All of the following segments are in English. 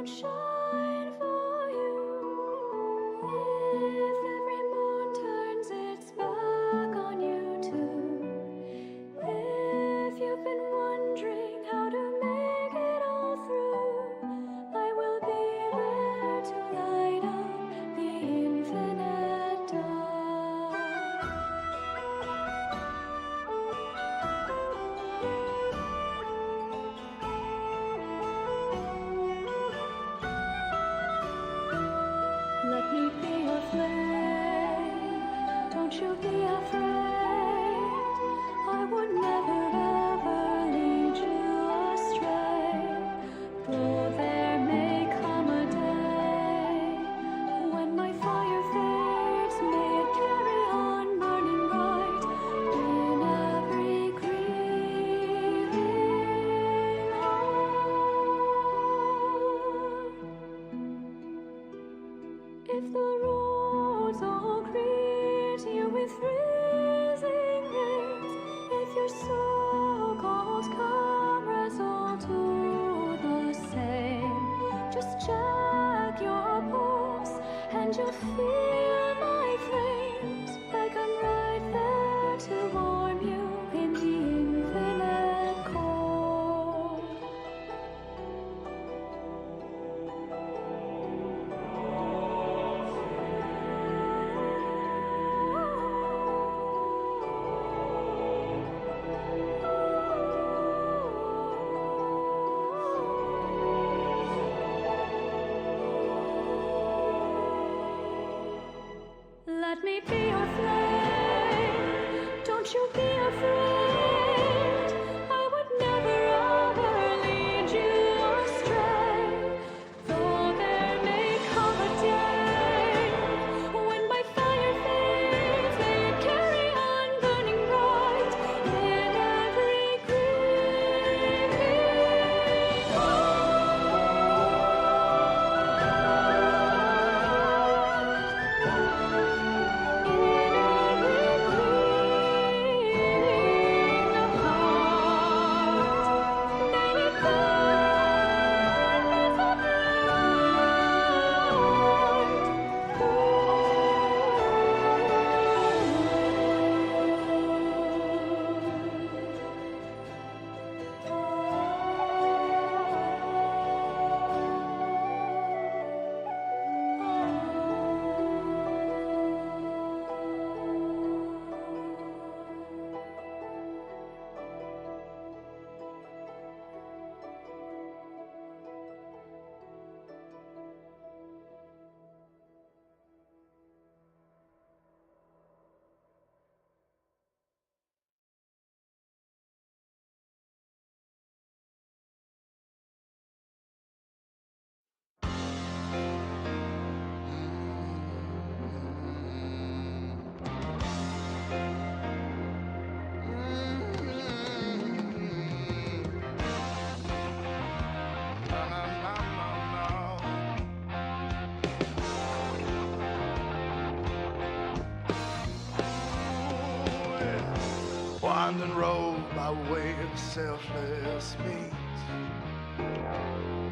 won't shine for you if every moon turns its back on you too. If you've been wondering how to make it all through, I will be there to light up the infinite dark. Let me be your flame, don't you be afraid. I would never ever lead you astray. Though there may come a day when my fire fades, may it carry on burning bright in every grieving heart. If the roads all greet you with freezing rains, if your so-called comrades all do the same, just check your pulse and you'll feel my flames, like I'm right there to warm you in the infinite cold. Let me be your flame, don't you be afraid. I would never ever lead you astray. Though there may come a day when my fire fades, may it carry on burning bright in every grieving heart. Winding road by way of selfless means.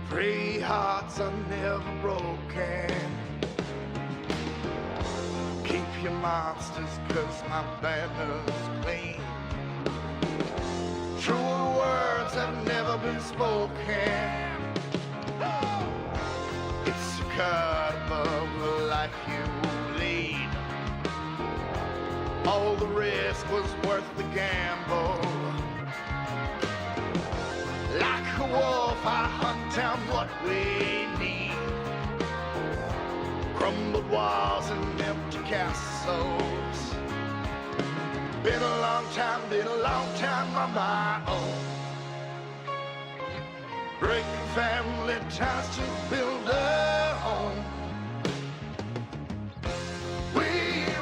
Free hearts are never broken. Keep your monsters, cause my banner's clean. True words have never been spoken. It's a cut above the life you lead. All the risk was worth the gamble. Like a wolf, I hunt down what we need. Crumbled walls and empty castles. Been a long time on my own. Breaking family ties to build a home. We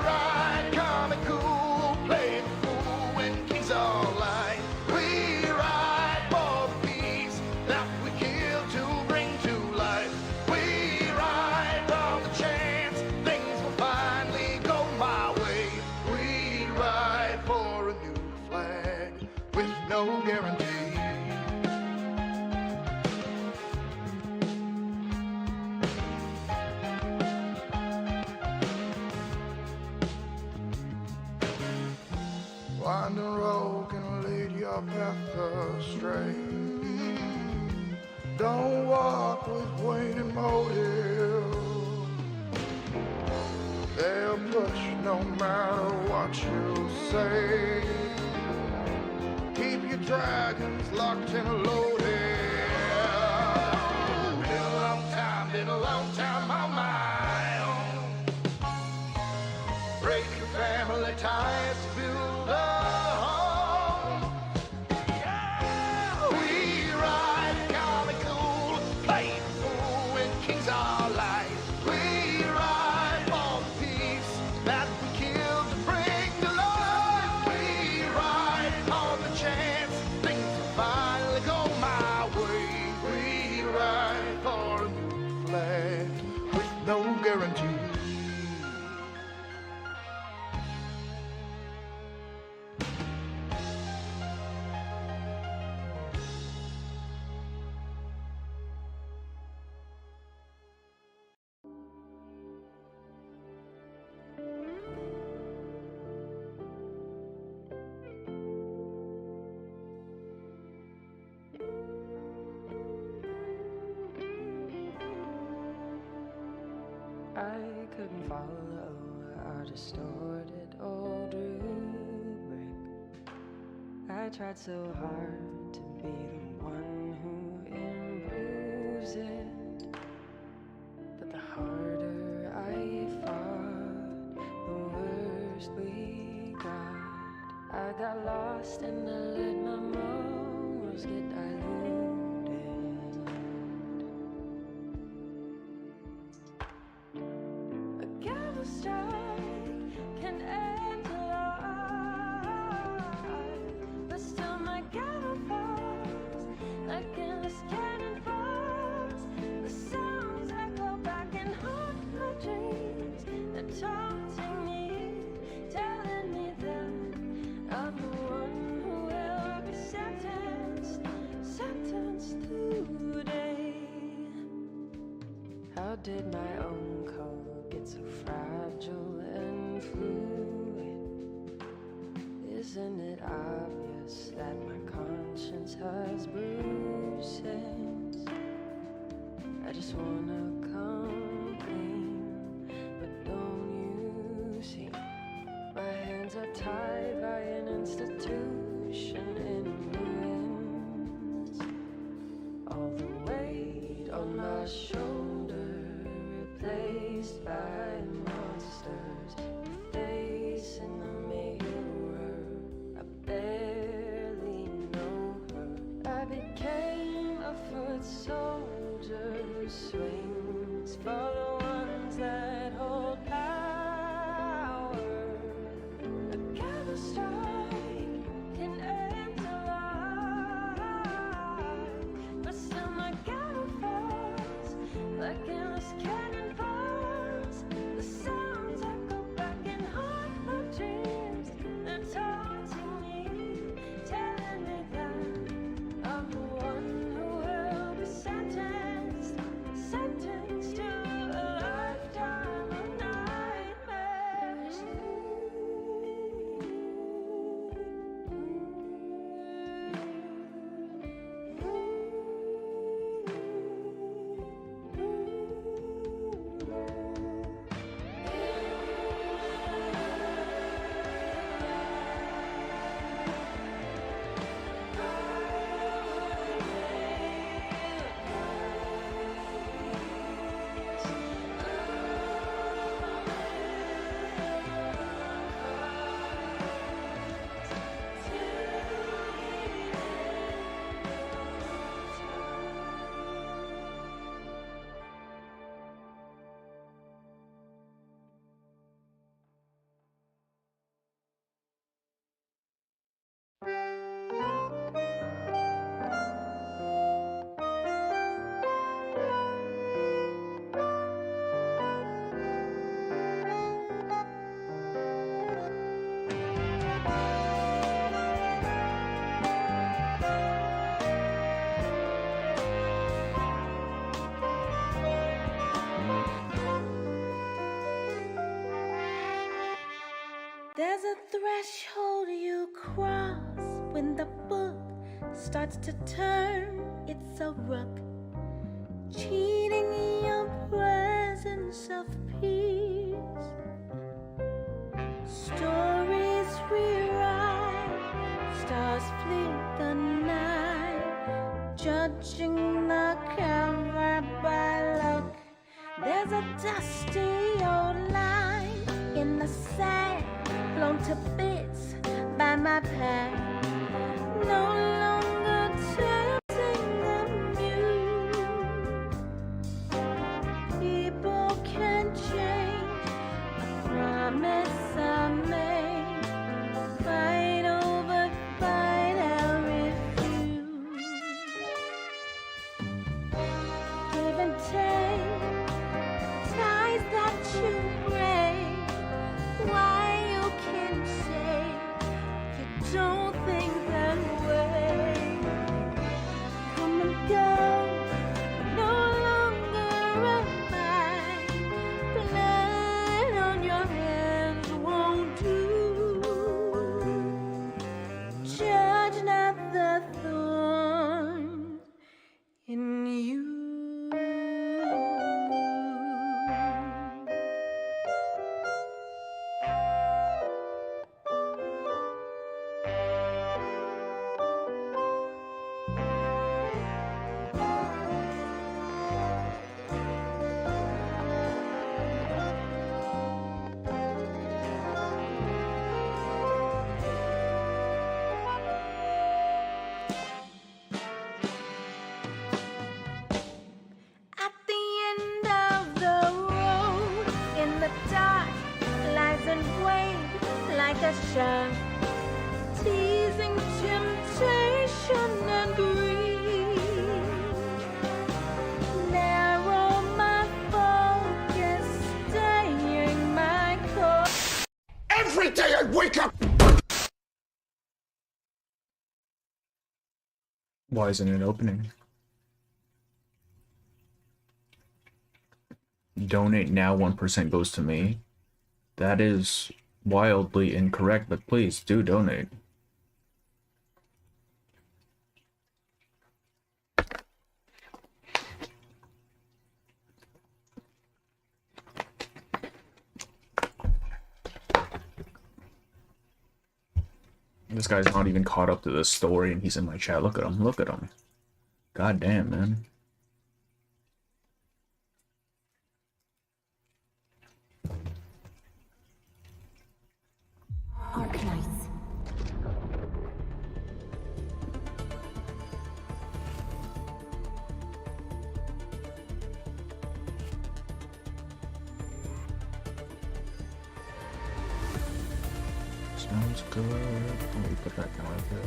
ride comical, play the fool when kings all lie. We ride for the peace that we kill to bring to life. We ride for the chance things will finally go my way. We ride for a new flag with no guarantee. can lead your path astray. Don't walk with waiting motive. They'll push no matter what you say. Keep your dragons locked and loaded. Been a long time on my own. Break your family ties, build a home. Yeah, we ride comical, play the fool when kings are light. We ride for the peace that we kill to bring to life. We ride on the chance things will finally go my way. We ride for with no guarantee. I couldn't follow our distorted old rubric. I tried so hard to be the one who improves it, but the harder I fought, the worse we got. I got lost and I let my morals get diluted. Strike can end a life, but still my gavel falls like endless cannonballs. The sounds echo back and haunt my dreams. They're taunting me, telling me that I'm the one who will be sentenced today. How did my own code get so fragile and fluid? Isn't it obvious that my conscience has bruises? I just wanna come clean, but don't you see? My hands are tied by an institution in ruins. All the weight on my shoulder replaced by monsters. The face in the mirror, I barely know her. I became a foot soldier who swings for the ones that hold power. A gavel strike can end a life, but still my gavel falls like endless cannonballs. The sounds echo back and haunt my dreams. They're taunting me, telling me that I'm the one who will be sentenced to when the book starts to turn, it's a rook cheating your presence of peace. Stories rewrite, stars fleet the night, judging the cover by look. There's a dusty old line in the sand, blown to bits by my past. No longer tempting amused. People can change a promise I made. Fight over fight, I refuse. Give and take, ties that you break. Why you can say you don't think that way. Come and go, no longer am I. Blood on your hands won't do. Judge not the thorn in you. At the end of the road, in the dark, lies and wait like a shark, teasing temptation and greed. Narrow my focus, staying my course. Every day I wake up. Why isn't it opening? Donate now, 1% goes to me. That is wildly incorrect, but please do donate. This guy's not even caught up to this story and he's in my chat. Look at him, look at him. God damn, man. Arknights. Sounds good. Let me put that down right there.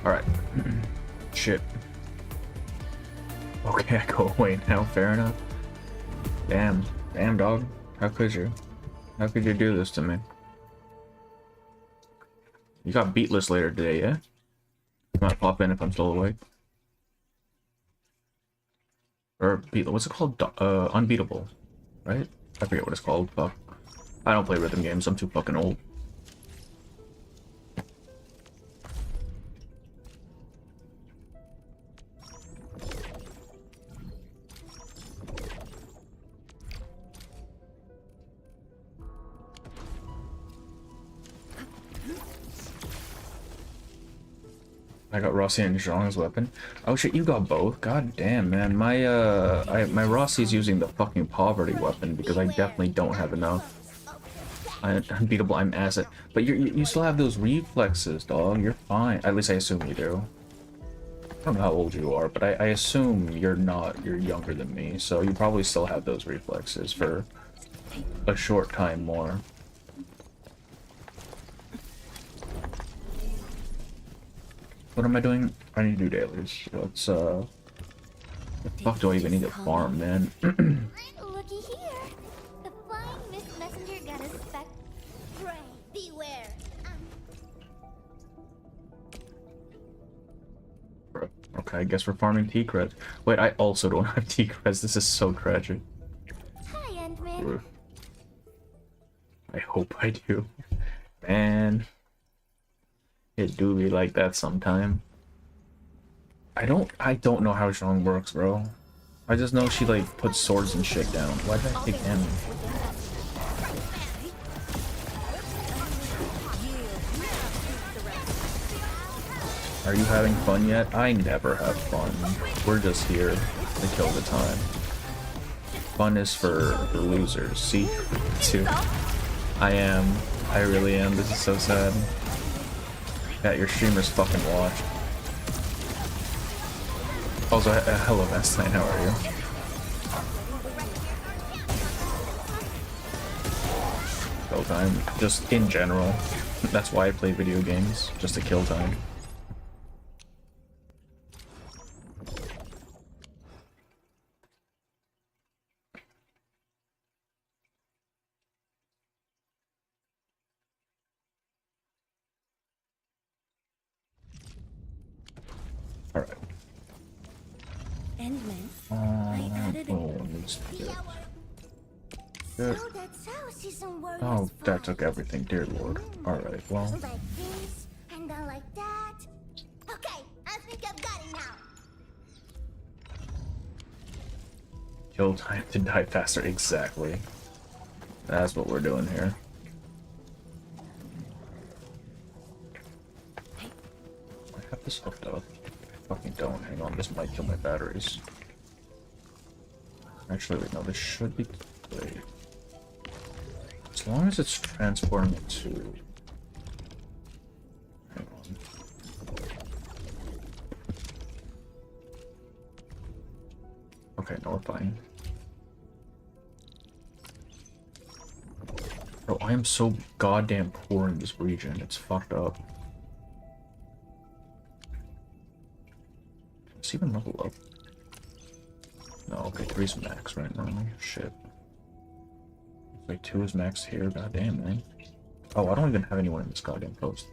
Alright. Shit. Okay, I go away now, fair enough. Damn. Damn, dog. How could you? How could you do this to me? You got beatless later today, yeah? I might pop in if I'm still awake. Or beat, what's it called? Unbeatable, right? I forget what it's called. Fuck. I don't play rhythm games. I'm too fucking old. I got Rossi and Zhang's weapon. Oh shit, you got both. God damn, man. My my Rossi's using the fucking poverty weapon because I definitely don't have enough. I'm unbeatable. I'm asset, but you still have those reflexes, dog. You're fine. At least I assume you do. I don't know how old you are, but I assume you're not. You're younger than me, so you probably still have those reflexes for a short time more. What am I doing? I need to do dailies. Let's, what the fuck do I even need to farm, man? Looky here. The flying mist messenger got a spec. Pray, beware. Okay, I guess we're farming T-Creds. Wait, I also don't have T-Creds. This is so tragic. Hi, Endman. I hope I do. Man. It do be like that sometime. I don't know how Zhong works, bro. I just know she like puts swords and shit down. Why did I take damage? Are you having fun yet? I never have fun. We're just here to kill the time. Fun is for losers. See? Too. I am. I really am. This is so sad. Yeah, your streamers fucking watched. Also, hello, Vestine, how are you? Kill time. Just in general. That's why I play video games. Just to kill time. Alright. Endman, I added a... So that's how season warriors Oh, that fight. took everything, dear lord. Alright, well. Like this, and then like that. Okay, I think I've got it now. Kill time to die faster, exactly. That's what we're doing here. I have this hooked up. I fucking don't. Hang on, this might kill my batteries. Actually, wait, no, this should be... Wait. As long as it's transporting it to... Hang on. Okay, no, we're fine. Bro, I am so goddamn poor in this region. It's fucked up. Let's even level up. No, okay, 3's max right now. Shit. Like 2 is max here. Goddamn, man. Oh, I don't even have anyone in this goddamn post.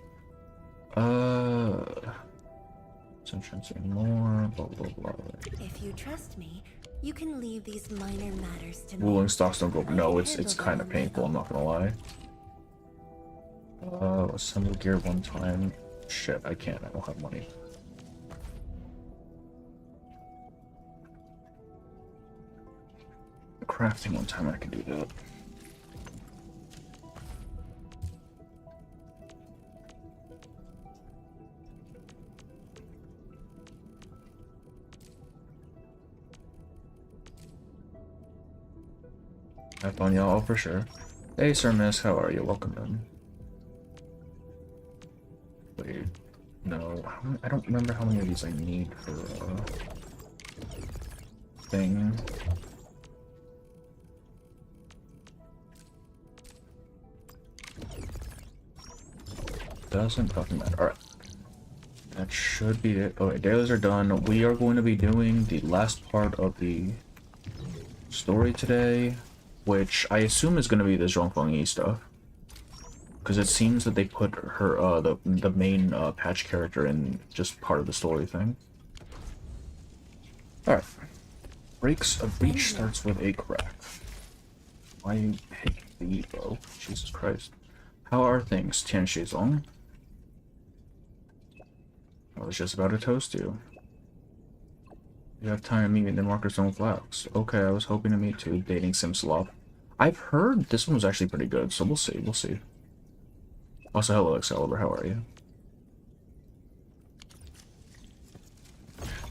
Some chance anymore. Blah blah blah. If you trust me, you can leave these minor matters to me. Ruling stocks don't go. No, it's kind of painful. I'm not gonna lie. Assemble gear one time. Shit, I can't. I don't have money. Crafting one time, I can do that. Have fun, y'all, for sure. Hey, Sir Miss, how are you? Welcome in. Wait, no, I don't remember how many of these I need for thing. Doesn't fucking matter. Alright. That should be it. Okay, dailies are done. We are going to be doing the last part of the story today, which I assume is going to be the Zhongfeng stuff. Because it seems that they put her, the main patch character in just part of the story thing. Alright. Breaks a breach starts with a crack. Why you hit the bro? Jesus Christ. How are things, Tian Shizong? I was just about to toast you. You have time to meet me, then Markers don't flags. Okay, I was hoping to meet too, dating Simslop. I've heard this one was actually pretty good, so we'll see, we'll see. Also, hello Excalibur, how are you?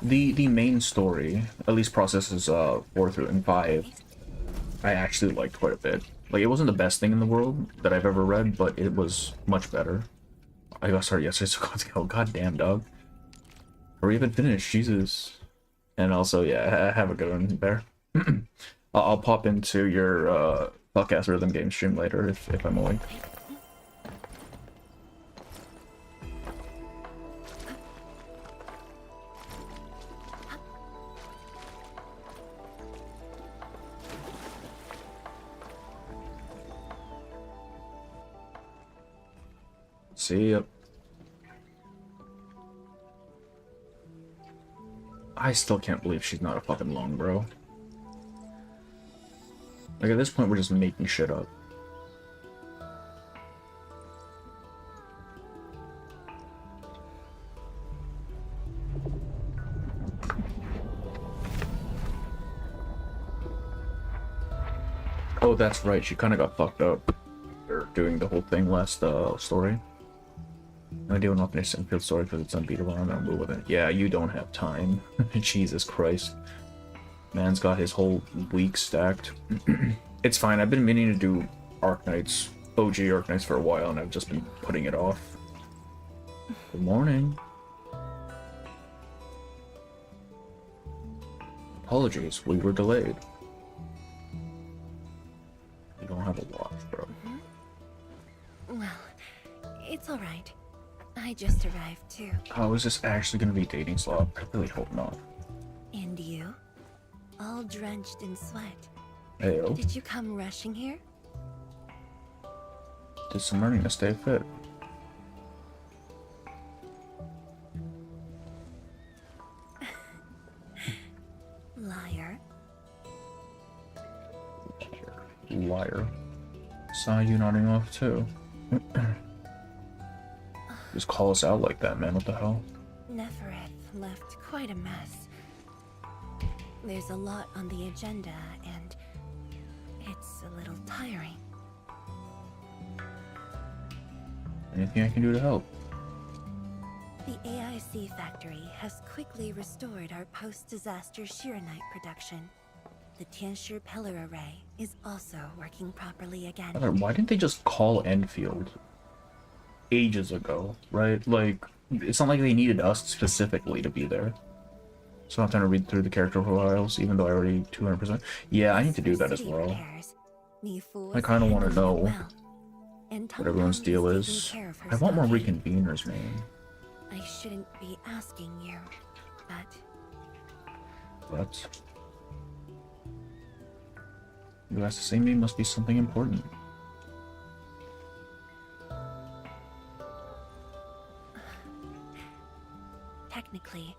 The main story, at least processes 4 through and 5, I actually liked quite a bit. Like, it wasn't the best thing in the world that I've ever read, but it was much better. I got started yesterday, so got to go. God damn, dog. Hurry up and finish, Jesus. And also, yeah, have a good one, Bear. I'll pop into your podcast rhythm game stream later if I'm awake. See ya. I still can't believe she's not a fucking long, bro. Like, at this point, we're just making shit up. Oh, that's right. She kind of got fucked up. Or doing the whole thing last story. I do not finish Endfield story because it's unbeatable. I'm gonna move with it. Yeah, you don't have time. Jesus Christ. Man's got his whole week stacked. It's fine. I've been meaning to do Arknights, OG Arknights for a while, and I've just been putting it off. Good morning. Apologies, we were delayed. You don't have a watch, bro. Well, it's alright. I just arrived too. Oh, is this actually gonna be dating slot? I really hope not. And you? All drenched in sweat. Heyo. Did you come rushing here? Did some running to stay fit. Liar. Liar. Saw you nodding off too. Just call us out like that, man. What the hell? Nefereth left quite a mess. There's a lot on the agenda, and it's a little tiring. Anything I can do to help? The AIC factory has quickly restored our post-disaster Shiranite production. The Tianshi pillar array is also working properly again. Why didn't they just call Endfield ages ago, right? Like, it's not like they needed us specifically to be there. So I'm trying to read through the character profiles, even though I already 200%. Yeah, I need to do that as well. I kind of want to know what everyone's deal is. I want more reconveners, man. I shouldn't be asking you, but... But... You asked to see me must be something important. Technically,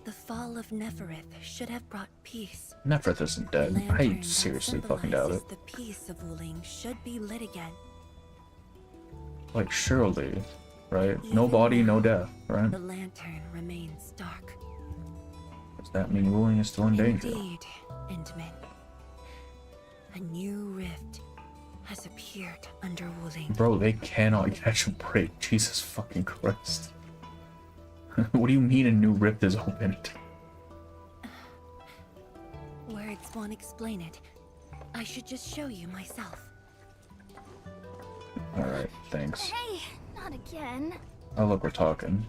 the fall of Nefereth should have brought peace. Nefereth isn't The dead. I lantern seriously that fucking doubt it. symbolizes the peace of Wdym should be lit again. Like, surely, right? No Even body, no now, death, right? The lantern remains dark. Does that mean Wdym is still in danger? Indeed, Endman. A new rift has appeared under Wdym. Bro, they cannot catch a break. Jesus fucking Christ. What do you mean a new rift is opened? Words won't explain it. I should just show you myself. Alright, thanks. Hey, not again. Oh look, we're talking.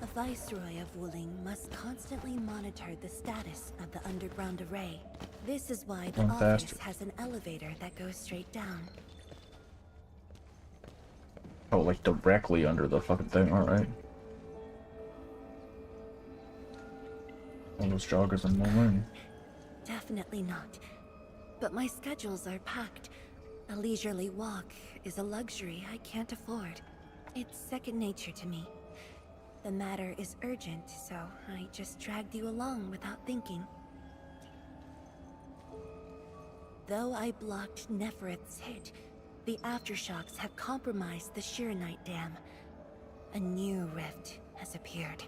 A viceroy of Wdym must constantly monitor the status of the underground array. This is why the Going office faster. has an elevator that goes straight down. Oh, like directly under the fucking thing, alright. All those joggers in my room. Definitely not. But my schedules are packed. A leisurely walk is a luxury I can't afford. It's second nature to me. The matter is urgent, so I just dragged you along without thinking. Though I blocked Nefereth's hit, the aftershocks have compromised the Shiranite dam. A new rift has appeared.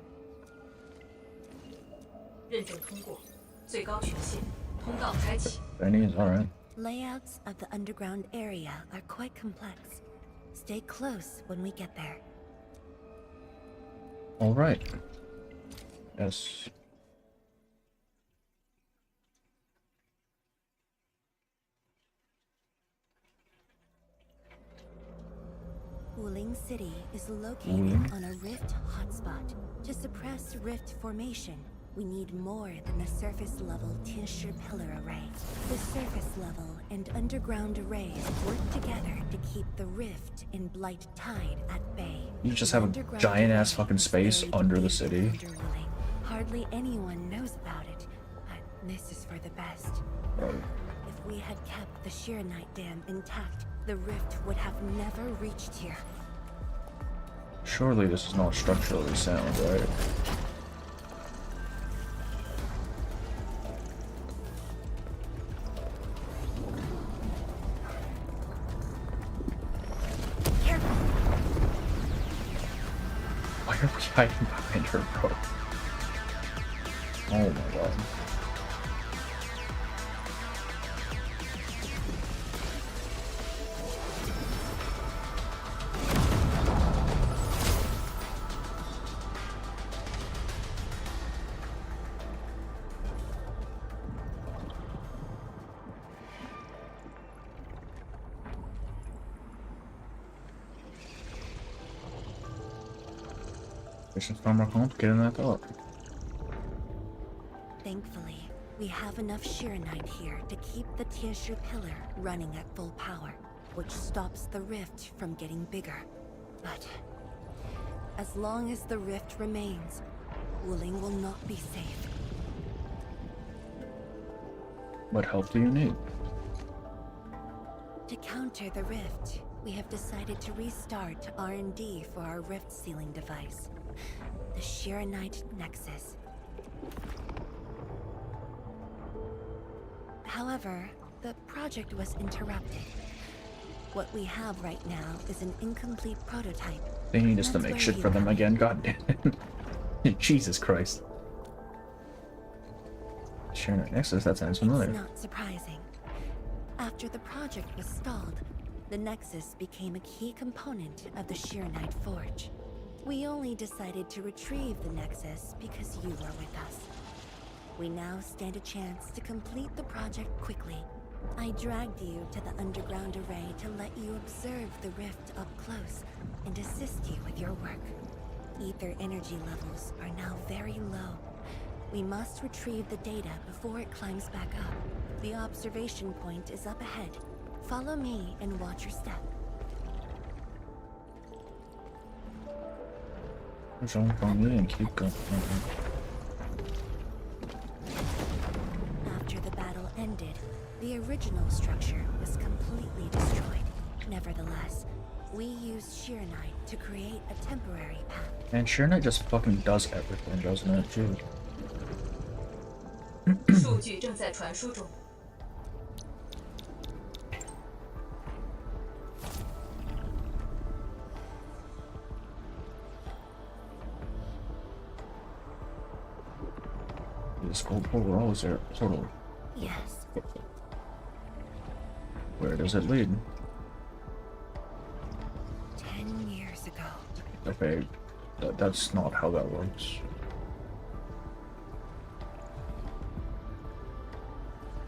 认证通过，最高权限，通道开启。 Benny's alright. Layouts of the underground area are quite complex. Stay close when we get there. Alright. Yes. Wdym City is located on a rift hotspot. To suppress rift formation, we need more than the surface-level Tianshi pillar array. The surface-level and underground arrays work together to keep the rift in Blight Tide at bay. You just The have a underground giant-ass array fucking is space buried under the deep city. under Wdym. Hardly anyone knows about it, but this is for the best. Bro. If we had kept the Shiranite dam intact, the rift would have never reached here. Surely this is not structurally sound, right? hiding behind her, bro. Oh my god. This is far more complicated than I thought. Thankfully, we have enough Shiranite here to keep the Tianshi pillar running at full power, which stops the rift from getting bigger. But as long as the rift remains, Wdym will not be safe. What help do you need? To counter the rift, we have decided to restart R&D for our rift sealing device, the Shiranite Nexus. However, the project was interrupted. What we have right now is an incomplete prototype. They need us to That's make where shit you for them come in. again, god damn it. Jesus Christ. Sure, Nexus, that sounds familiar. It's not surprising. After the project was stalled, the Nexus became a key component of the Shiranite Forge. We only decided to retrieve the Nexus because you were with us. We now stand a chance to complete the project quickly. I dragged you to the underground array to let you observe the rift up close and assist you with your work. Ether energy levels are now very low. We must retrieve the data before it climbs back up. The observation point is up ahead. Follow me and watch your step. There's only from me and keep going. After the battle ended, the original structure was completely destroyed. Nevertheless, we used Shiranite to create a temporary path. And Shiranite just fucking does everything, doesn't it? Dude. 数据正在传输中。 This gold overall is there total. Yes, Where does it lead? 10 years ago. Okay, that's not how that works.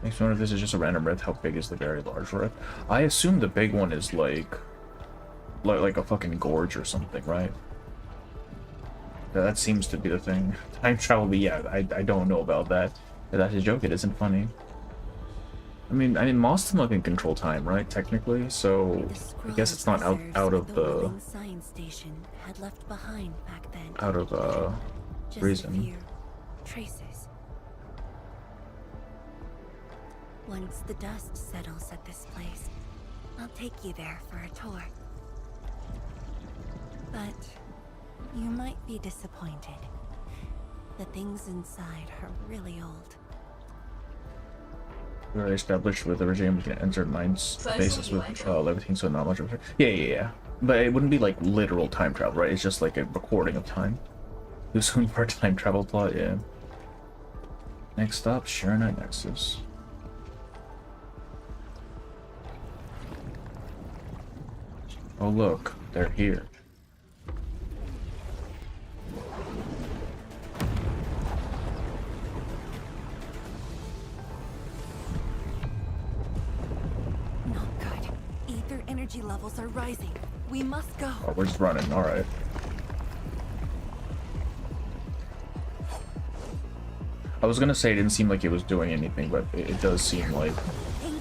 Makes me wonder if this is just a random rift. How big is the very large rift? I assume the big one is like a fucking gorge or something, right? Yeah, that seems to be the thing. Time travel, but yeah, I don't know about that. But that's a joke. It isn't funny. I mean, most of them can control time, right? Technically, so The I guess it's not out scroll of the Wdym science station had left behind back then. out of Just reason. a few traces. Once the dust settles at this place, I'll take you there for a tour. But you might be disappointed. The things inside are really old. We already established with the regime we can enter Mind's basis with everything, so not much of it. Yeah. But it wouldn't be like literal time travel, right? It's just like a recording of time. Too soon for a time travel plot, yeah. Next stop, Shiranite Nexus. Oh look, they're here. Not good. Ether energy levels are rising. We must go. Oh, we're just running, alright. I was gonna say it didn't seem like it was doing anything, but it does seem like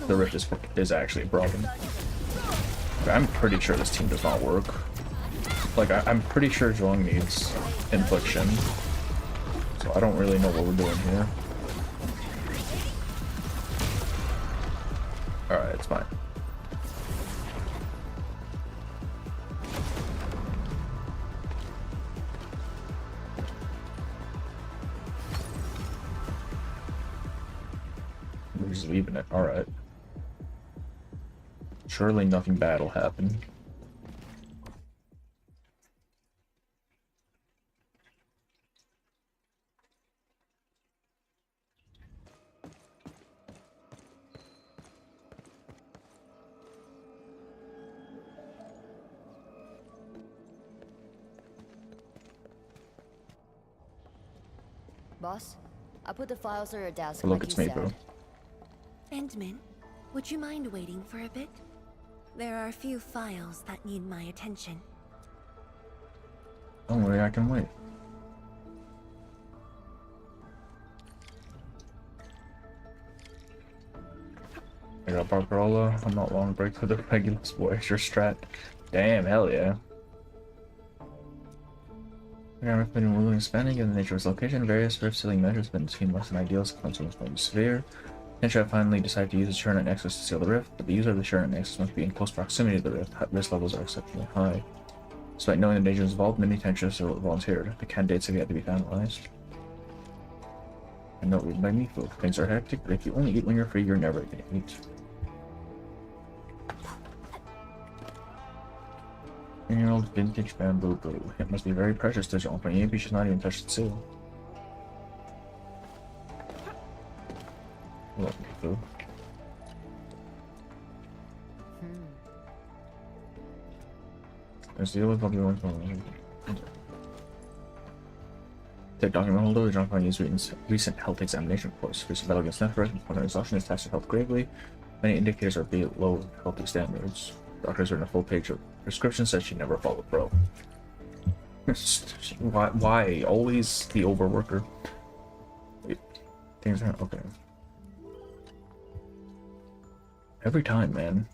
the rift is actually a problem. I'm pretty sure this team does not work. Like, I'm pretty sure Zhuang needs infliction. So I don't really know what we're doing here. Alright, it's fine. We're just leaving it. Alright. Surely nothing bad will happen. Boss, I put the files on your desk But look, like it's you me, bro. said. Endman, would you mind waiting for a bit? There are a few files that need my attention. Don't worry, I can wait. I got Barcarola. I'm not long break for the regular voice. Your strat. Damn, hell yeah. We are recommending moving expanding given the nature of its location. Various rift sealing measures have been seen less than ideal, so consequences may be severe. Tentra have finally decided to use the Sheranite Nexus to seal the rift, but the user of the Sheranite Nexus must be in close proximity to the rift. Risk levels are exceptionally high. Despite knowing the dangers involved, many Tentras have volunteered. The candidates have yet to be finalized. And not read by me, folk. Things are hectic, but if you only eat when you're free, you're never gonna eat. Year-old vintage bamboo glue. It must be very precious to Jean, but maybe she's not even touched the seal. Love me, glue. There's the other probably one from the document holder. Jean Paul used recent health examination reports. Recent battle against network and upon exhaustion is taxed with health gravely. Many indicators are below healthy standards. Doctors are in a full page of prescription says she never followed pro. why? Always the overworker. Wait, things are okay. Every time, man.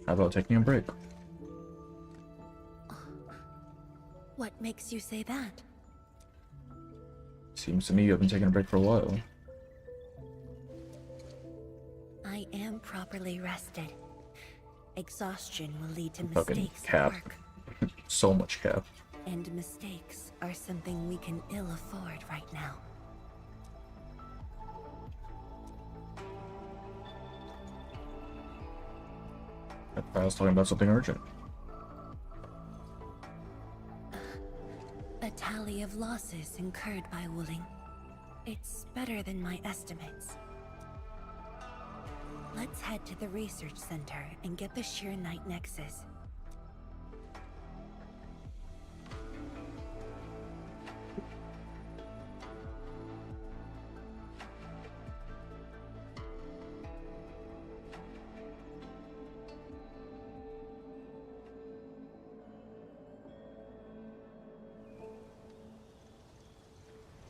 How about taking a break? What makes you say that? Seems to me you haven't taken a break for a while. I am properly rested. Exhaustion will lead to Fucking mistakes at cap. work. So much cap. And mistakes are something we can ill afford right now. I was talking about something urgent. A tally of losses incurred by Wdym. It's better than my estimates. Let's head to the research center and get the Sheranite Nexus.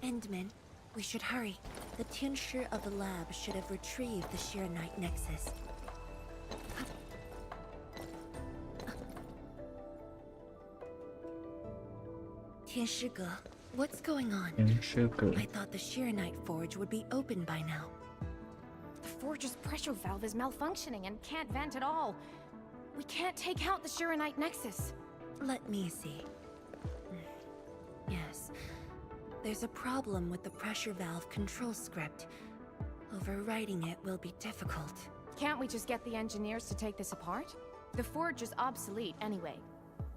Endman, we should hurry. The tincture of the lab should have retrieved the Sheranite Nexus. Tianshige, what's going on? I thought the Sheranite Forge would be open by now. The forge's pressure valve is malfunctioning and can't vent at all. We can't take out the Sheranite Nexus. Let me see. Yes. There's a problem with the pressure valve control script. Overwriting it will be difficult. Can't we just get the engineers to take this apart? The forge is obsolete anyway.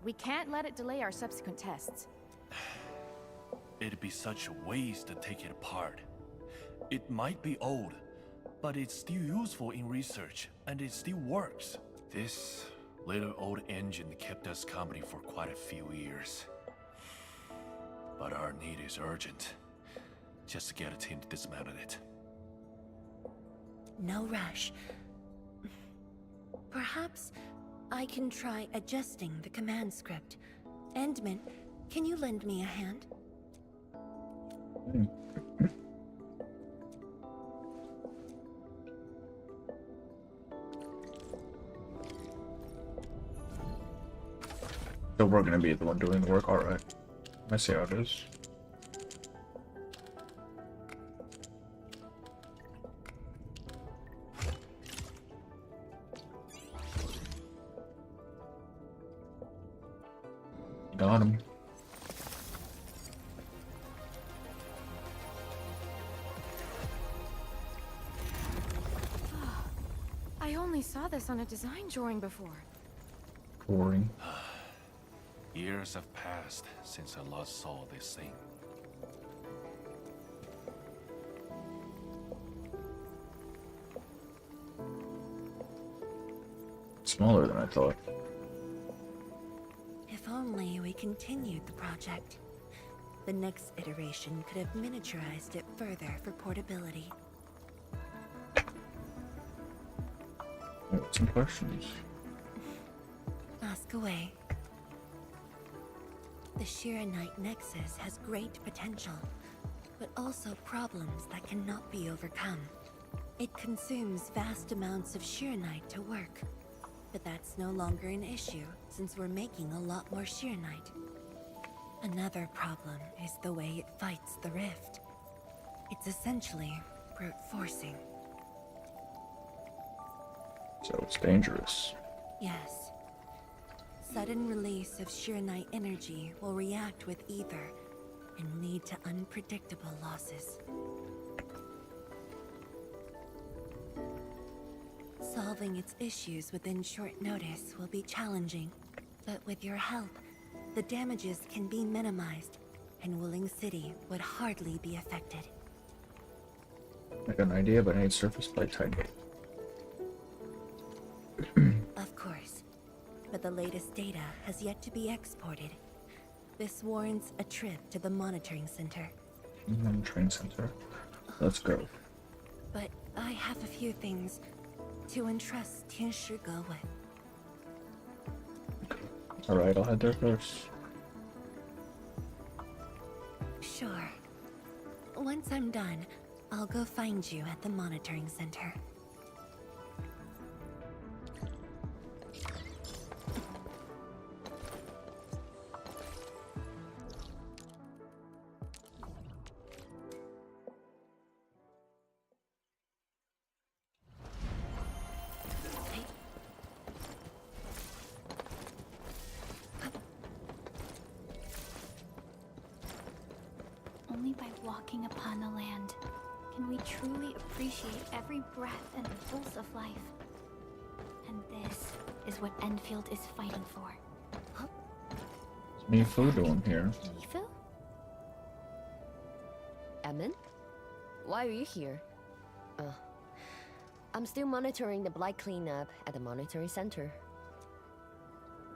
We can't let it delay our subsequent tests. It'd be such a waste to take it apart. It might be old, but it's still useful in research, and it still works. This little old engine kept us company for quite a few years. But our need is urgent. Just to get a team to dismantle it. No rush. Perhaps I can try adjusting the command script. Endman, can you lend me a hand? So we're gonna be the one doing the work, alright. I see how it is. Got him. I only saw this on a design drawing before. Boring. Years have passed since I last saw this thing. Smaller than I thought. If only we continued the project. The next iteration could have miniaturized it further for portability. I got some questions. Ask away. The Shiranite Nexus has great potential, but also problems that cannot be overcome. It consumes vast amounts of Shiranite to work, but that's no longer an issue since we're making a lot more Shiranite. Another problem is the way it fights the rift. It's essentially brute forcing. So it's dangerous. Yes. Sudden release of Shiranite energy will react with ether and lead to unpredictable losses. Solving its issues within short notice will be challenging, but with your help, the damages can be minimized, and Wdym City would hardly be affected. I got an idea, but I need surface plate type. Of course, but the latest data has yet to be exported. This warrants a trip to the monitoring center. Train center. Let's go. But I have a few things to entrust Tianshi Ge with. Alright, I'll head there first. Sure. Once I'm done, I'll go find you at the monitoring center. Only by walking upon the land can we truly appreciate every breath and pulse of life. And this is what Endfield is fighting for. What's Mifu doing here? Mifu? Emin? Why are you here? I'm still monitoring the blight cleanup at the monitoring center.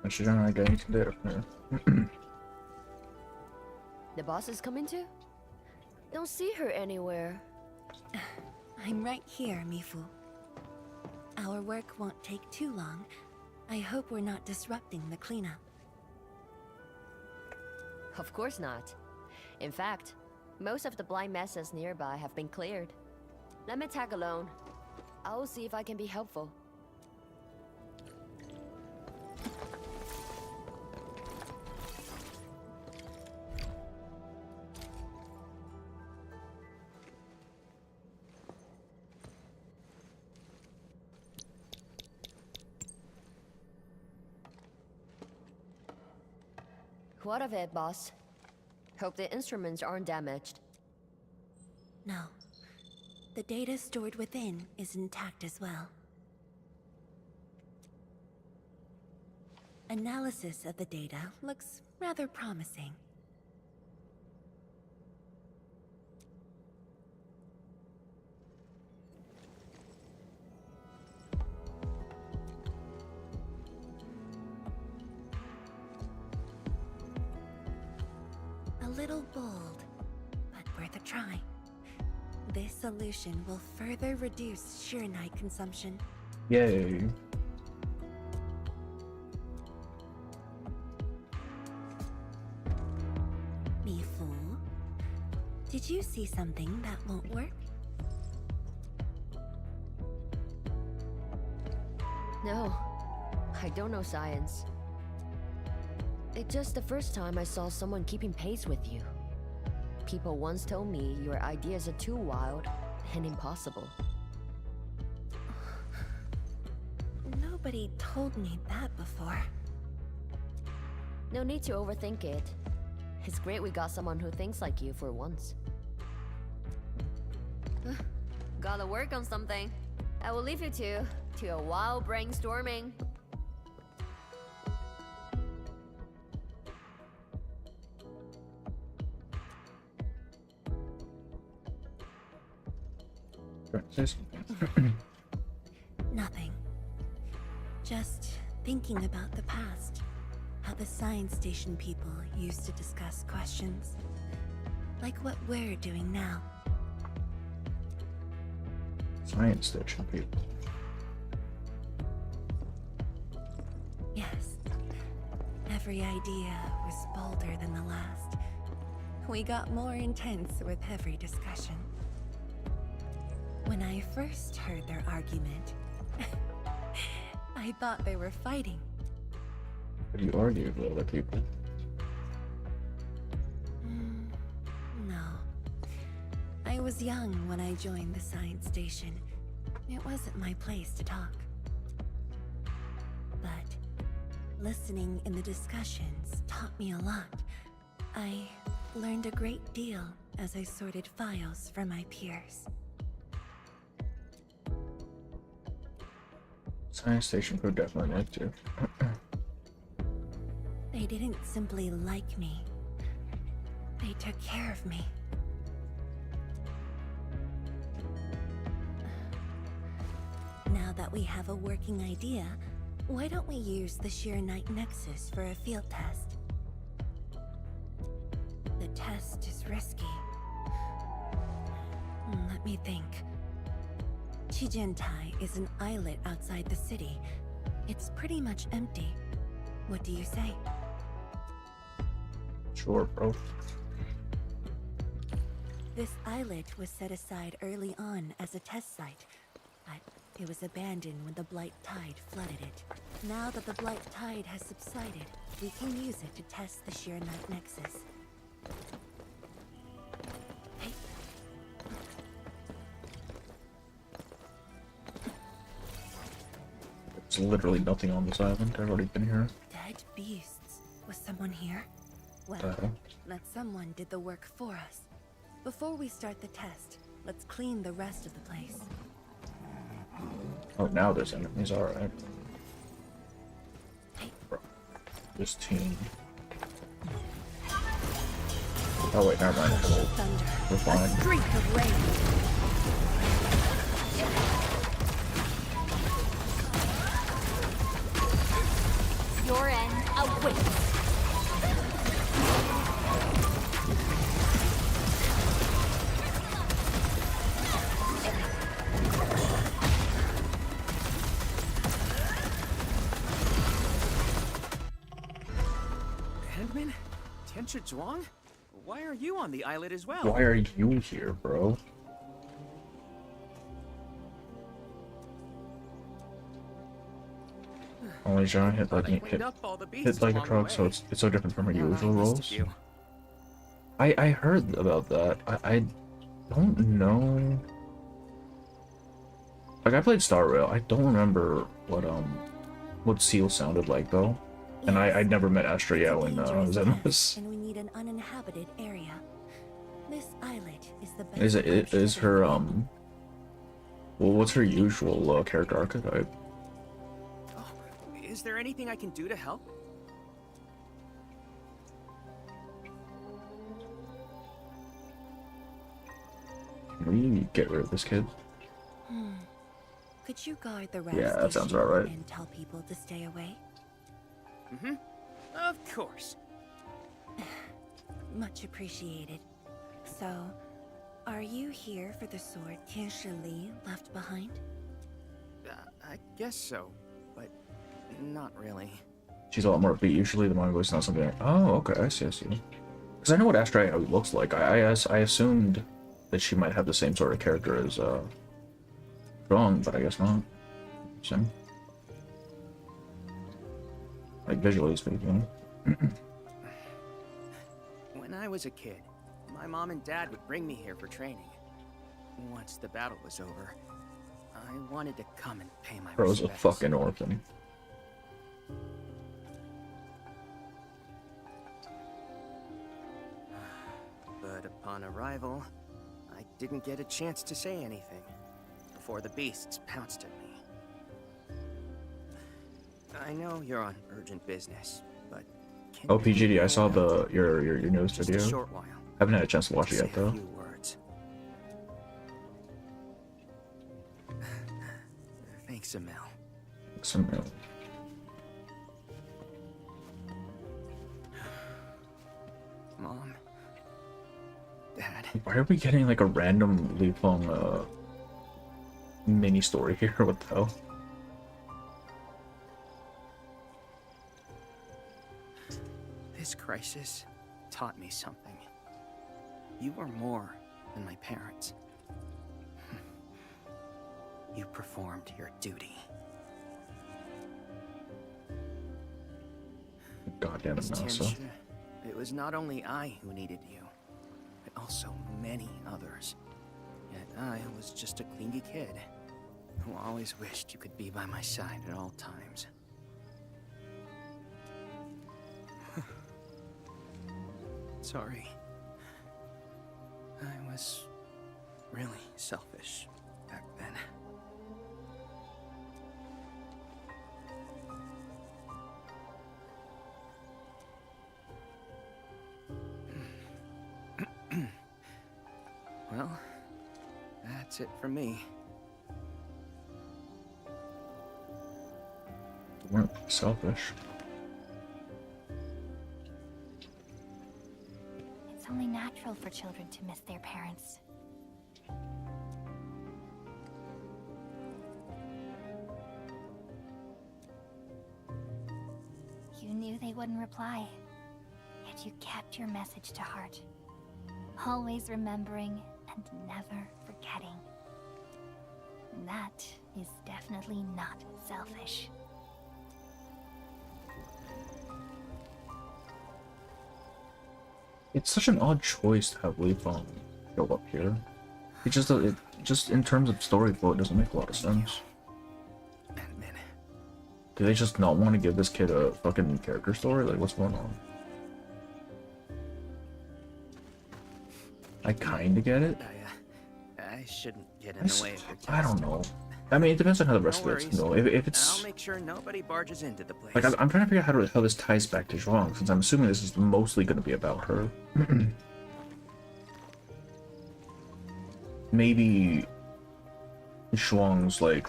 I should not get anything there. The boss is coming too? Don't see her anywhere. I'm right here, Mifu. Our work won't take too long. I hope we're not disrupting the cleanup. Of course not. In fact, most of the blind messes nearby have been cleared. Let me tag along. I will see if I can be helpful. What of it, boss? Hope the instruments aren't damaged. No. The data stored within is intact as well. Analysis of the data looks rather promising. A little bold, but worth a try. This solution will further reduce Shiranite consumption. Yay. Mifu, did you see something that won't work? No, I don't know science. It's just the first time I saw someone keeping pace with you. People once told me your ideas are too wild and impossible. Nobody told me that before. No need to overthink it. It's great we got someone who thinks like you for once. Gotta work on something. I will leave you to a wild brainstorming. Say something. Nothing. Just thinking about the past. How the science station people used to discuss questions. Like what we're doing now. Science station people. Yes. Every idea was bolder than the last. We got more intense with every discussion. When I first heard their argument, I thought they were fighting. Have you argued with other people? No. I was young when I joined the science station. It wasn't my place to talk. But listening in the discussions taught me a lot. I learned a great deal as I sorted files for my peers. Science station crew definitely like to. They didn't simply like me. They took care of me. Now that we have a working idea, why don't we use the Sheer Night Nexus for a field test? The test is risky. Let me think. Chijentai is an islet outside the city. It's pretty much empty. What do you say? Sure, bro. This islet was set aside early on as a test site, but it was abandoned when the Blight Tide flooded it. Now that the Blight Tide has subsided, we can use it to test the Sheer Night Nexus. Hey. There's literally nothing on this island. I've already been here. Dead beasts. Was someone here? Well, that someone did the work for us. Before we start the test, let's clean the rest of the place. Oh, now there's enemies. Alright. Hey. Bro. This team. Oh, wait, never mind. Thunder. We're fine. A streak of rain. Your end awaits. Handman? Tensha Zhuang? Why are you on the islet as well? Why are you here, bro? Only John hit like a truck, so it's so different from her usual roles. I heard about that. I don't know. Like, I played Star Rail. I don't remember what Seal sounded like though. And I'd never met Astra yet when Zenless. And we need an uninhabited area. This islet is the best. Is her well, what's her usual character archetype? Is there anything I can do to help? Can we get rid of this kid? Could you guard the rest? Yeah, that sounds about right. And tell people to stay away? Of course. Much appreciated. So, are you here for the sword Tianshi Li left behind? I guess so, but not really. She's a lot more upbeat usually. The manga voice not something like, oh, okay, I see. Because I know what Astra looks like. I assumed that she might have the same sort of character as Strong, but I guess not. Same. Like visually speaking. When I was a kid, my mom and dad would bring me here for training. Once the battle was over, I wanted to come and pay my Bro's a respects. fucking orphan. But upon arrival, I didn't get a chance to say anything before the beasts pounced at me. I know you're on urgent business, but can Oh, PGD, I saw your newest just video. a short while. Haven't had a chance to watch it Say yet a though. few words. Thanks, Emil. Mom. Dad. Why are we getting like a random Leafong mini story here? What the hell? This crisis taught me something. You were more than my parents. You performed your duty. Goddamn it, Nasa. Tinsha, it was not only I who needed you, but also many others. Yet I was just a clingy kid who always wished you could be by my side at all times. Sorry. I was really selfish back then. Well, that's it for me. You weren't selfish. It's only natural for children to miss their parents. You knew they wouldn't reply, yet you kept your message to heart. Always remembering and never forgetting. That is definitely not selfish. It's such an odd choice to have Leafong go up here. It just in terms of story flow, it doesn't make a lot of sense. Do they just not want to give this kid a fucking character story? Like, what's going on? I kinda get it. I shouldn't get in the way of your task. I don't know. I mean, it depends on how the rest of it's go. If it's I'll make sure nobody barges into the place. like, I'm trying to figure out how this ties back to Zhuang, since I'm assuming this is mostly going to be about her. Maybe Zhuang's like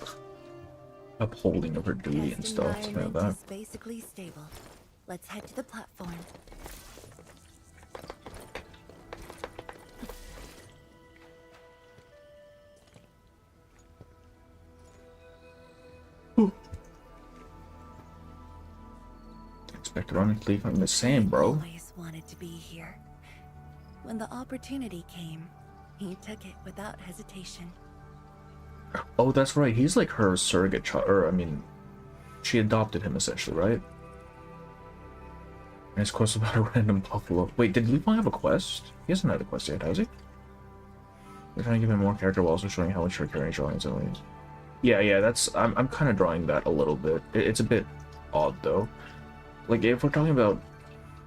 upholding of her duty and stuff, something like that. Is basically stable. Let's head to the platform. Expect to run and leave. I'm the same, bro. Always wanted to be here. When the opportunity came, he took it without hesitation. Oh, that's right. He's like her surrogate child, or I mean, she adopted him essentially, right? And his quest about a random buffalo. Wait, did Leafong have a quest? He hasn't had a quest yet, has he? They're trying to give him more character while also showing how much her carrying drawings and yeah, that's I'm kind of drawing that a little bit. It's a bit odd though. Like, if we're talking about,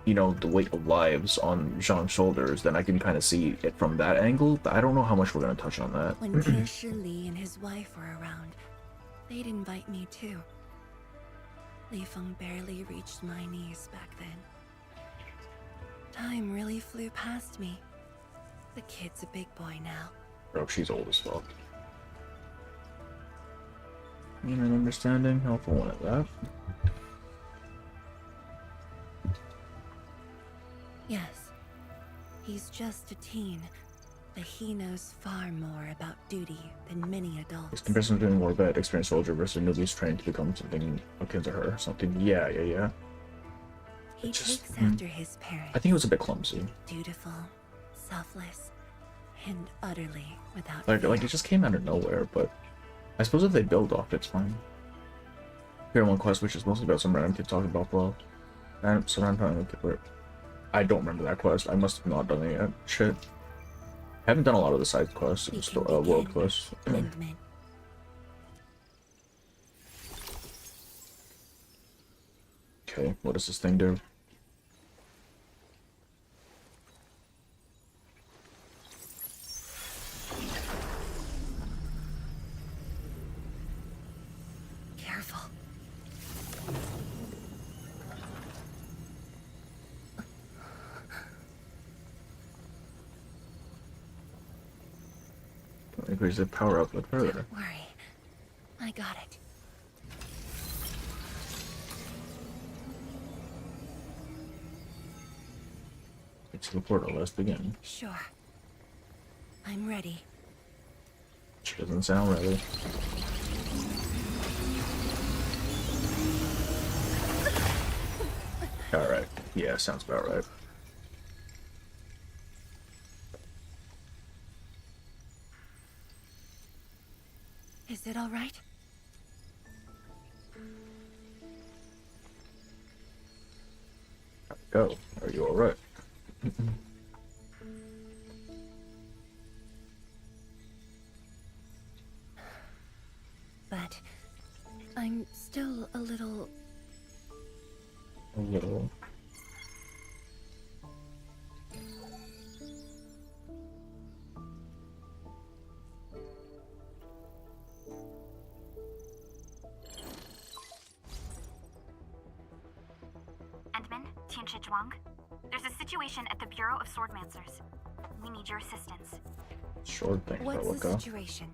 you know, the weight of lives on Zhang's shoulders, then I can kind of see it from that angle, but I don't know how much we're going to touch on that. When Tinsha Li and his wife were around, they'd invite me too. Leifeng barely reached my knees back then. Time really flew past me. The kid's a big boy now. Bro, she's old as fuck. Human understanding, helpful one at that. Yes, he's just a teen, but he knows far more about duty than many adults. His comparison between more bad experienced soldier versus newbies trained to become something akin to her. Something, yeah. He takes after his parents. I think it was a bit clumsy. Dutiful, selfless, and utterly without Like it just came out of nowhere, but I suppose if they build off it, it's fine. Here one quest, which is mostly about some random kid talking about love. And some random kid. I don't remember that quest. I must have not done it yet. Shit. I haven't done a lot of the side quests, world quests. Okay, what does this thing do? Careful. Increase the power output further. Don't worry. I got it. to the portal. Let's begin. Sure. I'm ready. She doesn't sound ready. Alright. Yeah, sounds about right. Is it all right? Go. Are you alright? But I'm still a little... A little. Endman, Tianshi Zhuang. There's a situation at the Bureau of Swordmancers. We need your assistance. Short thing, What's but the situation?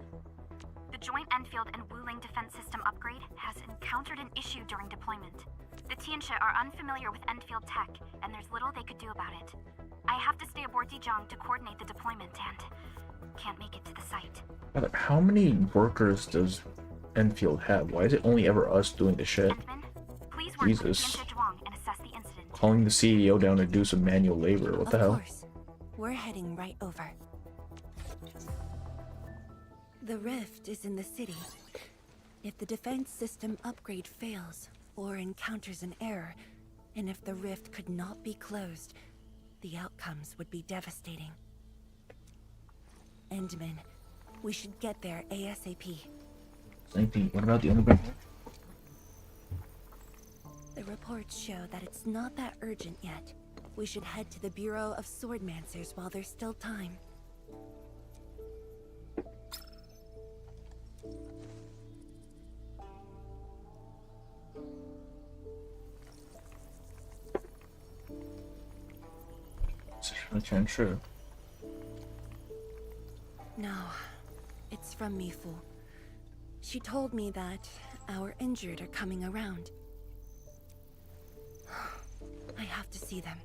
The joint Endfield and Wdym defense system upgrade has encountered an issue during deployment. The Tianshi are unfamiliar with Endfield tech, and there's little they could do about it. I have to stay aboard Wdym to coordinate the deployment and can't make it to the site. Brother, how many workers does Enfield have? Why is it only ever us doing the shit? Endman, please work with Tianshi Zhuang and assess the incident. Calling the CEO down to do some manual labor. What the hell? Of course. We're heading right over. The rift is in the city. If the defense system upgrade fails, or encounters an error, and if the rift could not be closed, the outcomes would be devastating. Endman, we should get there ASAP. What about the underground? The reports show that it's not that urgent yet. We should head to the Bureau of Swordmancers while there's still time. True. No, it's from Mifu. She told me that our injured are coming around. I have to see them.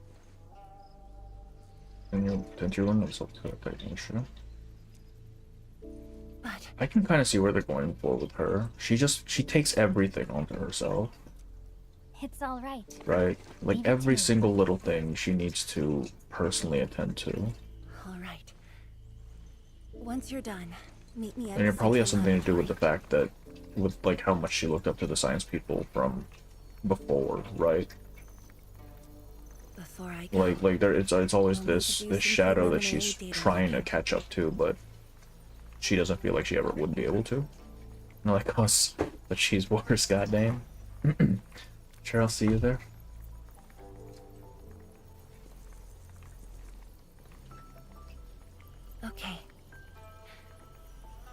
But I can kind of see where they're going for with her. She takes everything onto herself. It's all right. Right? Like Leave it every to me. single little thing she needs to personally attend to. all right. Once you're done, meet me at And the it probably has central something to do with the laboratory. fact that, with like how much she looked up to the science people from before, right? Before I go, Like there, it's always I'll need to this do this some shadow that she's preliminary data trying to mining. catch up to, but she doesn't feel like she ever would be able to. Not like us, but she's worse. Goddamn. Sure, I'll see you there. Okay.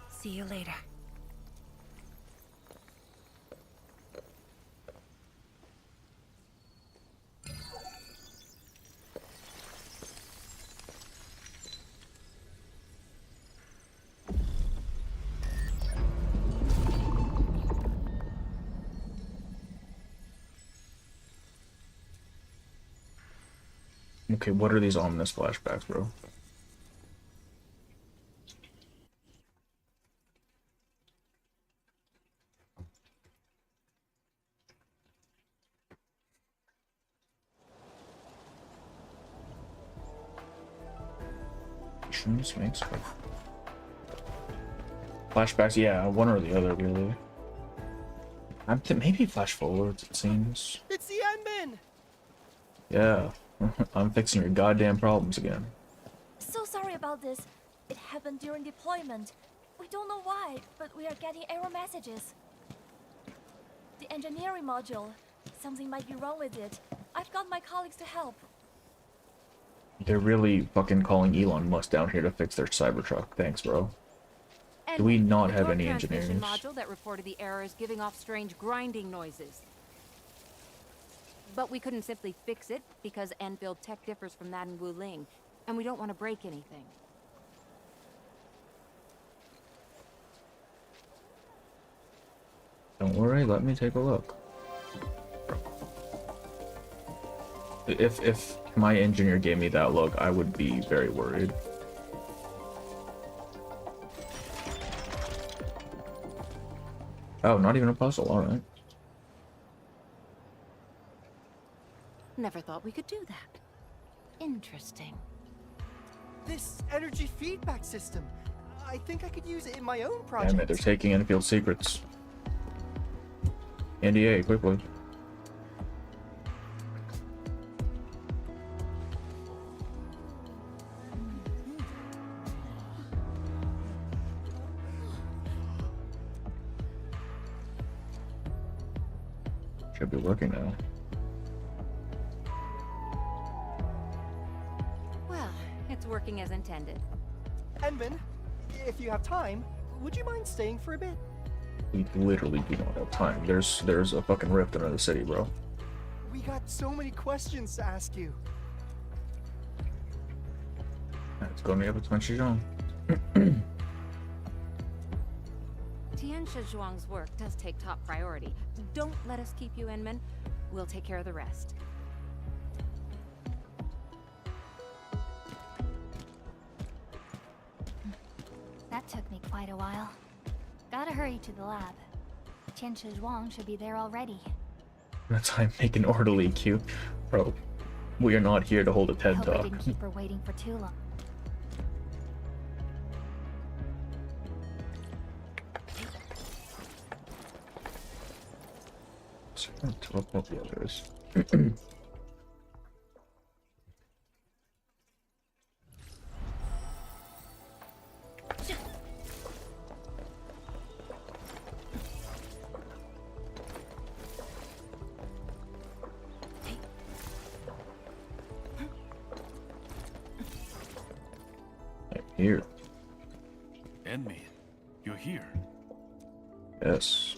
See you later. Okay, what are these ominous flashbacks, bro? Shrooms makes stuff. Flashbacks, yeah, one or the other, really. Maybe flash forwards, it seems. It's the Endman! Yeah, I'm fixing your goddamn problems again. So sorry about this. It happened during deployment. We don't know why, but we are getting error messages. The engineering module. Something might be wrong with it. I've got my colleagues to help. They're really fucking calling Elon Musk down here to fix their Cybertruck. Thanks, bro. Do we not the have torque any transmission engineers? module that reported the error is giving off strange grinding noises. But we couldn't simply fix it because Enfield tech differs from that in Wudym, and we don't want to break anything. Don't worry, let me take a look. If my engineer gave me that look, I would be very worried. Oh, not even a puzzle, alright. Never thought we could do that. Interesting. This energy feedback system. I think I could use it in my own project. Damn it, they're taking Enfield secrets. NDA, quickly. Should be working now. Well, it's working as intended. Envin, if you have time, would you mind staying for a bit? We literally do not have time. There's a fucking rift under the city, bro. We got so many questions to ask you. Let's go near the Zhuang. Tian Zhuang's work does take top priority. Don't let us keep you, Inman. We'll take care of the rest. That took me quite a while. Gotta hurry to the lab. Tian Zhuang should be there already. That's how I make an orderly queue. Bro, we are not here to hold a TED Hope talk. I didn't keep her waiting for too long. So I'm gonna teleport the others. Here. Enmi, you're here. Yes.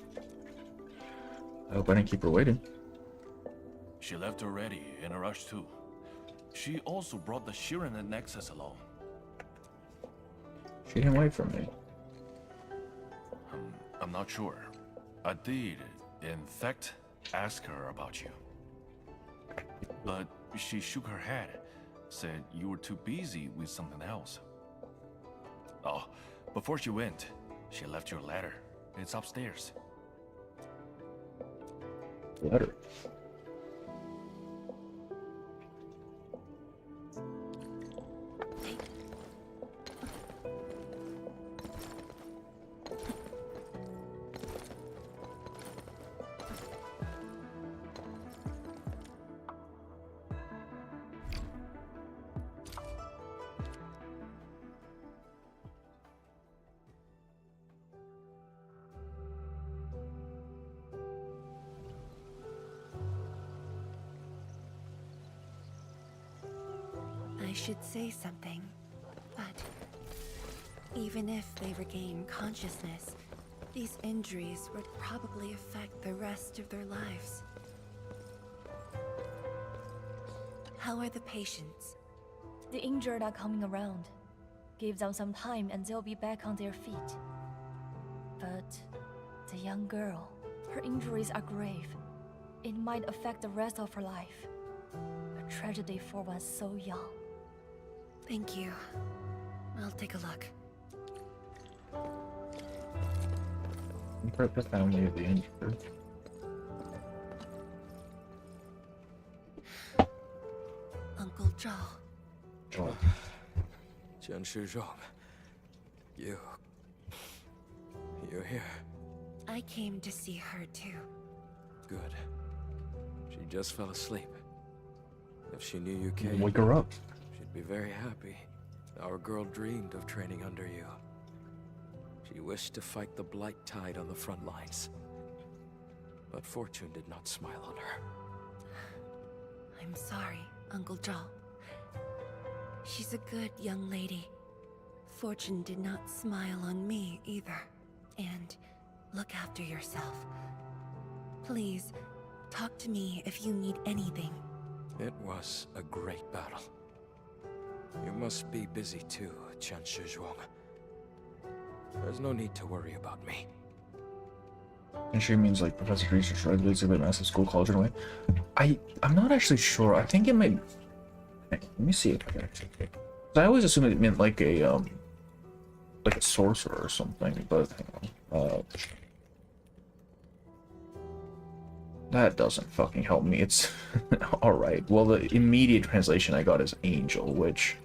I hope I didn't keep her waiting. She left already, in a rush too. She also brought the Shirin and Nexus along. She didn't wait for me. I'm not sure. I did, in fact, ask her about you. But she shook her head, said you were too busy with something else. Oh, before she went, she left your letter. It's upstairs. Letter. I should say something, but even if they regain consciousness, these injuries would probably affect the rest of their lives. How are the patients? The injured are coming around. Give them some time and they'll be back on their feet. But the young girl, her injuries are grave. It might affect the rest of her life. A tragedy for one so young. Thank you. I'll take a look. Comfort the family of the injured. Uncle Zhao. Zhao. Tian Zhuang, you're here. I came to see her too. Good. She just fell asleep. If she knew you came, Wake her up. she'd be very happy. Our girl dreamed of training under you. She wished to fight the blight tide on the front lines. But fortune did not smile on her. I'm sorry, Uncle Zhao. She's a good young lady. Fortune did not smile on me either. And look after yourself. Please, talk to me if you need anything. It was a great battle. You must be busy too, Tian Zhuang. There's no need to worry about me. And she means like professor research, right? Basically a massive school, college in a way. I'm not actually sure. I think it might. Let me see it. I always assumed it meant like a sorcerer or something, but hang on. That doesn't fucking help me. It's alright. Well, the immediate translation I got is angel, which,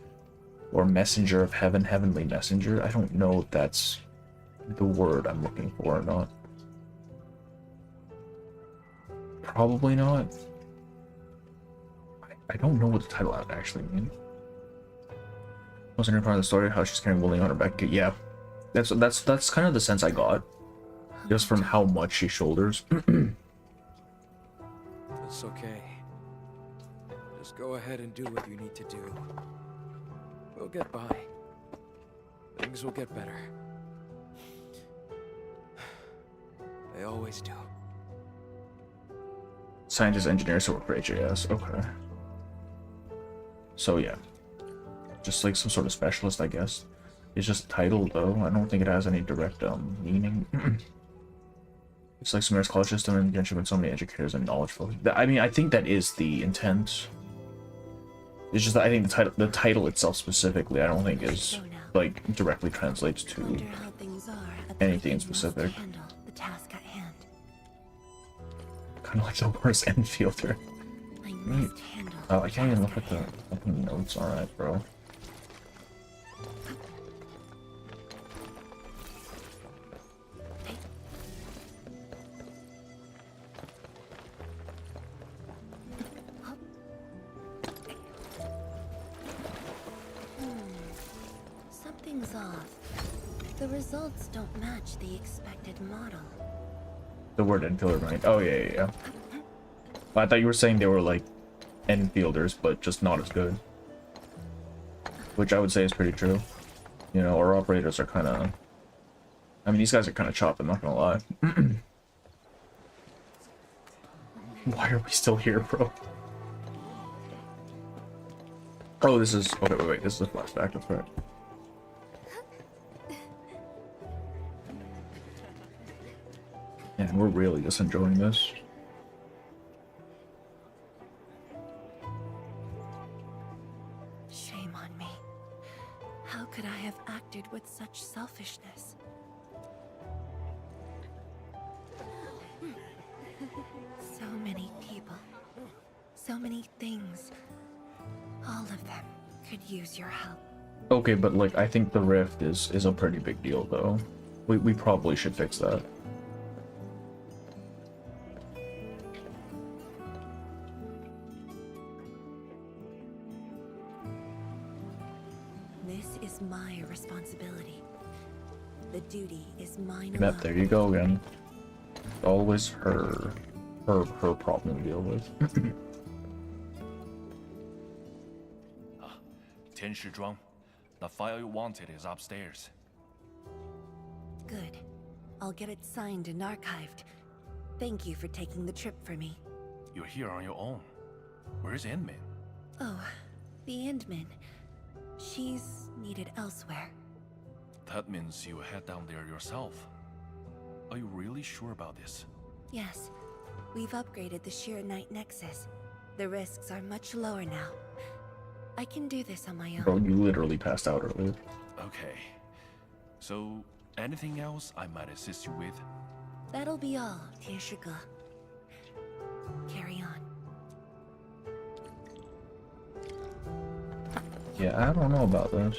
or messenger of heaven, heavenly messenger. I don't know if that's the word I'm looking for or not. Probably not. I don't know what the title actually means. Wasn't in part of the story how she's carrying Wdym on her back. Yeah, that's kind of the sense I got, just from how much she shoulders. It's okay. Just go ahead and do what you need to do. We'll get by. Things will get better. They always do. Scientist, engineer, so we're for HAS. Okay. So yeah, just like some sort of specialist, I guess. It's just a title though. I don't think it has any direct meaning. It's like Sumer's college system and connection with so many educators and knowledgeful. I mean, I think that is the intent. It's just that I think the title itself specifically, I don't think is like directly translates to anything specific. Kind of like the worst Endfielder. Oh, I can't even look at the fucking notes. Alright, bro. Something's off. The results don't match the expected model. The word Endfielder, right? Oh, yeah. I thought you were saying they were like Endfielders, but just not as good. Which I would say is pretty true. You know, our operators are kind of... I mean, these guys are kind of chopped, I'm not gonna lie. Why are we still here, bro? Oh, this is... Okay, wait, this is a flashback, that's right. And we're really just enjoying this. Shame on me. How could I have acted with such selfishness? So many people. So many things. All of them could use your help. Okay, but like, I think the rift is a pretty big deal, though. We probably should fix that. This is my responsibility. The duty is mine alone. Yep, there you go again. Always her problem to deal with. Tianshi Zhuang, the file you wanted is upstairs. Good. I'll get it signed and archived. Thank you for taking the trip for me. You're here on your own. Where's Inmin? Oh, the Endman. She's needed elsewhere. That means you head down there yourself. Are you really sure about this? Yes. We've upgraded the Sheer Night Nexus. The risks are much lower now. I can do this on my own. Bro, you literally passed out earlier. Okay. So, anything else I might assist you with? That'll be all, Tianshi. Carry on. Yeah, I don't know about this.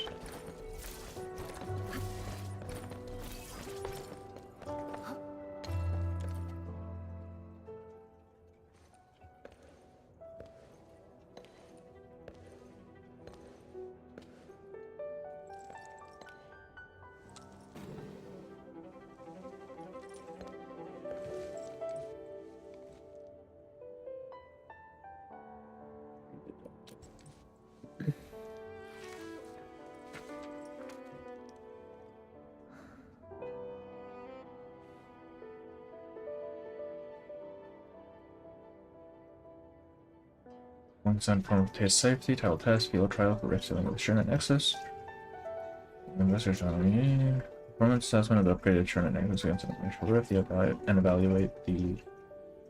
One form of test safety, title test, field trial for rift sealing with Sheer Night Nexus. Investors on Performance assessment of the upgraded Trinity against an initial rift, and evaluate the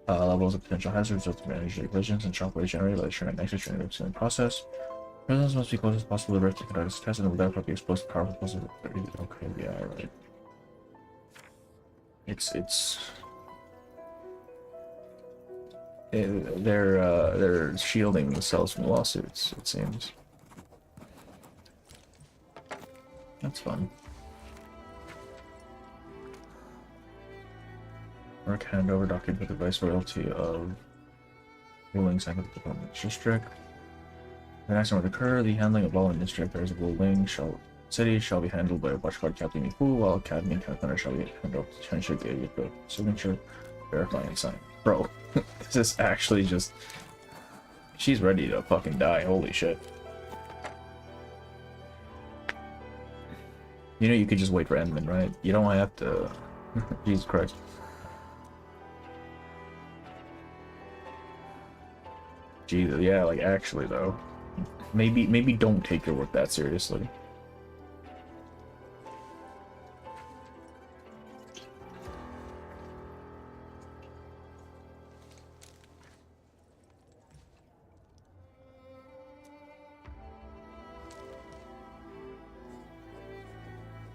levels of potential hazards of the energy collisions and shockwaves generated by the Trinity Nexus Trinity in process. Presence must be close as possible to the rift to conduct this test and will therefore be exposed to powerful pulses of 30. Okay, yeah, right. They're shielding themselves from lawsuits, it seems. That's fun. Work handover document with the vice royalty of Wuling's scientific department district. If an accident would occur, the handling of all industry affairs of Wuling City shall be handled by a watchguard Captain Yifu, while Academy and Captain shall be handed over to Chen Shige with the signature, verifying and sign. Bro, this is actually just... She's ready to fucking die, holy shit. You know you could just wait for Endman, right? You don't have to... Jesus Christ. Jesus, yeah, like actually though. Maybe don't take your work that seriously.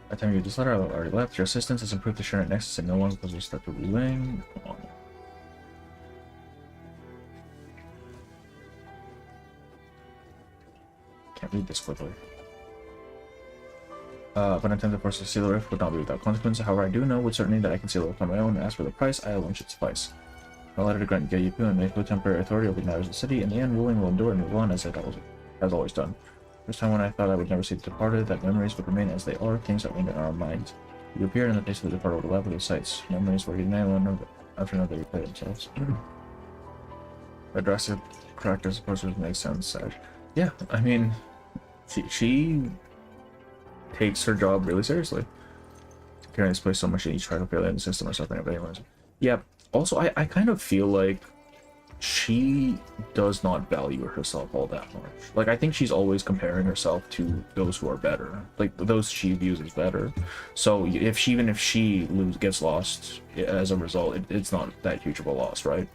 By the time you read this letter, I already left. Your assistance has improved the Sharon Nexus and no one poses a threat to Wdym. Come on. Can't read this quickly. But I intend to force to seal the rift would not be without consequence. However, I do know with certainty that I can seal the rift on my own. As for the price, I alone should suffice. My letter to grant Gyeopu and make temporary authority over the matters of the city. In the end, Wulin will endure and move on as it has always done. First time when I thought I would never see the departed, that memories would remain as they are, things that linger in our minds. You appeared in the face of the departed would laugh with the sights. Memories where united one after another replay themselves. The drastic characters, of course, would make sense sad. Yeah, I mean, she takes her job really seriously. Carrying this place so much that you try to fail in the system or something of anyways. Yeah, also, I kind of feel like she does not value herself all that much. Like, I think she's always comparing herself to those who are better. Like, those she views as better. So, even if she gets lost as a result, it's not that huge of a loss, right?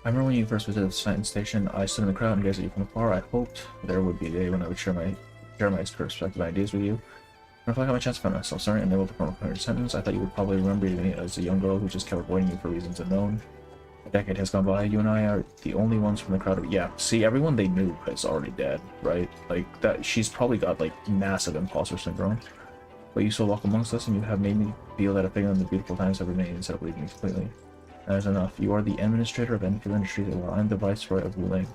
I remember when you first visited the science station, I stood in the crowd and gazed at you from afar. I hoped there would be a day when I would share my perspective and ideas with you. And if I got my chance to find myself sorry and unable to form a coherent sentence, I thought you would probably remember me as a young girl who just kept avoiding you for reasons unknown. A decade has gone by, you and I are the only ones from the crowd. Yeah, see, everyone they knew is already dead, right? Like, that, she's probably got, like, massive imposter syndrome. But you still walk amongst us, and you have made me feel that a figure in the beautiful times have remained instead of leaving me completely. That is enough. You are the administrator of Endfield Industries, while I'm the viceroy of Wuling.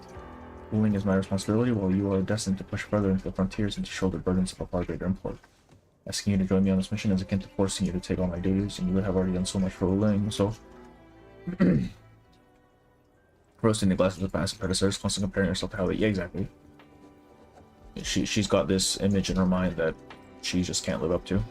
Wuling is my responsibility, while you are destined to push further into the frontiers and to shoulder burdens of a far greater import. Asking you to join me on this mission is akin to forcing you to take on my duties, and you would have already done so much for Wuling, so... Roasting the glasses of past predecessors, constantly comparing herself to how they... Yeah, exactly. She's got this image in her mind that she just can't live up to.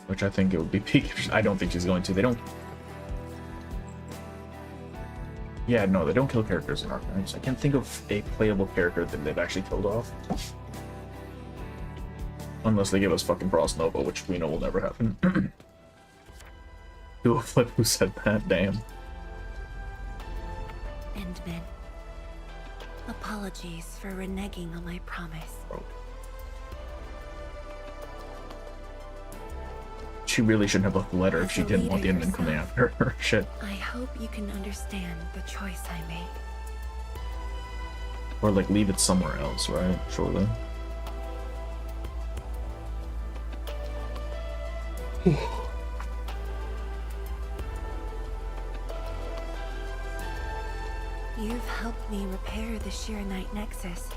Which I think it would be peak. I don't think she's going to. They don't... Yeah, no, they don't kill characters in Arknights. I can't think of a playable character that they've actually killed off. Unless they give us fucking Frost Nova, which we know will never happen. Do a flip who said that, damn. Endman. Apologies for reneging on my promise. Bro. She really shouldn't have left the letter if she didn't want the Endman coming after her. Shit. I hope you can understand the choice I made. Or like leave it somewhere else, right? Surely. You've helped me repair the Shiranite Nexus.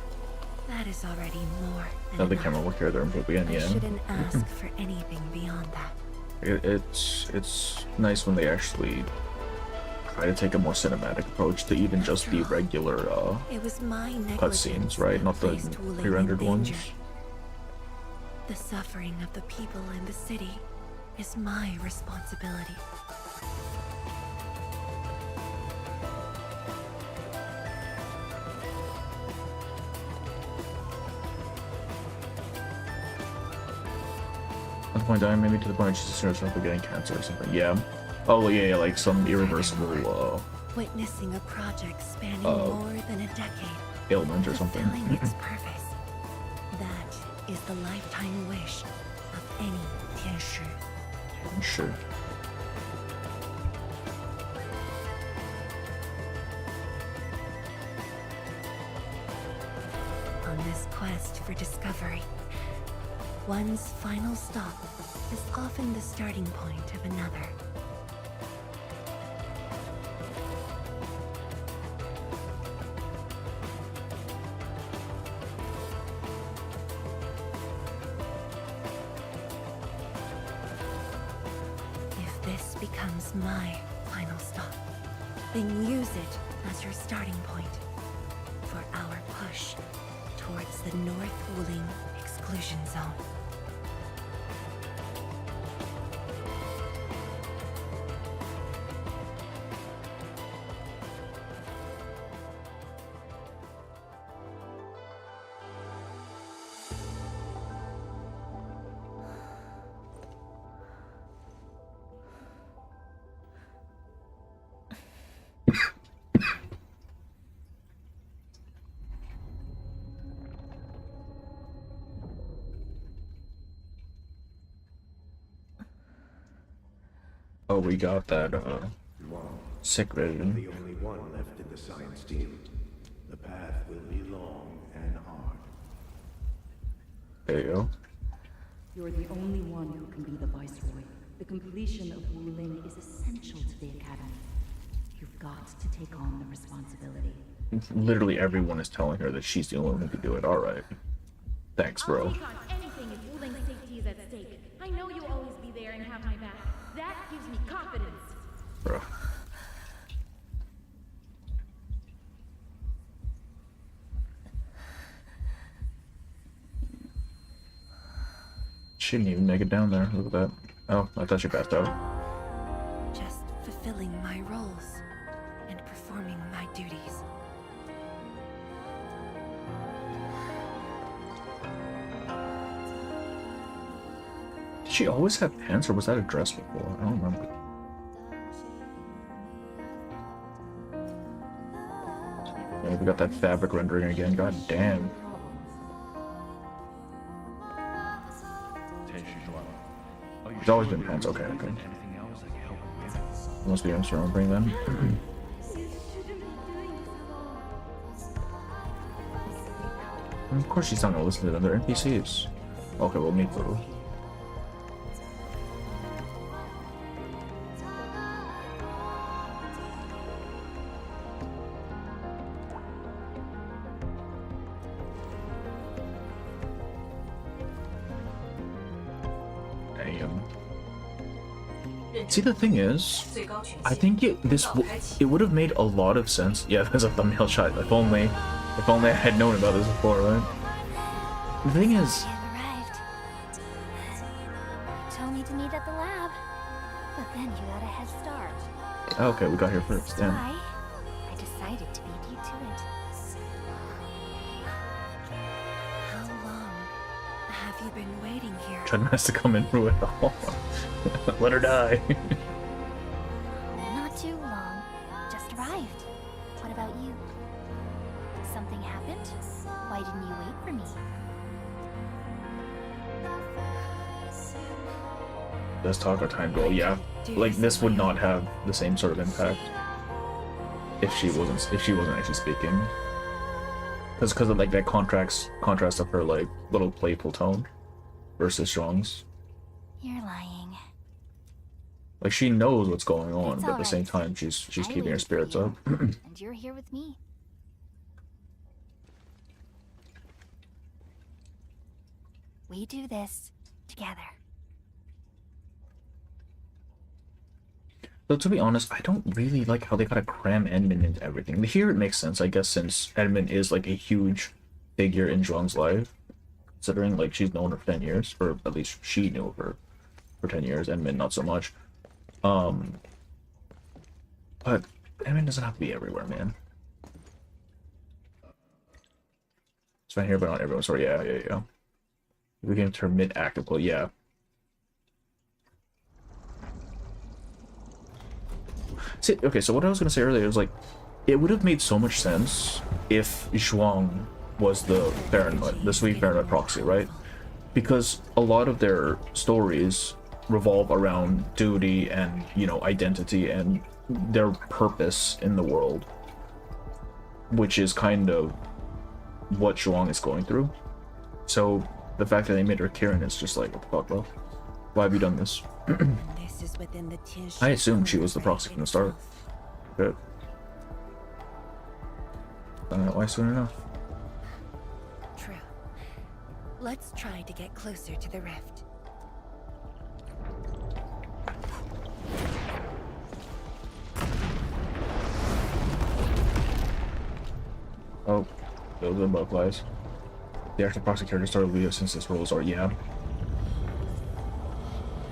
That is already more than Now the enough. camera will carry their input again, yeah. I shouldn't ask for anything beyond that. It's nice when they actually try to take a more cinematic approach to even just the regular It was my cutscenes, right? Not the pre-rendered ones. The The suffering of the people in the city is my responsibility. At the point dying, maybe to the point she's herself of getting cancer or something. Yeah. Oh yeah, like some irreversible Witnessing a project spanning more than a decade, ailment or something. fulfilling its purpose. That is the lifetime wish of any Tianshi. Sure. On this quest for discovery, one's final stop is often the starting point of another. If this becomes my final stop, then use it as your starting point for our push towards the North Wdym exclusion zone. Oh, we got that sick vision. The only one left in the science team. The path will be long and hard. There you go. You're the only one who can be the Viceroy. The completion of Wdym is essential to the Academy. You've got to take on the responsibility. Literally everyone is telling her that she's the only one who can do it. Alright. Thanks, bro. I'll take on anything if Wdym's safety is at stake. I know you'll always be there and have my back. That gives me confidence. Bro. She didn't even make it down there. Look at that. Oh, I thought she passed out. Just fulfilling my roles and performing my duties. Did she always have pants, or was that a dress before? I don't remember. Yeah, we got that fabric rendering again. God damn. There's always been pants. Okay, okay. Must be I'm remembering then. And of course she's not gonna listen to them. They're NPCs. Okay, we'll meet through. See, the thing is, I think it would have made a lot of sense. Yeah, there's a thumbnail shot. If only I had known about this before, right? The thing is, Told me to meet at the lab, but then you got a head start. okay, we got here first. Damn. Why? I decided to beat you to it. How long have you been waiting here? Trying not to come in through it all. Let her die. Not too long. Just arrived. What about you? Something happened? Why didn't you wait for me? Let's talk our time goal. Yeah, like this would not have the same sort of impact if she wasn't actually speaking. Because of like that contrast of her like little playful tone versus Strong's. You're lying. Like she knows what's going on, It's but at the alright. same time she's keeping her spirits up. And you're here with me. We do this together. Though to be honest, I don't really like how they gotta cram Edmund into everything. Here it makes sense, I guess, since Edmund is like a huge figure in Zhuang's life. considering like she's known her for 10 years, or at least she knew of her for 10 years, and Min not so much. But Min doesn't have to be everywhere, man. It's right here, but not everywhere. Sorry, yeah. We can turn mid active, well, yeah. See, okay, so what I was gonna say earlier was like, it would have made so much sense if Zhuang was the feranmut, the sweet feranmut proxy, right? Because a lot of their stories revolve around duty and, you know, identity and their purpose in the world, which is kind of what Zhuang is going through. So the fact that they made her kylin is just like, what the fuck, bro? Why have you done this? This is within the I assumed she was the proxy from the start. Good. Why soon enough? True. Let's try to get closer to the rift. Oh, those are butterflies. The active proxy character started Leo since this role are, yeah.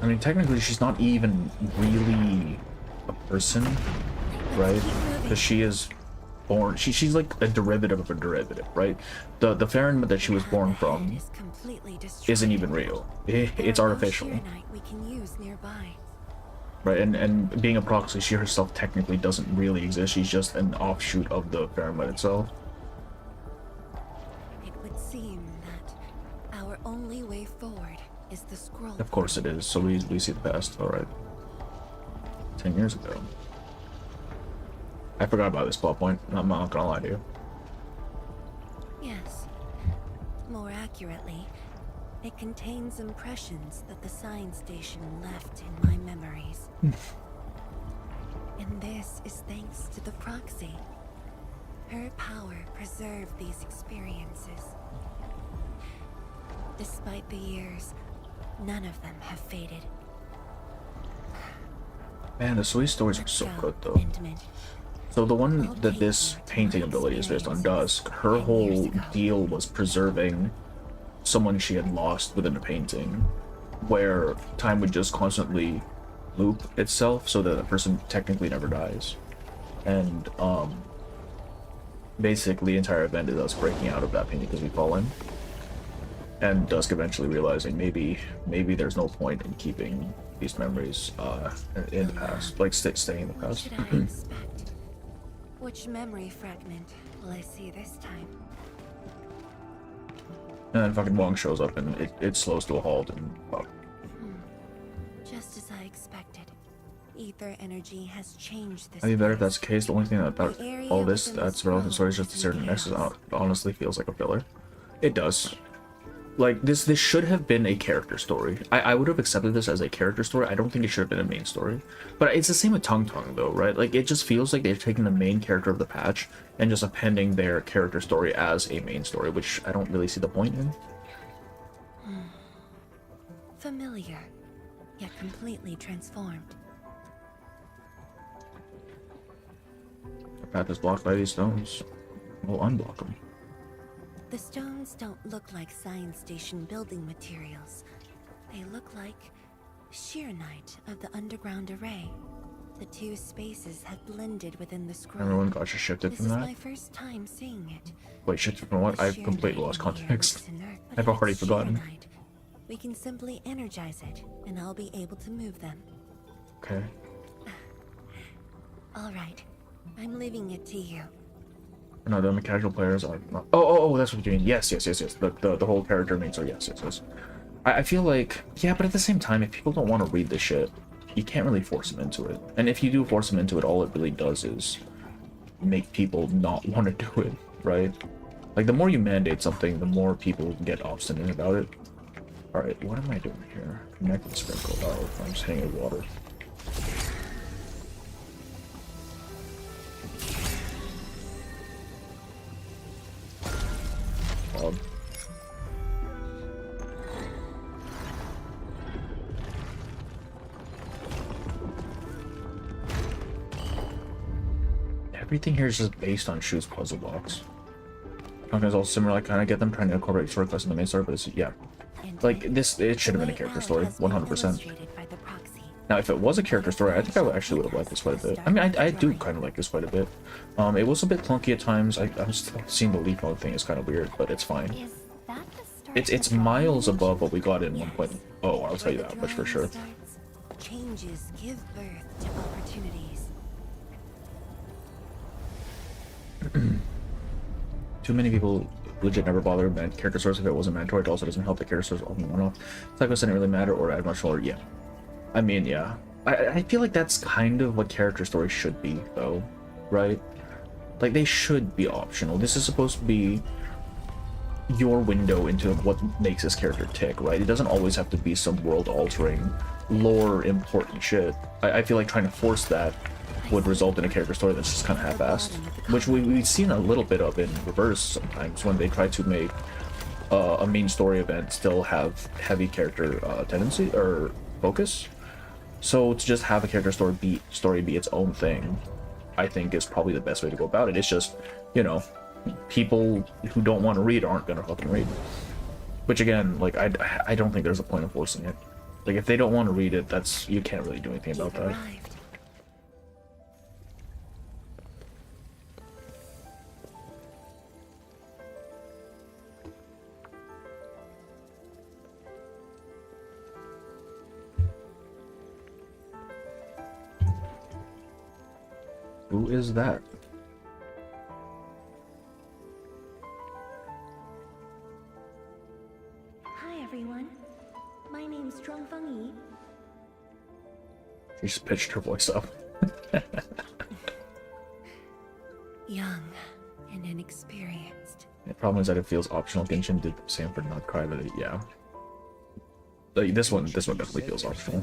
I mean, technically, she's not even really a person, right? Because she is born. She's like a derivative of a derivative, right? The feranmut that she was born from isn't even real. It's artificial, right? And being a proxy, she herself technically doesn't really exist. She's just an offshoot of the feranmut itself. It would seem that our only way forward is the scroll. Of course it is. So we see the past. All right. 10 years ago. I forgot about this plot point. I'm not gonna lie to you. Yes. More accurately, it contains impressions that the science station left in my memories. And this is thanks to the proxy. Her power preserved these experiences. Despite the years, none of them have faded. Man, the Sui stories are so good though. So the one that this painting ability is based on, Dusk, her whole deal was preserving someone she had lost within a painting, where time would just constantly loop itself so that the person technically never dies. And basically the entire event is us breaking out of that painting because we fall in. And Dusk eventually realizing maybe there's no point in keeping these memories in the past, like staying in the past. Which memory fragment will I see this time? And then fucking Wong shows up and it slows to a halt and well. Just as I expected. Ether energy has changed this. I'd be better if that's the case. The only thing about all this that's relevant story is just a certain nexus. Honestly feels like a filler. It does. Like, this should have been a character story. I would have accepted this as a character story. I don't think it should have been a main story. But it's the same with Tung Tung, though, right? Like, it just feels like they're taking the main character of the patch and just appending their character story as a main story, which I don't really see the point in. Familiar, yet completely transformed. The path is blocked by these stones. We'll unblock them. The stones don't look like science station building materials. They look like sheernite of the underground array. The two spaces have blended within the scroll. Everyone got shifted from that? This is my first time seeing it. Wait, shifted from what? I've completely lost context. I've already forgotten. We can simply energize it, and I'll be able to move them. Okay. All right, I'm leaving it to you. No, the casual players are not. Oh, that's what you're doing. Yes. The whole character mates are yes. I feel like, yeah, but at the same time, if people don't want to read this shit, you can't really force them into it. And if you do force them into it, all it really does is make people not want to do it, right? Like, the more you mandate something, the more people get obstinate about it. Alright, what am I doing here? Connect and sprinkle. Oh, I'm just hitting with water. Everything here is just based on Shu's puzzle box. Content is also similar. I kind of get them trying to incorporate story quests in the main story, but it's, yeah. Like, this, it should have been a character story, 100%. Now, if it was a character story, I think I actually would have liked this quite a bit. I mean, I do kind of like this quite a bit. It was a bit clunky at times. I'm still seeing the leaf mode thing is kind of weird, but it's fine. It's miles above what we got in 1.0, I'll tell you that much for sure. Changes give birth to opportunities. Too many people legit never bother with character stories if it wasn't mandatory. It also doesn't help the character stories all in one-off. Psychos didn't really matter or add much more. Yeah. I mean, yeah. I feel like that's kind of what character stories should be, though, right? Like, they should be optional. This is supposed to be your window into what makes this character tick, right? It doesn't always have to be some world-altering, lore-important shit. I feel like trying to force that would result in a character story that's just kind of half-assed, which we've seen a little bit of in reverse sometimes when they try to make a main story event still have heavy character tendency or focus. So to just have a character story be its own thing, I think is probably the best way to go about it. It's just, you know, people who don't want to read aren't gonna fucking read. Which again, like, I don't think there's a point of forcing it. Like, if they don't want to read it, that's, you can't really do anything about that. Who is that? Hi everyone, my name's Zhuangfeng Yi. She just pitched her voice up. Young and inexperienced. The problem is that it feels optional. Genshin did the same for Not Cry, but yeah. Like, this one definitely feels optional.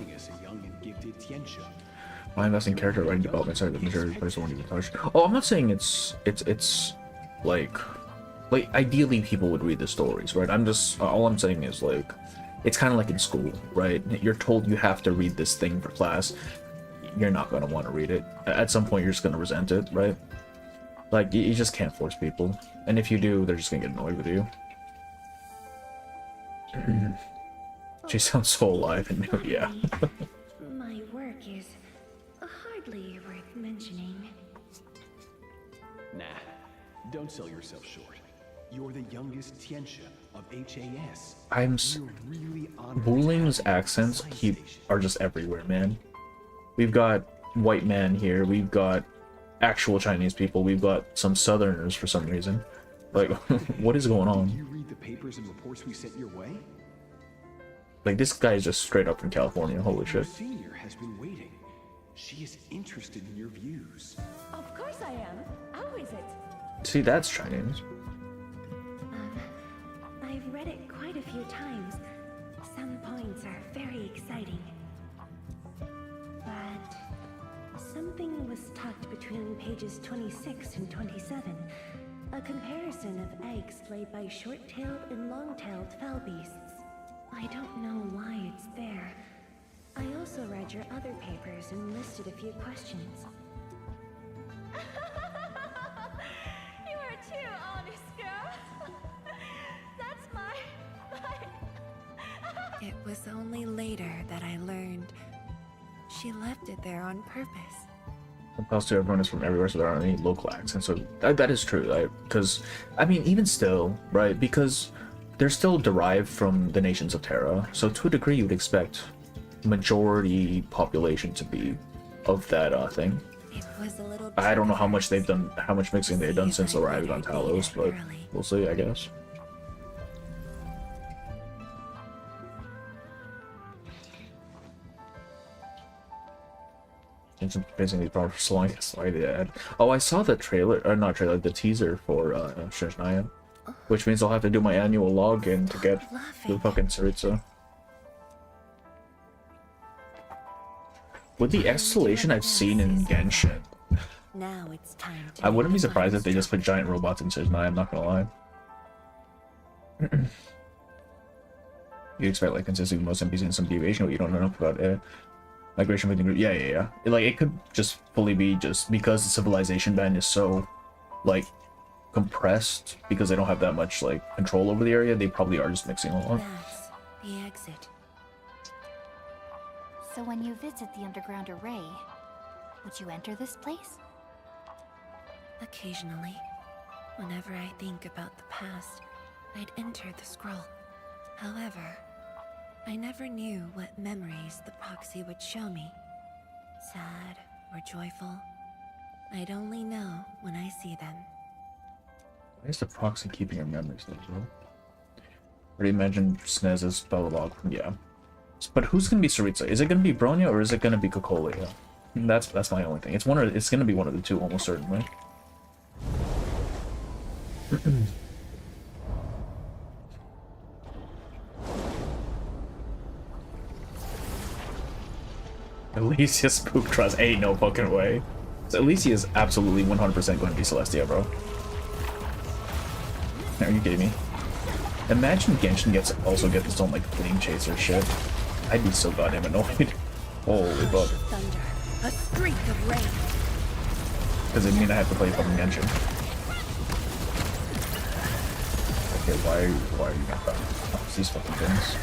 My investing character writing development side of the majority of players won't even touch. Oh, I'm not saying it's like ideally people would read the stories, right? I'm just, all I'm saying is, like, it's kind of like in school, right? You're told you have to read this thing for class. You're not going to want to read it. At some point, you're just going to resent it, right? Like, you just can't force people. And if you do, they're just going to get annoyed with you. She sounds so alive and new, yeah. My work is hardly worth mentioning. Nah, don't sell yourself short. You're the youngest Tianxia of HAS. Wuling's accents are just everywhere, man. We've got white man here, we've got actual Chinese people, we've got some southerners for some reason. Like, what is going on? Did you read the papers and reports we sent your way? Like, this guy is just straight up from California, holy shit. Senior has been waiting. She is interested in your views. Of course I am. How is it? See, that's Chinese. I've read it quite a few times. Some points are very exciting. But something was tucked between pages 26 and 27. A comparison of eggs laid by short-tailed and long-tailed fowl beasts. I don't know why it's there. I also read your other papers and listed a few questions. You are too honest, girl. That's my... It was only later that I learned she left it there on purpose. Plus, to everyone is from everywhere, so there aren't any local accents. So that is true, right? Because, I mean, even still, right? Because they're still derived from the nations of Terra. So to a degree, you would expect majority population to be of that thing. I don't know how much they've done, how much mixing they've done since arriving on Talos, but we'll see, I guess. Basically, probably for so long. Oh, I saw the trailer, or not trailer, the teaser for Shinaya, which means I'll have to do my annual login to get the fucking Saritsa. With the escalation I've seen in Genshin, Now it's time to I wouldn't be surprised if they just put giant robots in Shinaya, I'm not gonna lie. You expect like consistent most NPCs and some deviation, but you don't know enough about migration within group. Yeah. Like, it could just fully be just because the civilization ban is so, like, compressed because they don't have that much like control over the area. They probably are just mixing a lot. That's the exit. So when you visit the underground array, would you enter this place? Occasionally, whenever I think about the past, I'd enter the scroll. However, I never knew what memories the proxy would show me. Sad or joyful. I'd only know when I see them. Why is the proxy keeping your memories though, bro? Already imagine Snez's blah blah blah. Yeah. But who's gonna be Saritsa? Is it gonna be Bronya or is it gonna be Kokolia? That's my only thing. It's gonna be one of the two, almost certainly. Alicia spook trust. Ain't no fucking way. So Alicia is absolutely 100% going to be Celestia, bro. Are you kidding me? Imagine Genshin also gets its own like flame chaser shit. I'd be so goddamn annoyed. Holy fuck. Thunder, a streak of rain. Does it mean I have to play fucking Genshin? Okay, why are you not done? Oh, it's these fucking things.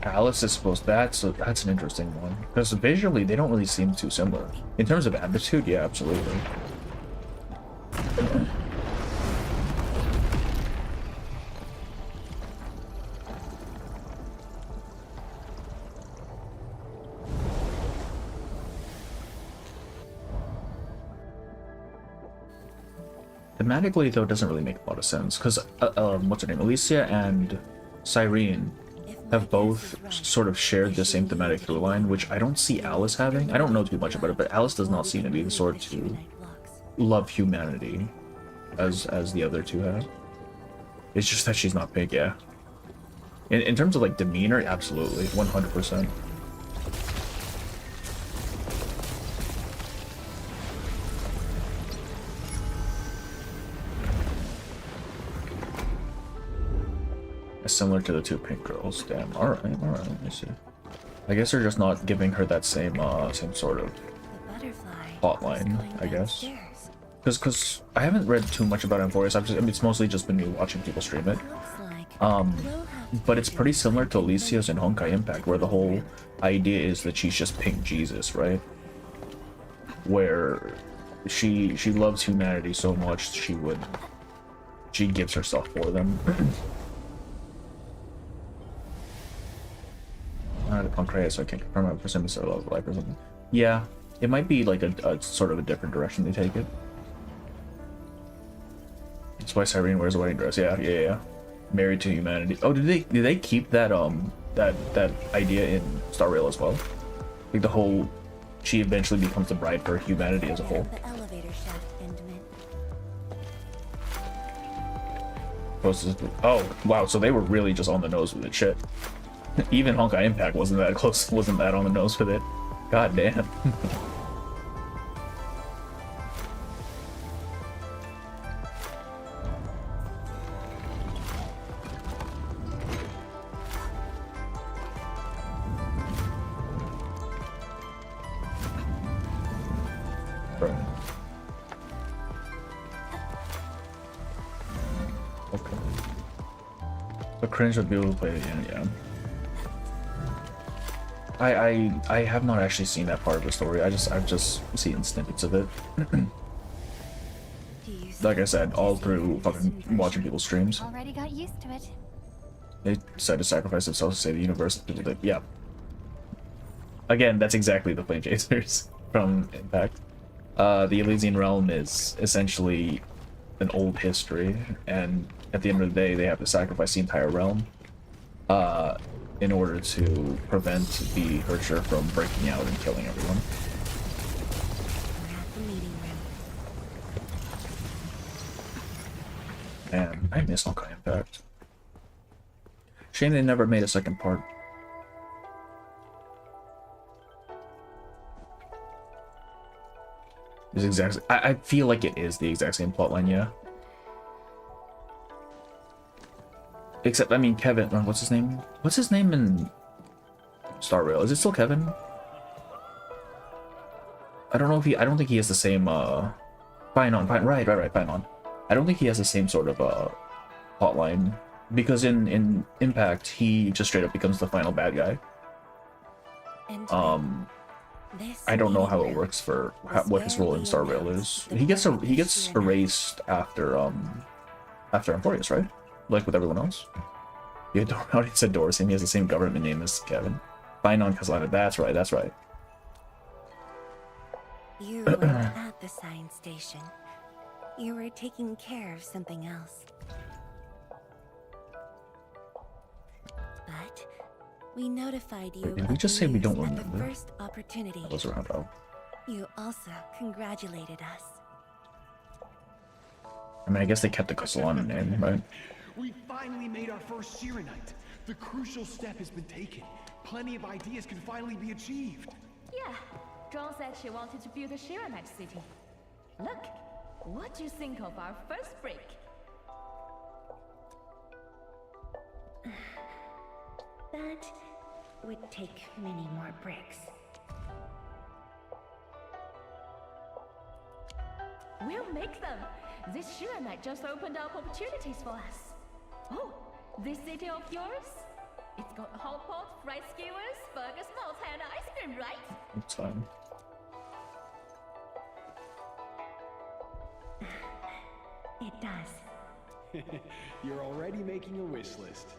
Alice is supposed that's an interesting one because visually they don't really seem too similar in terms of attitude. Yeah, absolutely. Thematically, though, it doesn't really make a lot of sense because what's her name, Alicia and Cyrene have both sort of shared the same thematic through line, which I don't see Alice having. I don't know too much about it, but Alice does not seem to be the sort to love humanity as the other two have. It's just that she's not pink, yeah. In terms of like demeanor, absolutely, 100%. Similar to the two pink girls. Damn. All right. I see. I guess they're just not giving her that same sort of plotline, I guess. Because I haven't read too much about Amphorius. It's mostly just been me watching people stream it. But it's pretty similar to Alicia's in Honkai Impact, where the whole idea is that she's just pink Jesus, right? Where she loves humanity so much she gives herself for them. The Pancreas, so I can't confirm it for some sort of life or something. Yeah, it might be like a sort of a different direction they take it. That's why Cyrene wears a wedding dress. Yeah. Married to humanity. Oh, did they keep that that idea in Star Rail as well? Like the whole, she eventually becomes the bride for humanity as a whole. The elevator shaft endment. Oh wow, so they were really just on the nose with it. Shit. Even Honkai Impact wasn't that close, wasn't that on the nose with it. God damn. Okay. So cringe would be able to play it again, yeah. I have not actually seen that part of the story. I've just seen snippets of it. Like I said, all through fucking watching people's streams. Already got used to it. They decided to sacrifice themselves to save the universe. People like, yeah. Again, that's exactly the Flame Chasers from Impact. The Elysian Realm is essentially an old history, and at the end of the day, they have to sacrifice the entire realm. In order to prevent the Herrscher from breaking out and killing everyone. And I miss Honkai Impact. Shame they never made a second part. Is exactly. I feel like it is the exact same plotline, yeah. Except, I mean, Kevin. What's his name? What's his name in Star Rail? Is it still Kevin? I don't know if he. I don't think he has the same. Right. Fine. I don't think he has the same sort of plotline because in Impact he just straight up becomes the final bad guy. I don't know how it works for what his role in Star Rail is. He gets erased after Amphorius, right? Like with everyone else. Yeah, audience adores him. He has the same government name as Kevin. Finon Caslana. That's right. You weren't at the science station. You were taking care of something else. But we notified you. Did we just say we don't remember? At the first opportunity. That was around. Oh. You also congratulated us. I mean, I guess they kept the Castellana name, right? We finally made our first Shiranite. The crucial step has been taken. Plenty of ideas can finally be achieved. Yeah, John said she wanted to build a Shiranite city. Look, what do you think of our first break? That would take many more bricks. We'll make them. This Shiranite just opened up opportunities for us. Oh, this city of yours? It's got a hot pot, fried skewers, burgers, malts, and ice cream, right? It's fine. It does. You're already making a wish list.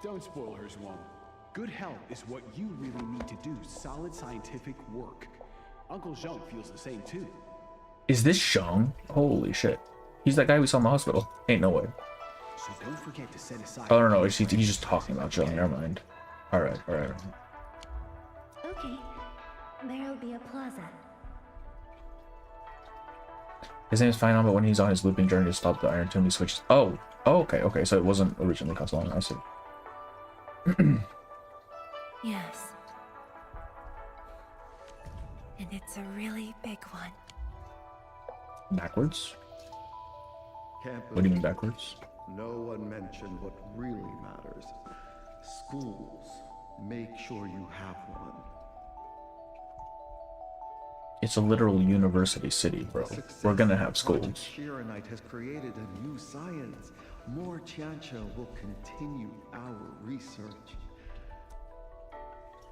Don't spoil her, Wdym. Good health is what you really need to do solid scientific work. Uncle Zhang feels the same too. Is this Shang? Holy shit. He's that guy we saw in the hospital. Ain't no way. So don't forget to set aside. Oh no, he's just talking about Shang. Never mind. Alright. Okay. There'll be a plaza. His name is Finon, but when he's on his looping journey to stop the Iron Tomb, he switches. Oh, okay. So it wasn't originally Castellana. I see. Yes. And it's a really big one. Backwards? Can't What do you mean backwards? No one mentioned what really matters. Schools. Make sure you have one. It's a literal university city, bro. We're gonna have schools. Shiranite has created a new science. More Tiantia will continue our research.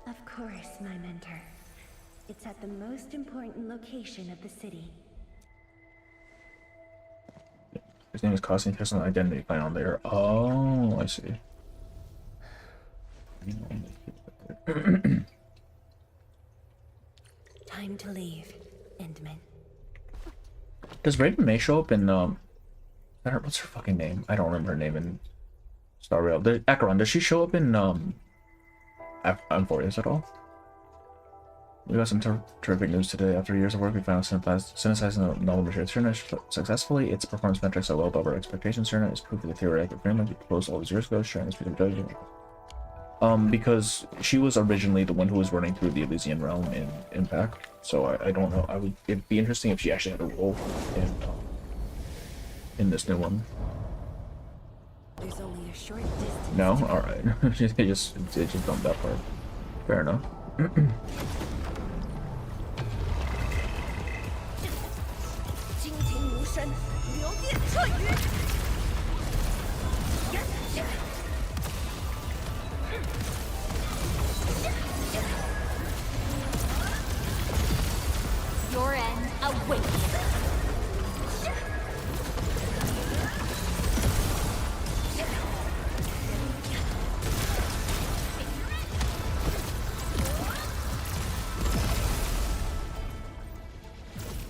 Of course, my mentor. It's at the most important location of the city. His name is Costing Personal Identity Finon there. Oh, I see. Time to leave, Endman. Does Raven May show up in what's her fucking name? I don't remember her name in Star Rail. Acheron, does she show up in Amphorius at all? We got some terrific news today. After years of work, we found synthesizing the novel material Shiranite successfully. Its performance metrics are well above our expectations. Shiranite is proof of the theoretical framework we proposed all these years ago. Shiranite is future judging. Because she was originally the one who was running through the Elysian realm in Impact. So I don't know. It'd be interesting if she actually had a role in this new one. There's only a short distance. No, all right. It just dumped that part. Fair enough. Your end awaits.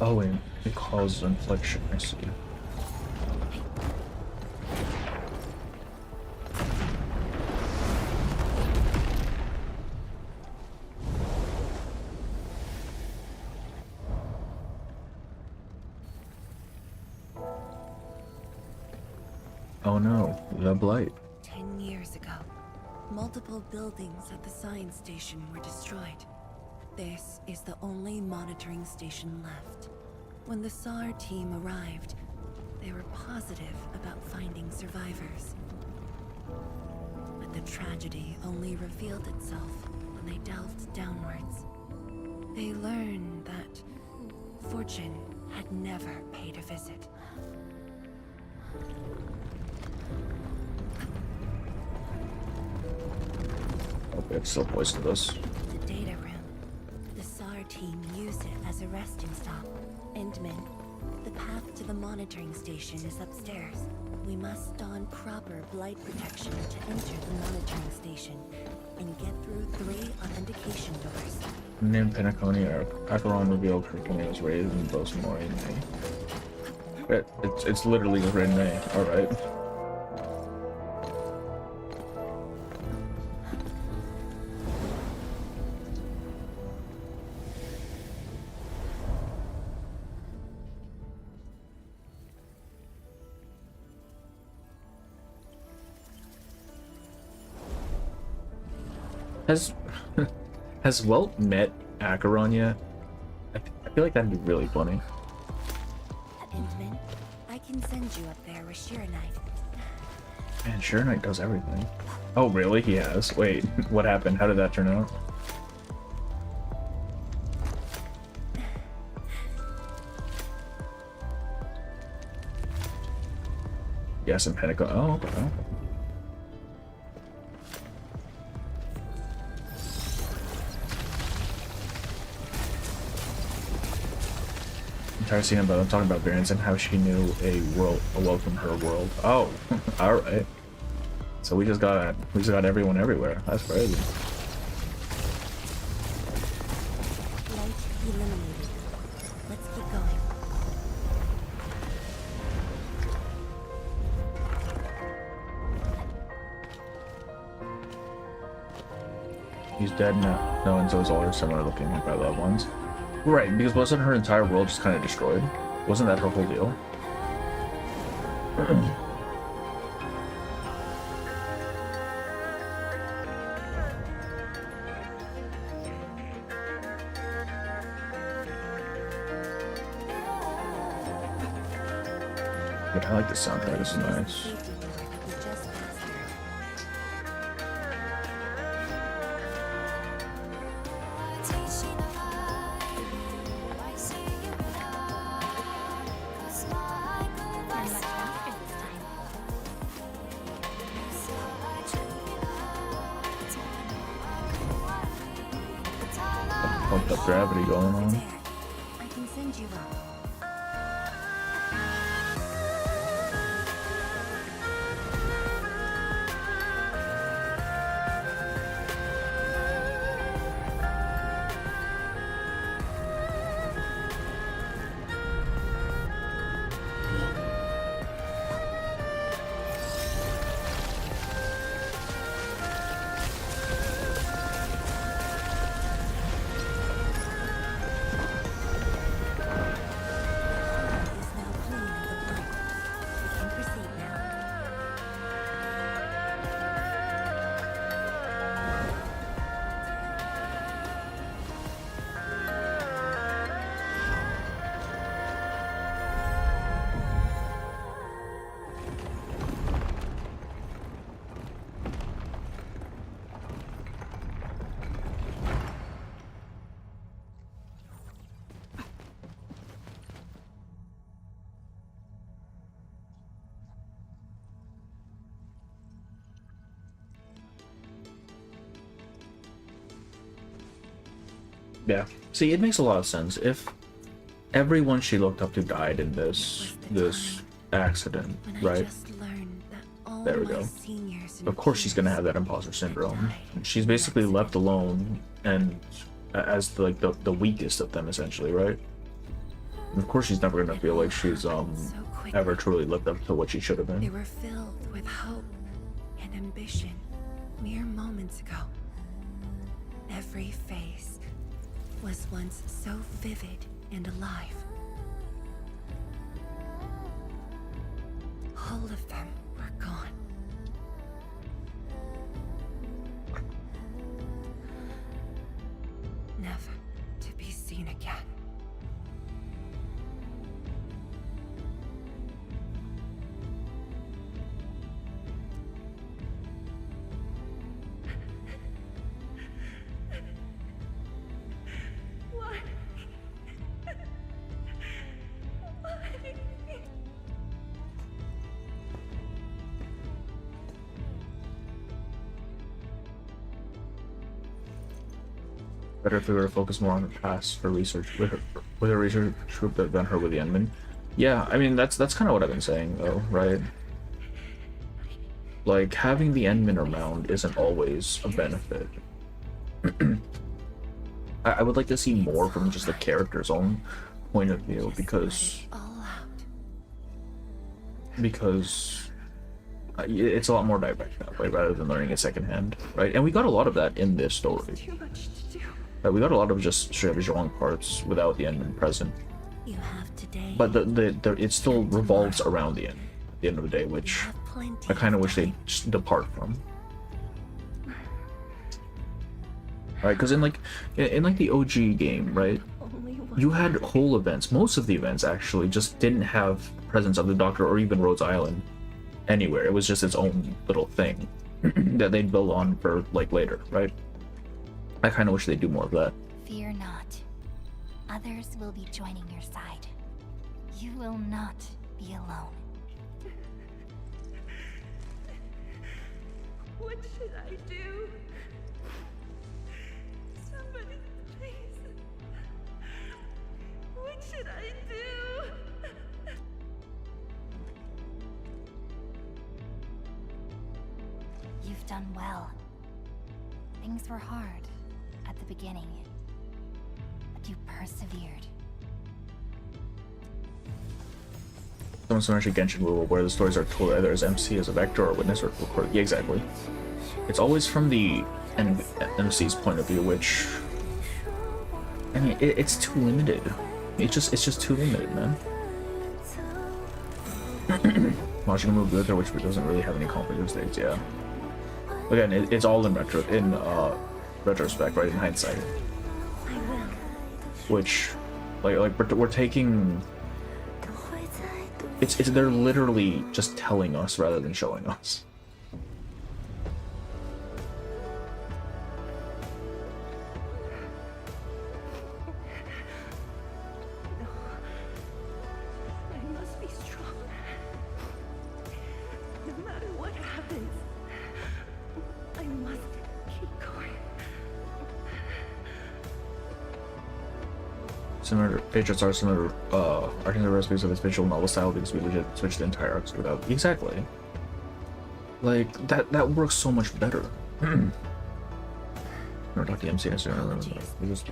Oh, and it causes inflection. I see. Oh no, the blight. 10 years ago, multiple buildings at the science station were destroyed. This is the only monitoring station left. When the SAR team arrived, they were positive about finding survivors. But the tragedy only revealed itself when they delved downwards. They learned that fortune had never paid a visit. Okay, it's still poisonous. The data room. The SAR team used it as a resting stop. Endman, the path to the monitoring station is upstairs. We must don proper blight protection to enter the monitoring station and get through 3 authentication doors. Name Penacony or Acheron revealed Kirkland was raised in both more in May. It's literally just written May. Alright. Has Welt met Acheron yet? I feel like that'd be really funny. Endman, I can send you up there with Shiranite. Man, Shiranite does everything. Oh, really? He has. Wait, what happened? How did that turn out? Yes, and Pentacle. Oh, okay. Entire scene about I'm talking about variants and how she knew a world awoke from her world. Oh, all right. So we just got everyone everywhere. That's crazy. Light eliminated. Let's keep going. He's dead now. No, and so is all her similar looking like my loved ones. Right, because wasn't her entire world just kind of destroyed? Wasn't that her whole deal? Yeah, I like the soundtrack. This is nice. Pumped up gravity going on. I can send you up. Yeah. See, it makes a lot of sense. If everyone she looked up to died in this accident, right? There we go. Of course she's gonna have that imposter syndrome. She's basically left alone and as like the weakest of them essentially, right? And of course she's never gonna feel like she's ever truly lived up to what she should have They been. were filled with hope and ambition mere moments ago. Every face was once so vivid and alive. All of them were gone. Never to be seen again. Better if we were to focus more on her past for research with a research group than her with the Endman. Yeah, I mean that's kind of what I've been saying though, right? Like having the Endman around isn't always a benefit. I would like to see more from just the character's own point of view because it's a lot more direct that way rather than learning it secondhand, right? And we got a lot of that in this story. We got a lot of just straight up Zhuang parts without the Endman present. But it still revolves around the end at the end of the day, which I kind of wish they'd just depart from. Right, because in like the OG game, right, you had whole events. Most of the events actually just didn't have presence of the Doctor or even Rhodes Island anywhere. It was just its own little thing that they'd build on for like later, right? I kind of wish they'd do more of that. Fear not. Others will be joining your side. You will not be alone. What should I do? Somebody, please. What should I do? You've done well. Things were hard at the beginning, but you persevered. Someone mentioned Genshin Rule, where the stories are told either as MC, as a vector, or witness, or recorded. Yeah, exactly. It's always from the MC's point of view, which I mean, it's too limited. It's just too limited, man. Watching a movie with her, which doesn't really have any conflict states, yeah. Again, it's all in retrospect, right? In hindsight. Which, like we're taking. They're literally just telling us rather than showing us. I must be strong. No matter what happens, I must keep going. Similar patriots are similar Arknights recipes of its visual novel style because we legit switched the entire arcs without exactly. Like that works so much better. Never talked to MC yesterday.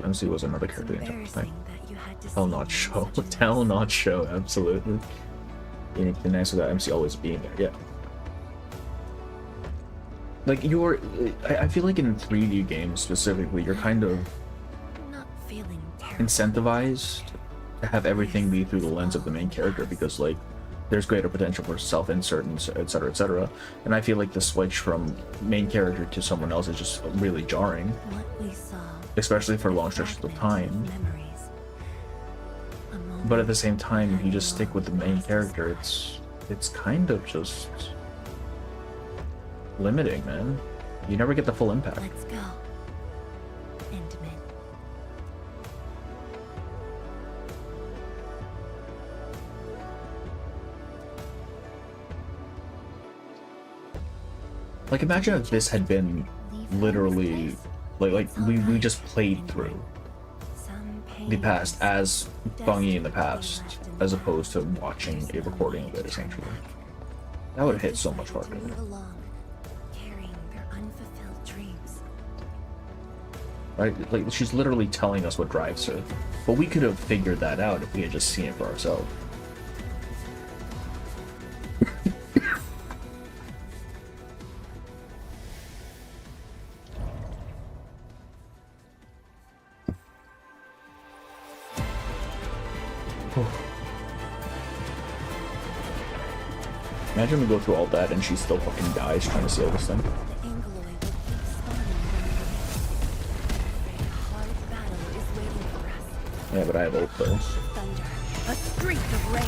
MC was another character. Tell not show. Tell not show, absolutely. Anything nice without MC always being there, yeah. Like I feel like in 3D games specifically, you're kind of incentivized to have everything be through the lens of the main character because like there's greater potential for self-insert and etc etc, and I feel like the switch from main character to someone else is just really jarring, especially for long stretches of time. But at the same time, if you just stick with the main character, it's kind of just limiting, man. You never get the full impact. Let's go. Intimate. Like imagine if this had been literally like we just played through the past as Bungie in the past as opposed to watching a recording of it essentially. That would have hit so much harder. Right? Like she's literally telling us what drives her. But we could have figured that out if we had just seen it for ourselves. Imagine we go through all that and she still fucking dies trying to seal this thing. Yeah, but I have ult though. A streak of rain.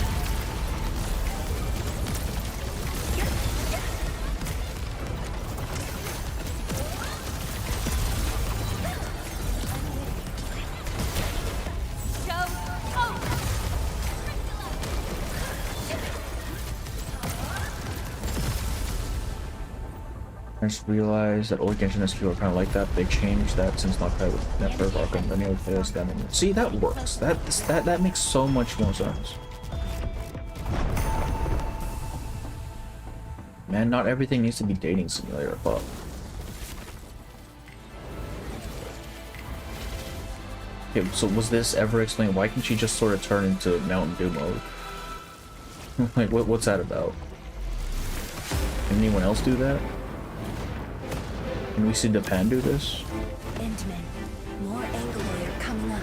I just realized that old Genshin SQ are kind of like that. They changed that since not quite with Network Arkham. Then you play as them. See, that works. That makes so much more sense. Man, not everything needs to be dating simulator, but okay, so was this ever explained? Why can't she just sort of turn into Mountain Dew mode? Like, what's that about? Can anyone else do that? Can we see Japan do this? Endman, more Angloid are coming up.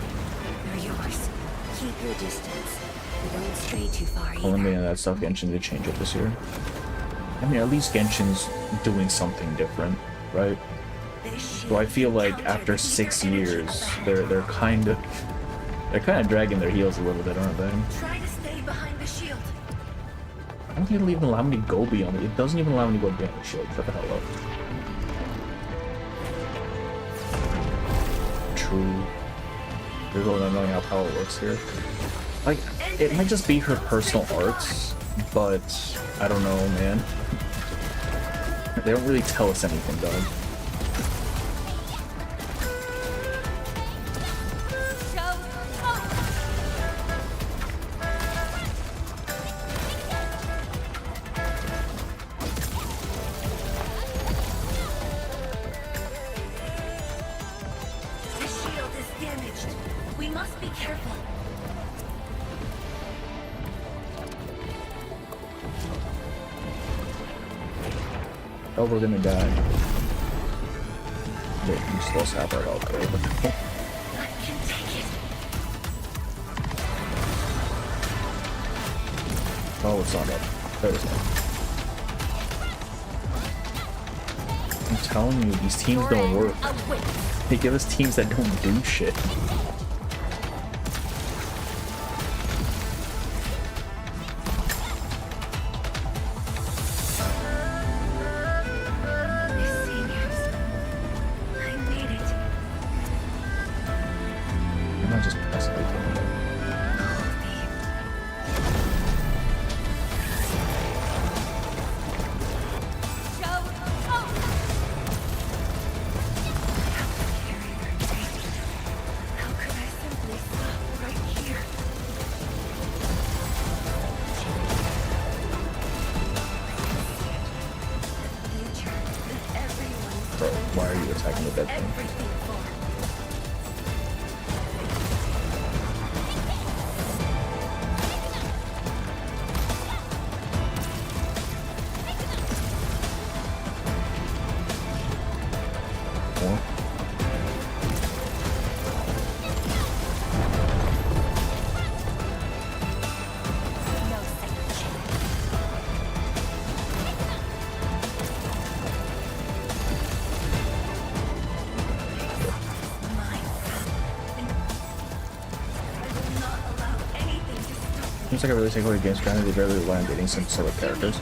They're yours. Keep your distance. Don't stray too far either. Columbia and that stuff, Genshin did change it this year. I mean, at least Genshin's doing something different, right? So I feel like after 6 years, they're kind of dragging their heels a little bit, aren't they? Try to stay behind the shield. I don't think it'll even allow me to go beyond it. It doesn't even allow me to go beyond the shield. Shut the hell up. True. You're really not knowing how power works here. Like, it might just be her personal arts, but I don't know, man. They don't really tell us anything, dog. The shield is damaged. We must be careful. Oh, we're gonna die. Wait, we still have our health, right? I can take it. Oh, it's not up. There it's not. I'm telling you, these teams don't work. They give us teams that don't do shit. Why are you attacking the dead thing? Seems like a really single games kind they barely rely on dating some sort of characters.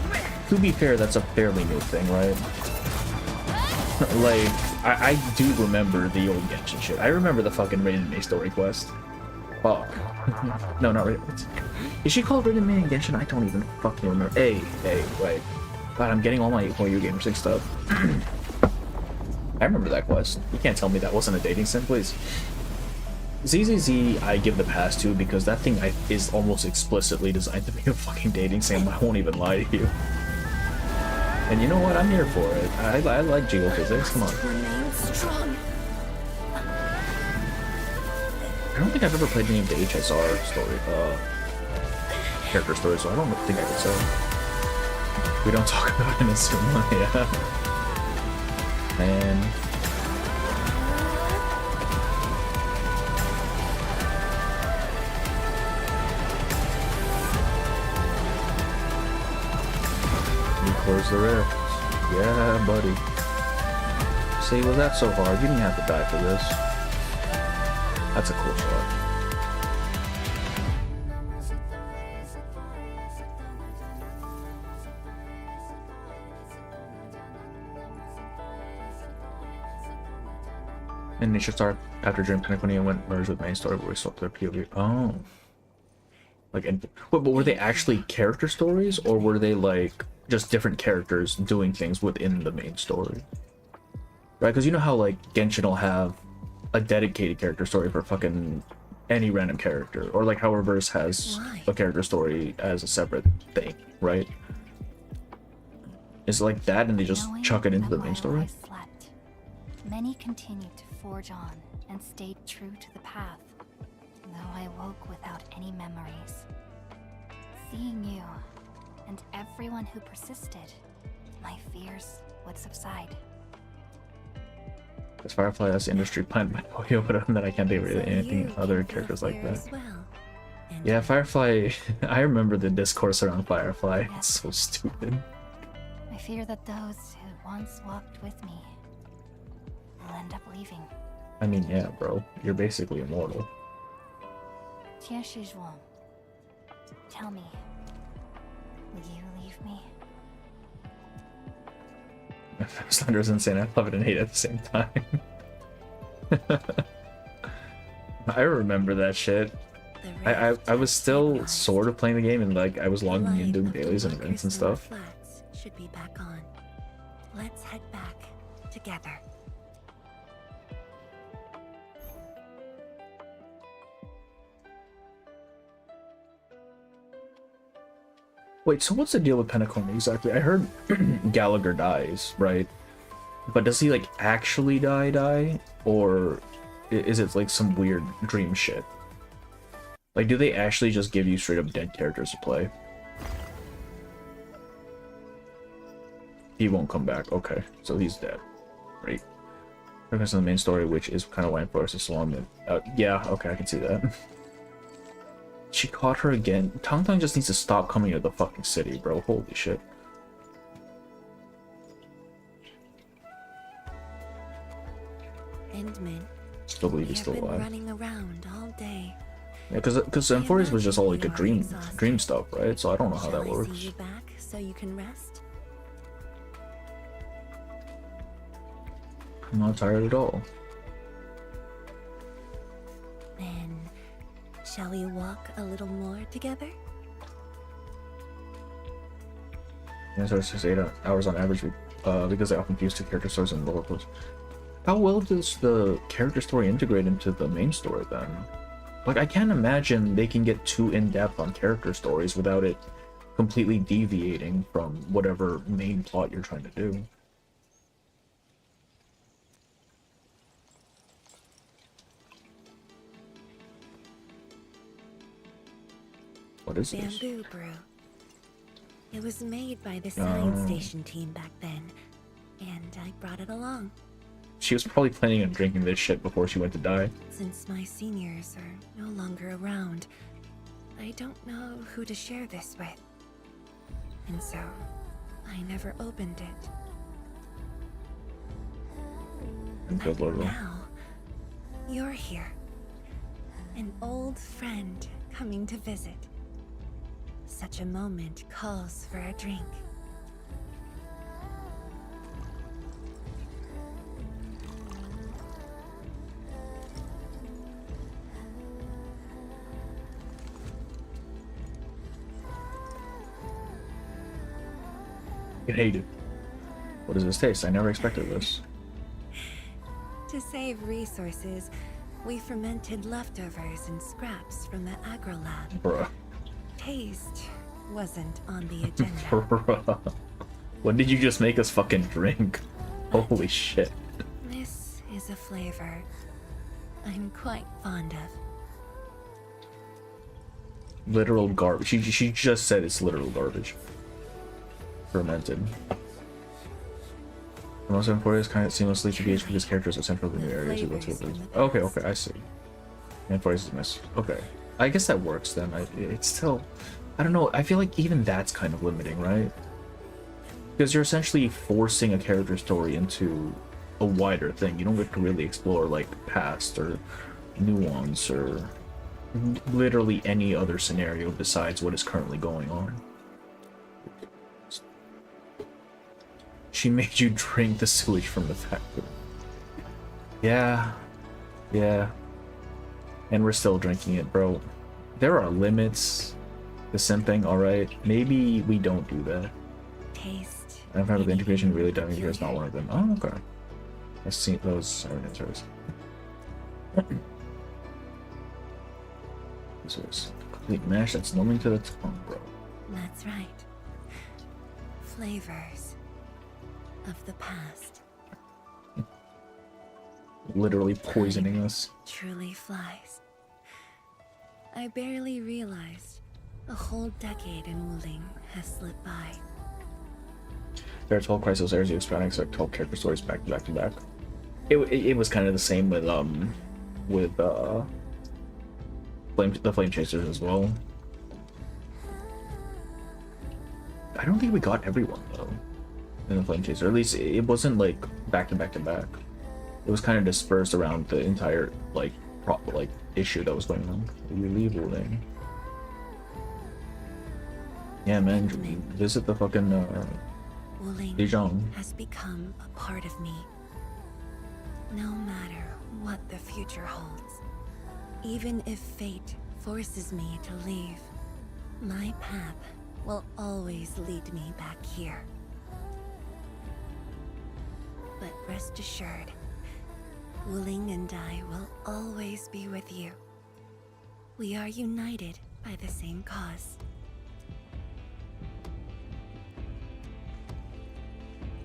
To be fair, that's a fairly new thing, right? Like, I do remember the old Genshin shit. I remember the fucking Raiden May story quest. Fuck. No, not Raiden. Is she called Raiden May in Genshin? I don't even fucking remember. Hey, wait. God, I'm getting all my you gamers mixed up. I remember that quest. You can't tell me that wasn't a dating sim, please. ZZZ I give the pass to because that thing is almost explicitly designed to be a fucking dating sim. I won't even lie to you. And you know what? I'm here for it. I like geophysics. Come on. I don't think I've ever played any of the HSR story, character story, so I don't think I could say. We don't talk about it in this room, yeah. Man. Close the rift. Yeah, buddy. See, was that so hard? You didn't have to die for this. That's a cool shot. And Nature Star, after Dream Pinnacle went merged with main story where we swapped their POV. Oh. Like, but were they actually character stories, or were they like just different characters doing things within the main story, right? Because you know how like Genshin will have a dedicated character story for fucking any random character, or like how Reverse has a character story as a separate thing, right? It's like that, and they just chuck it into the main story. Many continued to forge on and stayed true to the path, though I woke without any memories. Seeing you, and everyone who persisted, my fears would subside. Because Firefly has industry planned by Oyo, but other than that, I can't think of anything other characters like that. Yeah, Firefly, I remember the discourse around Firefly. It's so stupid. I fear that those who once walked with me will end up leaving. I mean, yeah, bro. You're basically immortal. Tianshi-Zhuang, tell me, will you leave me? Slender's insane. I love it and hate it at the same time. I remember that shit. I was still sort of playing the game, and like I was logging in, doing dailies and events and stuff. Should be back on. Let's head back together. Wait, so what's the deal with Penacony exactly? I heard Gallagher dies, right? But does he like actually die, or is it like some weird dream shit? Like, do they actually just give you straight up dead characters to play? He won't come back. Okay, so he's dead. Great. Focus on the main story, which is kind of why Forest is so long. Yeah, okay, I can see that. She caught her again. Tang Tang just needs to stop coming to the fucking city, bro. Holy shit. Endman, Still believe he's still been alive. running around all day. Yeah, because Emphorius was just all like a dream stuff, right? So I don't know how that Shall I works. see you back so you can rest? I'm not tired at all. Then, shall we walk a little more together? Yeah, so it's just 8 hours on average because they often fuse two character stories and roller coasters. How well does the character story integrate into the main story then? Like, I can't imagine they can get too in-depth on character stories without it completely deviating from whatever main plot you're trying to do. What is this? Bamboo brew. It was made by the science station team back then, and I brought it along. She was probably planning on drinking this shit before she went to die. Since my seniors are no longer around, I don't know who to share this with. And so, I never opened it. Good Lord. Now, you're here. An old friend coming to visit. Such a moment calls for a drink. I hate it. What does this taste? I never expected this. To save resources, we fermented leftovers and scraps from the agro lab. Bruh. Taste wasn't on the agenda. Bruh. What did you just make us fucking drink? Holy shit. This is a flavor I'm quite fond of. Literal garbage. She just said it's literal garbage. Fermented. The most important is kind of seamlessly to gauge because characters are central in new areas. Okay, I see. And for is miss. Okay. I guess that works then. It's still, I don't know, I feel like even that's kind of limiting, right? Because you're essentially forcing a character story into a wider thing. You don't get to really explore like past or nuance or literally any other scenario besides what is currently going on. She made you drink the sewage from the factory. Yeah. And we're still drinking it, bro. There are limits to simping, alright? Maybe we don't do that. taste. I've heard of the integration really done here is not one of them. Oh, okay. I've seen those siren answers. This was complete mash that's numbing to the tongue, bro. That's right. Flavors of the past. Literally poisoning us. Truly flies. I barely realized a whole decade in Wdym has slipped by. There are 12 Crisis airs, you expanding like 12 character stories back to back to back. It was kind of the same with the Flame Chasers as well. I don't think we got everyone though in the Flame Chaser. At least it wasn't like back to back to back. It was kind of dispersed around the entire like issue that was going on. We leave Wdym. Yeah, man, visit the fucking Wdym has become a part of me. No matter what the future holds, even if fate forces me to leave, my path will always lead me back here. But rest assured, Wdym and I will always be with you. We are united by the same cause.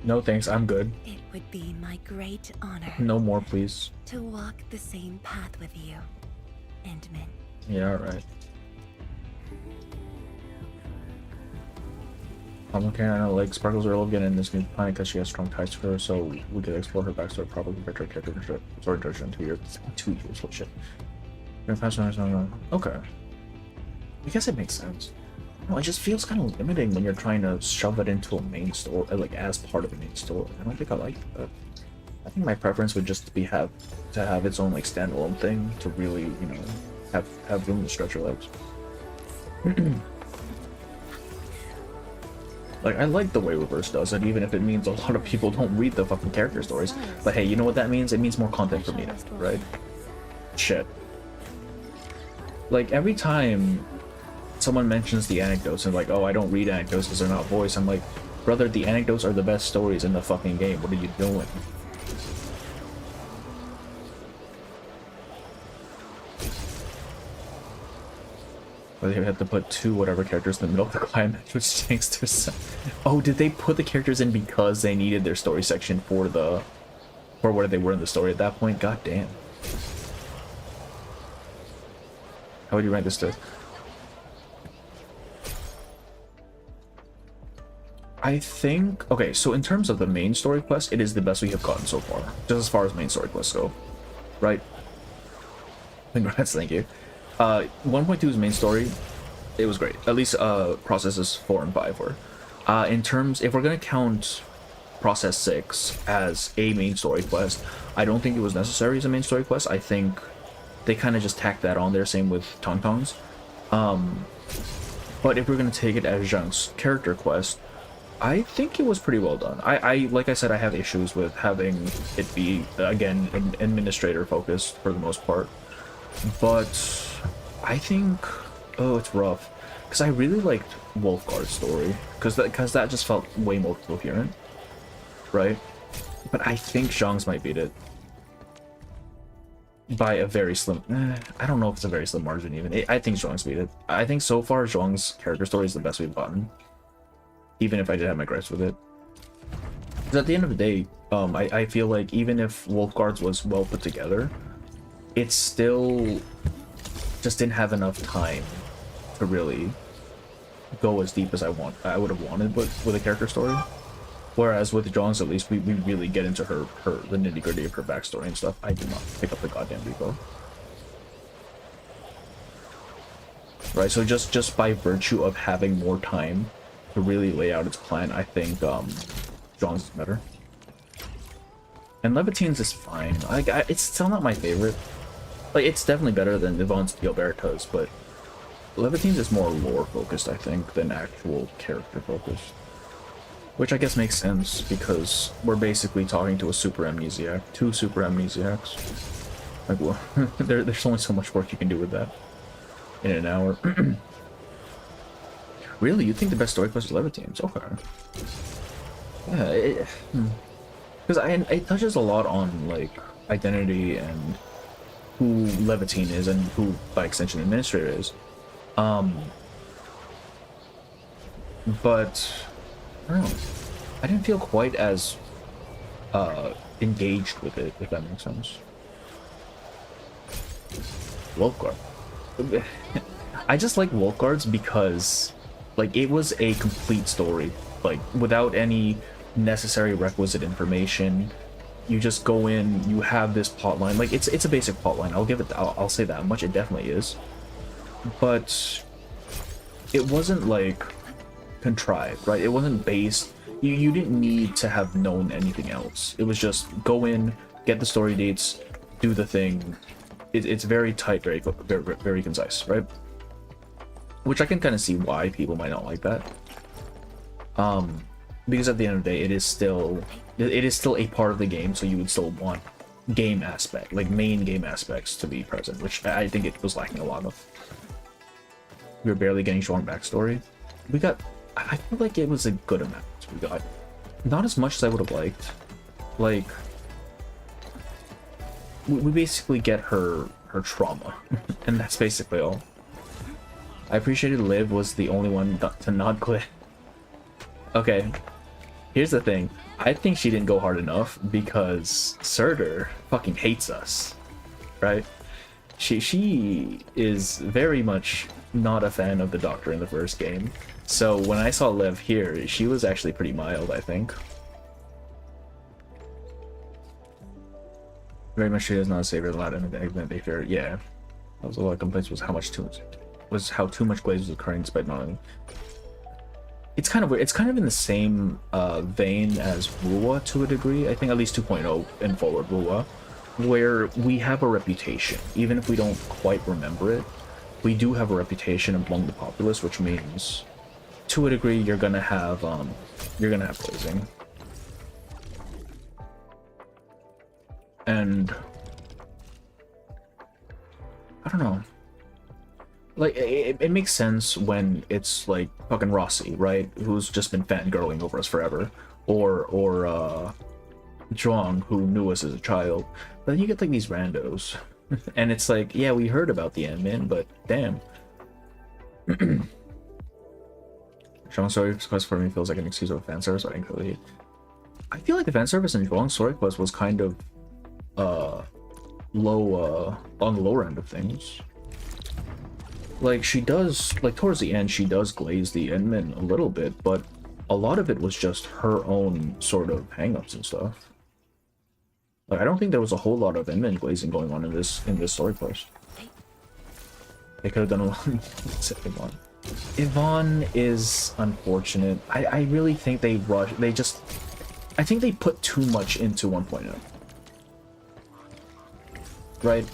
No thanks, I'm good. It would be my great honor. No more, please. To walk the same path with you, Endman. Yeah, alright. Okay, I know, like, Sparkle's are getting in this new planet because she has strong ties to her, so we could explore her backstory properly compared to her character story duration in 2 years. 2 years, what shit. Okay. I guess it makes sense. No, it just feels kind of limiting when you're trying to shove it into a main story, like as part of the main story. I don't think I like that. I think my preference would just be to have its own like standalone thing to really, you know, have room to stretch your legs. Like, I like the way Reverse does it, even if it means a lot of people don't read the fucking character stories. But hey, you know what that means? It means more content for me, right? Shit. Like, every time someone mentions the anecdotes and like, oh, I don't read anecdotes because they're not voiced, I'm like, brother, the anecdotes are the best stories in the fucking game. What are you doing? Or they have to put 2 whatever characters in the middle of the climax, which stinks to some. Oh, did they put the characters in because they needed their story section for where they were in the story at that point? God damn. How would you rank this to? I think, okay, so in terms of the main story quest, it is the best we have gotten so far, just as far as main story quests go, right? Congrats, thank you. 1.2's main story, it was great. At least processes 4 and 5 were. In terms, if we're gonna count process 6 as a main story quest, I don't think it was necessary as a main story quest. I think they kind of just tacked that on there, same with Tongtong's. But if we're gonna take it as Zhang's character quest, I think it was pretty well done. I like I said, I have issues with having it be, again, an administrator focused for the most part. But I think, oh, it's rough. Because I really liked Wolfguard's story. Because that just felt way more coherent. Right? But I think Zhang's might beat it. By a very slim, I don't know if it's a very slim margin even. I think Zhang's beat it. I think so far Zhang's character story is the best we've gotten. Even if I did have my gripes with it. Because at the end of the day, I feel like even if Wolfguard's was well put together, it still just didn't have enough time to really go as deep as I would have wanted with a character story. Whereas with Zhang's, at least we really get into the nitty gritty of her backstory and stuff. I did not pick up the goddamn repo. Right, so just by virtue of having more time to really lay out its plan, I think Zhang's is better. And Levitine's is fine. It's still not my favorite. Like, it's definitely better than Yvonne's Gilberta's, but Levitine's is more lore focused, I think, than actual character focused. Which I guess makes sense, because we're basically talking to a super amnesiac. 2 super amnesiacs. Like, well, there's only so much work you can do with that in an hour. Really? You think the best story quest is Levitane's? Okay. Yeah, because it touches a lot on like identity and who Levitine is and who, by extension, Administrator is. But I don't know. I didn't feel quite as engaged with it, if that makes sense. Wolfguard. I just like Wolfguards because, like, it was a complete story, like without any necessary requisite information. You just go in, you have this plotline. Like, it's a basic plotline. I'll say that much. It definitely is, but it wasn't like contrived, right? It wasn't based. You didn't need to have known anything else. It was just go in, get the story dates, do the thing. It's very tight, very concise, right? Which I can kind of see why people might not like that. Because at the end of the day, it is still a part of the game, so you would still want game aspect, like main game aspects, to be present, which I think it was lacking a lot of. We were barely getting strong backstory. We got, I feel like it was a good amount. We got not as much as I would have liked. Like, we basically get her trauma, and that's basically all. I appreciated Liv was the only one to not quit. Okay, here's the thing. I think she didn't go hard enough because Surtur fucking hates us, right? She is very much not a fan of the Doctor in the first game. So when I saw Liv here, she was actually pretty mild, I think. Very much she is not a savior. A lot of anything they fear. Yeah, that was a lot of complaints. Was how too much glaze was occurring despite not. It's kind of weird. It's kind of in the same vein as Ruwa to a degree. I think at least 2.0 and forward Ruwa, where we have a reputation, even if we don't quite remember it. We do have a reputation among the populace, which means, to a degree, you're gonna have glazing. And I don't know. Like, it makes sense when it's like fucking Rossi, right? Who's just been fangirling over us forever. Or Zhuang, who knew us as a child. But then you get like these randos. And it's like, yeah, we heard about the Ant-Man, but damn. Zhuang's story quest for me feels like an excuse of a fan service, but I feel like the fan service in Zhuang's story quest was kind of low on the lower end of things. Like, she does, like, towards the end, she does glaze the Endman a little bit, but a lot of it was just her own sort of hang-ups and stuff. Like, I don't think there was a whole lot of Endman glazing going on in this story quest. They could have done a lot with Yvonne. Yvonne is unfortunate. I really think they rushed. I think they put too much into 1.0. Right?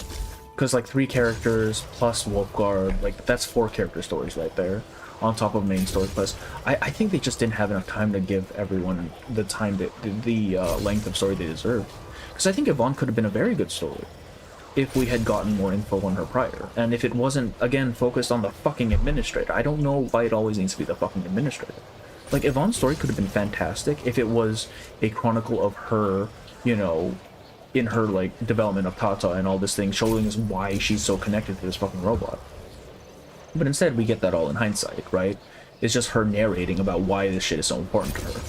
Because like 3 characters plus Wolfguard, like that's 4 character stories right there, on top of main story quest. I think they just didn't have enough time to give everyone the time that the length of story they deserve. Because I think Yvonne could have been a very good story if we had gotten more info on her prior, and if it wasn't again focused on the fucking administrator. I don't know why it always needs to be the fucking administrator. Like, Yvonne's story could have been fantastic if it was a chronicle of her, you know, in her like development of Tata and all this thing, showing us why she's so connected to this fucking robot. But instead we get that all in hindsight, right? It's just her narrating about why this shit is so important to her,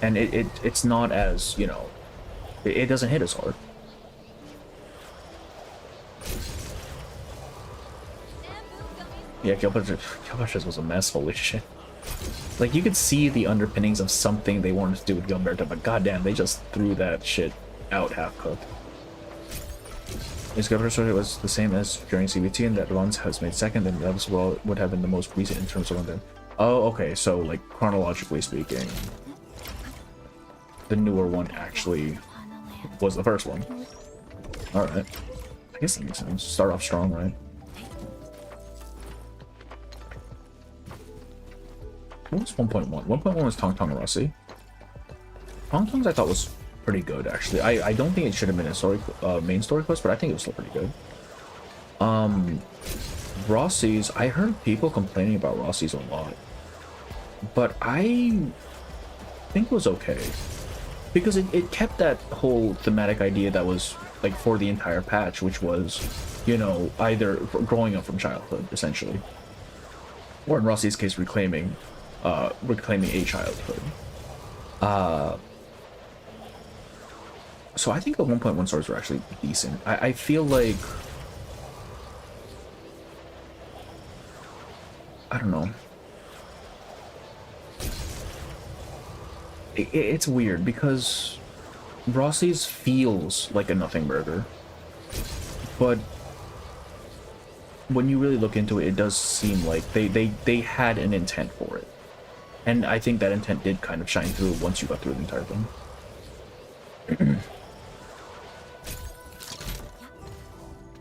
and it's not as, you know, it doesn't hit as hard. Yeah, Gilbertus was a mess, holy shit. Like, you could see the underpinnings of something they wanted to do with Gilberto, but goddamn, they just threw that shit out half-cooked. His Gilberto's story was the same as during CBT, and that Lons has made second, and that well would have been the most recent in terms of London. Oh, okay, so, like, chronologically speaking, the newer one actually was the first one. Alright. I guess that makes sense. Start off strong, right? What was 1.1? 1.1 was Tong Tong Rossi. Tong Tong's I thought was pretty good, actually. I don't think it should have been a main story quest, but I think it was still pretty good. Rossi's, I heard people complaining about Rossi's a lot. but I think was okay. Because it kept that whole thematic idea that was like for the entire patch, which was, you know, either growing up from childhood, essentially. Or in Rossi's case, reclaiming a childhood. So I think the 1.1 stars were actually decent. I feel like, I don't know. It's weird because Rossi's feels like a nothing burger, but when you really look into it, it does seem like they had an intent for it. And I think that intent did kind of shine through once you got through the entire thing.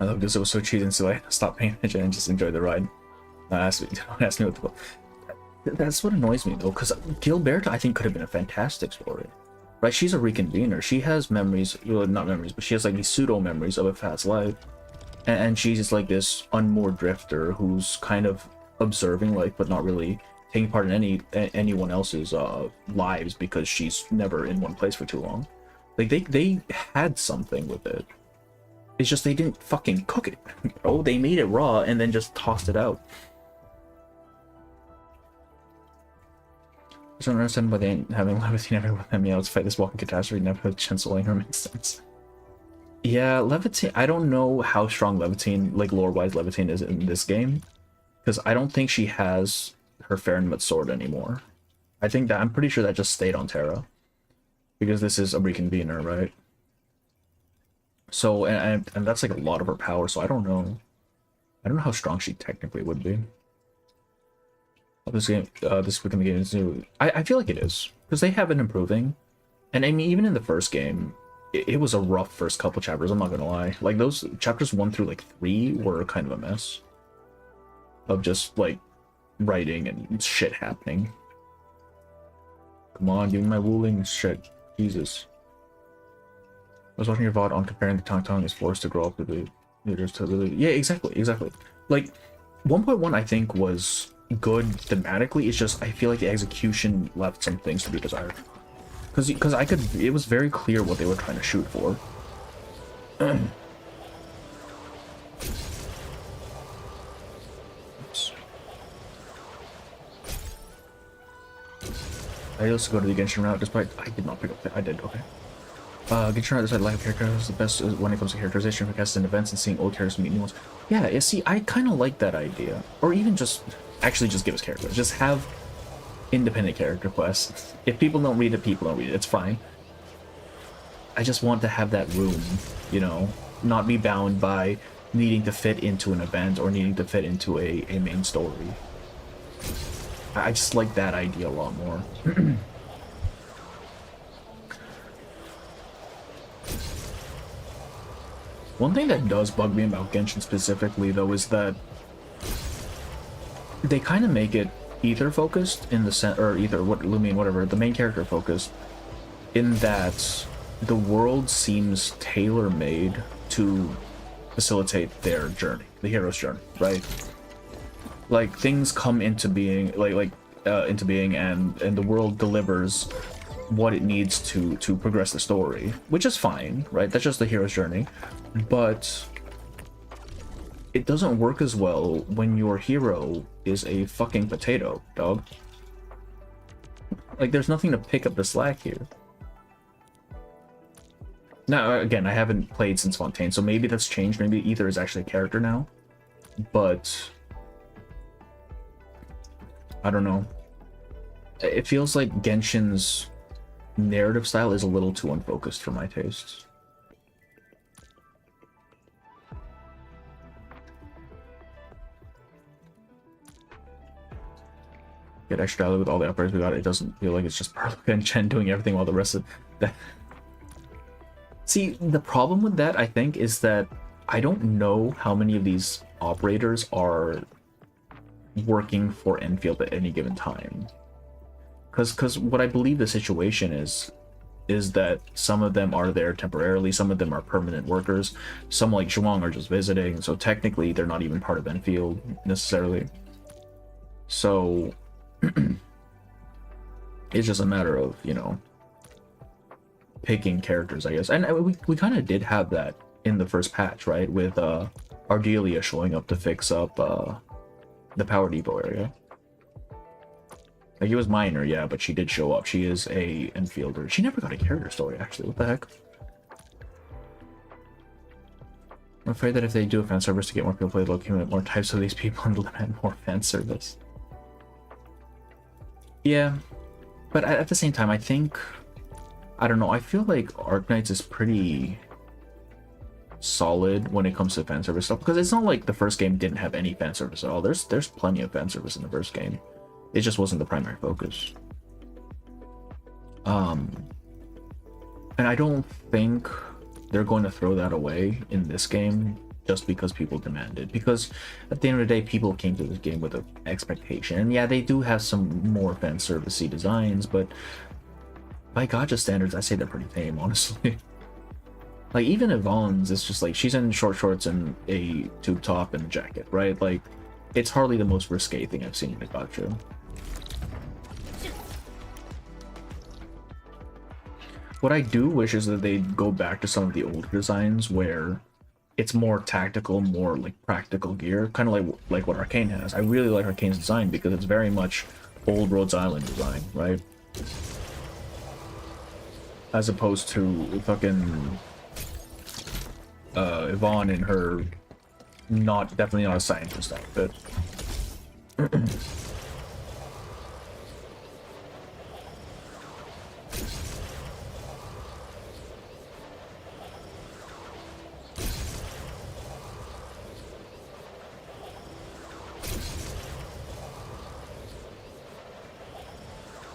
I love this. It was so cheesy and silly. I stopped paying attention and just enjoyed the ride. Don't ask me what to. That's what annoys me though, because Gilberta I think could have been a fantastic story. Right? She's a reconvener. She has memories, well, not memories, but she has like these pseudo memories of a past life. And she's just like this unmoored drifter who's kind of observing life, but not really taking part in anyone else's lives because she's never in one place for too long. Like they had something with it. It's just they didn't fucking cook it. Oh, they made it raw and then just tossed it out. I don't understand why they ain't having Levitine everywhere with them. Yeah, let's fight this walking catastrophe. Never had chanceling her makes sense. Yeah, Levitine. I don't know how strong Levitine, like lore-wise, Levitine is in this game, because I don't think she has her feranmut sword anymore. I think that I'm pretty sure that just stayed on Terra, because this is a reconvener, right? So and that's like a lot of her power. So I don't know how strong she technically would be. This game, this week in the game is new. I feel like it is, because they have been improving, and I mean even in the first game. It was a rough first couple chapters, I'm not gonna lie. Like, those chapters 1 through, like, 3 were kind of a mess. Of just, like, writing and shit happening. Come on, give me my Wuling shit. Jesus. I was watching your VOD on comparing the Tong is forced to grow up to the leaders to the... Yeah, exactly. Like, 1.1 I think was good thematically, it's just I feel like the execution left some things to be desired. Because it was very clear what they were trying to shoot for. Oops. I also go to the Genshin route despite I did not pick up I did, okay. Genshin route despite lack of characters is the best when it comes to characterization for casting events and seeing old characters meet new ones. Yeah, see, I kinda like that idea. Or even just actually just give us characters. Just have independent character quests. If people don't read it, people don't read it. It's fine. I just want to have that room, you know, not be bound by needing to fit into an event or needing to fit into a main story. I just like that idea a lot more. One thing that does bug me about Genshin specifically, though, is that they kind of make it ether focused in the or ether, whatever, the main character focused, in that the world seems tailor-made to facilitate their journey, the hero's journey, right? Like, things come into being, into being, and the world delivers what it needs to progress the story, which is fine, right? That's just the hero's journey, but it doesn't work as well when your hero is a fucking potato, dog. Like, there's nothing to pick up the slack here. Now, again, I haven't played since Fontaine, so maybe that's changed. Maybe Ether is actually a character now. But I don't know. It feels like Genshin's narrative style is a little too unfocused for my tastes. Get extra value with all the upgrades we got. It doesn't feel like it's just Perlica and Chen doing everything while the rest of that. See, the problem with that, I think, is that I don't know how many of these operators are working for Endfield at any given time. Because what I believe the situation is that some of them are there temporarily, some of them are permanent workers, some like Zhuang are just visiting, so technically they're not even part of Endfield necessarily. So It's just a matter of, you know, picking characters, I guess. And we kind of did have that in the first patch, right? With Ardelia showing up to fix up the power depot area. Like, it was minor, yeah, but she did show up. She is a Enfielder. She never got a character story, actually. What the heck? I'm afraid that if they do a fan service to get more people to play, they'll accumulate more types of these people and limit more fan service. Yeah, but at the same time, I think, I don't know, I feel like Arknights is pretty solid when it comes to fan service stuff, because it's not like the first game didn't have any fan service at all. There's plenty of fan service in the first game. It just wasn't the primary focus. And I don't think they're going to throw that away in this game just because people demand it. Because at the end of the day, people came to this game with an expectation. And yeah, they do have some more fan servicey designs, but by gacha standards, I say they're pretty tame, honestly. Like, even Yvonne's, it's just like, she's in short shorts and a tube top and a jacket, right? Like, it's hardly the most risque thing I've seen in a gacha. What I do wish is that they'd go back to some of the older designs where it's more tactical, more like practical gear, kind of like what Arcane has. I really like Arcane's design because it's very much old Rhodes Island design, right? As opposed to fucking Yvonne in her definitely not a scientist outfit.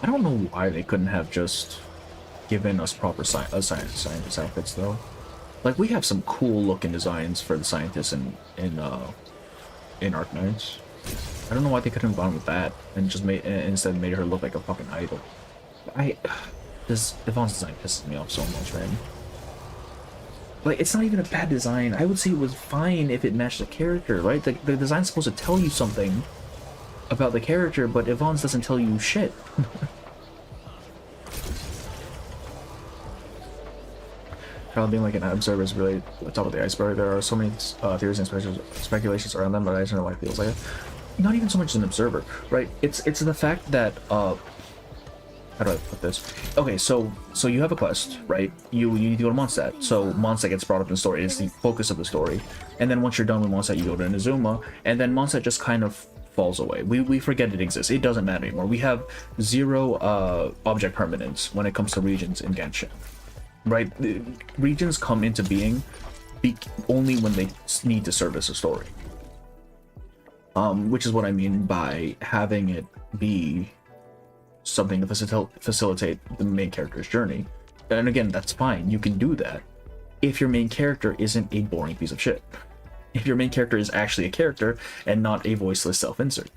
I don't know why they couldn't have just given us proper scientist outfits, though. Like, we have some cool looking designs for the scientists in Arknights. I don't know why they couldn't have gone with that and just instead made her look like a fucking idol. This Yvonne's design pisses me off so much, man. Like, it's not even a bad design. I would say it was fine if it matched the character, right? The design's supposed to tell you something about the character, but Yvonne's doesn't tell you shit. Probably being like an observer is really the top of the iceberg. There are so many theories and speculations around them, but I just don't know why it feels like it. Not even so much as an observer, right? It's the fact that how do I put this? Okay, so you have a quest, right? You need to go to Mondstadt. So Mondstadt gets brought up in the story. It's the focus of the story. And then once you're done with Mondstadt, you go to Inazuma, and then Mondstadt just kind of falls away. We forget it exists. It doesn't matter anymore. We have zero object permanence when it comes to regions in Genshin. Right? The regions come into being only when they need to service a story. Which is what I mean by having it be something to facilitate the main character's journey. And again, that's fine. You can do that if your main character isn't a boring piece of shit. If your main character is actually a character and not a voiceless self-insert.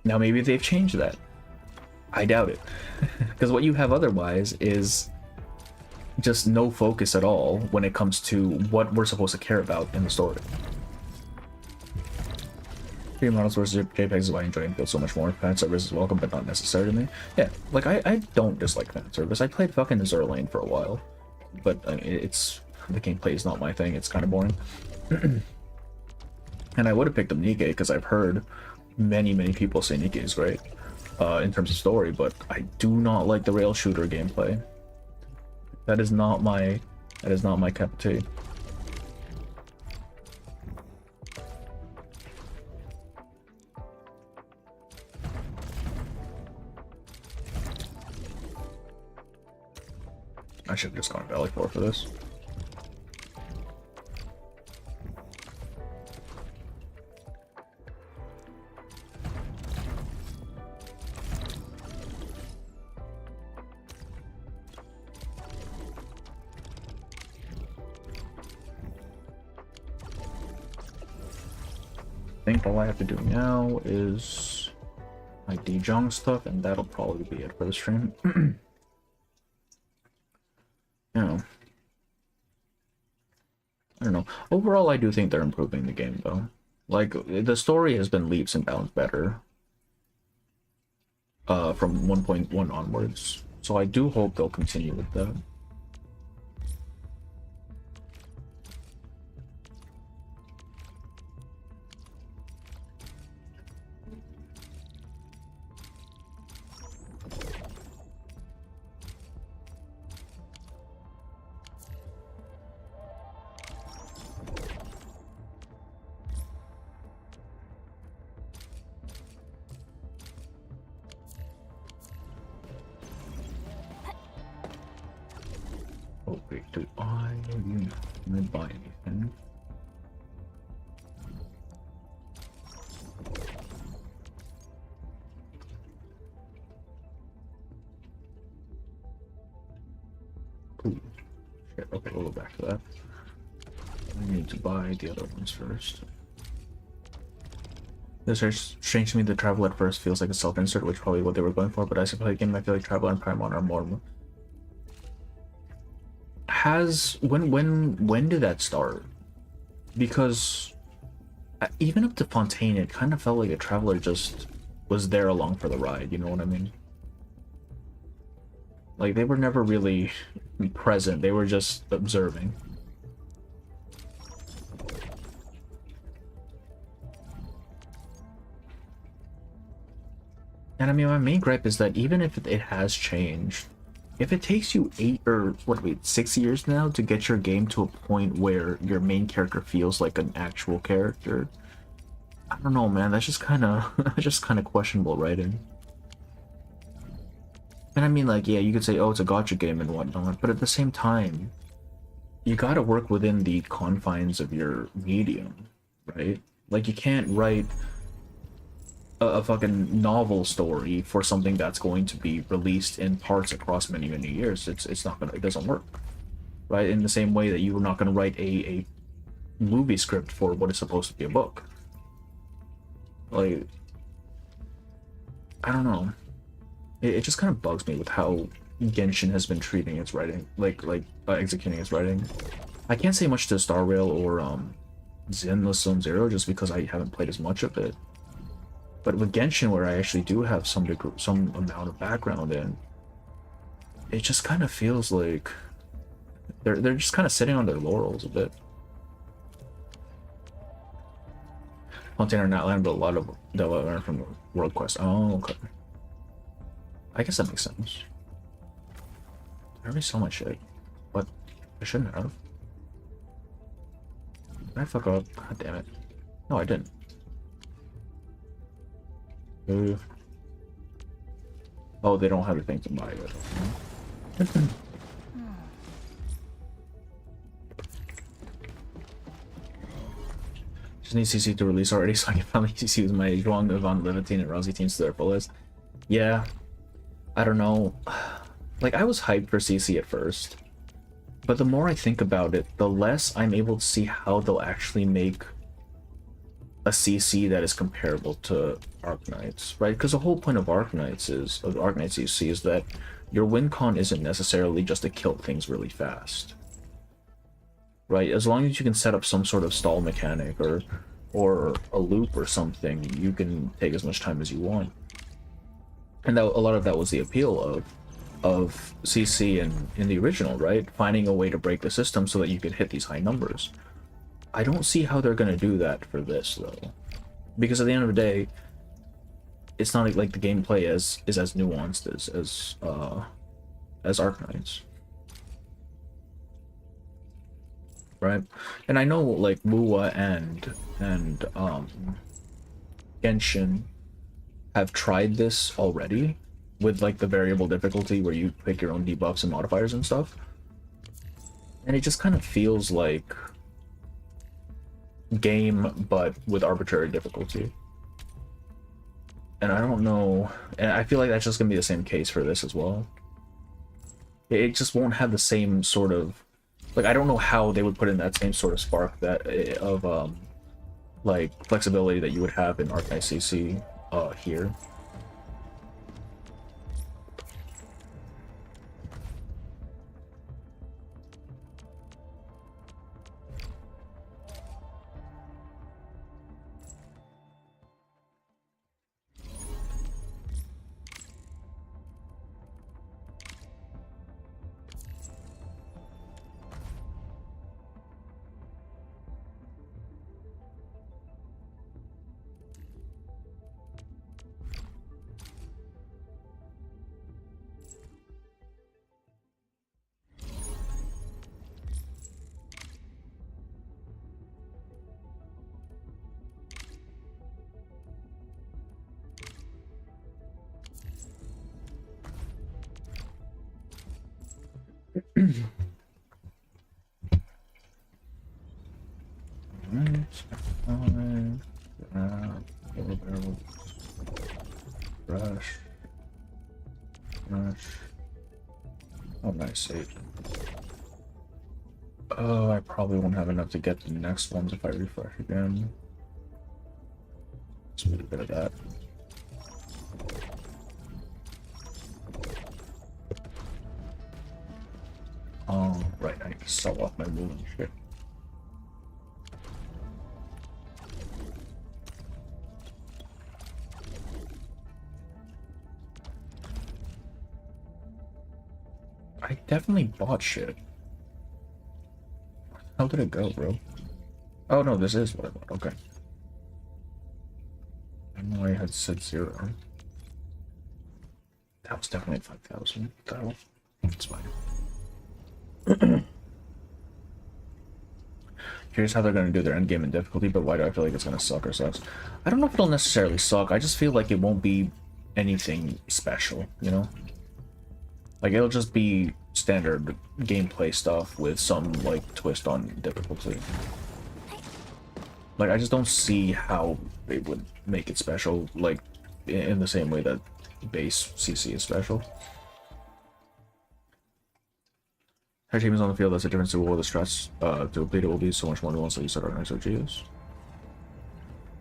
Now, maybe they've changed that. I doubt it. Because what you have otherwise is just no focus at all when it comes to what we're supposed to care about in the story. 3D models versus JPEGs is why I enjoy Endfield so much more. Fan service is welcome, but not necessary to me. Yeah, like, I don't dislike fan service. I played fucking Azure Lane for a while, but I mean, the gameplay is not my thing. It's kind of boring. And I would have picked up Nikke because I've heard many people say Nikke is great in terms of story, but I do not like the rail shooter gameplay. That is not my cup of tea. I should have just gone Valley 4 for this. I think all I have to do now is my Dejong stuff, and that'll probably be it for the stream. Yeah. I don't know. Overall, I do think they're improving the game, though. Like, the story has been leaps and bounds better. from 1.1 onwards. So I do hope they'll continue with that. Okay, do I buy anything? Ooh, shit, okay, we'll go back to that. I need to buy the other ones first. This is strange to me. The travel at first feels like a self-insert, which is probably what they were going for, but as I play the game, I feel like travel and Paimon are more... When did that start? Because even up to Fontaine, it kind of felt like a traveler just was there along for the ride, you know what I mean? Like, they were never really present, they were just observing. And I mean, my main gripe is that even if it has changed, if it takes you 6 years now to get your game to a point where your main character feels like an actual character, I don't know, man. That's just kind of questionable writing. And I mean, like, yeah, you could say, oh, it's a gacha game and whatnot, but at the same time, you gotta work within the confines of your medium, right? Like, you can't write a fucking novel story for something that's going to be released in parts across many years. It's not gonna, it doesn't work, right? In the same way that you're not gonna write a movie script for what is supposed to be a book. Like, I don't know. It just kind of bugs me with how Genshin has been treating its writing, executing its writing. I can't say much to Star Rail or Zenless Zone Zero just because I haven't played as much of it. But with Genshin, where I actually do have some amount of background in, it just kind of feels like they're just kind of sitting on their laurels a bit. Container not land, but a lot of that I learned from World Quest. Oh, okay. I guess that makes sense. I already saw my shit, but I shouldn't have. Did I fuck up? God damn it! No, I didn't. Oh, they don't have a thing to buy it. Just need CC to release already so I can finally CC with my Zhuang, Yvonne, Levantine, and Rousey teams to their fullest. Yeah, I don't know. Like, I was hyped for CC at first, but the more I think about it, the less I'm able to see how they'll actually make a CC that is comparable to Arknights, right? Because the whole point of Arknights CC is that your win con isn't necessarily just to kill things really fast, right? As long as you can set up some sort of stall mechanic or a loop or something, you can take as much time as you want. And that, a lot of that was the appeal of CC in the original, right? Finding a way to break the system so that you can hit these high numbers. I don't see how they're gonna do that for this though, because at the end of the day, it's not like the gameplay is as nuanced as Arknights, right? And I know like Muwa and Genshin have tried this already with like the variable difficulty where you pick your own debuffs and modifiers and stuff, and it just kind of feels like game but with arbitrary difficulty. And I don't know, and I feel like that's just gonna be the same case for this as well. It just won't have the same sort of, like, I don't know how they would put in that same sort of spark that of like flexibility that you would have in Arknight CC here. Rush. Oh, nice, 8. Oh, I probably won't have enough to get the next ones if I refresh again. Let's do a bit of that. Oh, right, I need to sell off my wool and shit. I definitely bought shit. How did it go, bro? Oh no, this is what I bought. Okay. I know I had said 0. That was definitely 5,000. That's fine. Here's how they're gonna do their endgame in difficulty, but why do I feel like it's gonna suck or sucks? I don't know if it'll necessarily suck. I just feel like it won't be anything special, you know? Like, it'll just be standard gameplay stuff with some, like, twist on difficulty. Like, I just don't see how they would make it special, like, in the same way that base CC is special. Her team is on the field, that's a difference to all the stress to complete it will be so much more nuanced, like you said, Arknights OGs.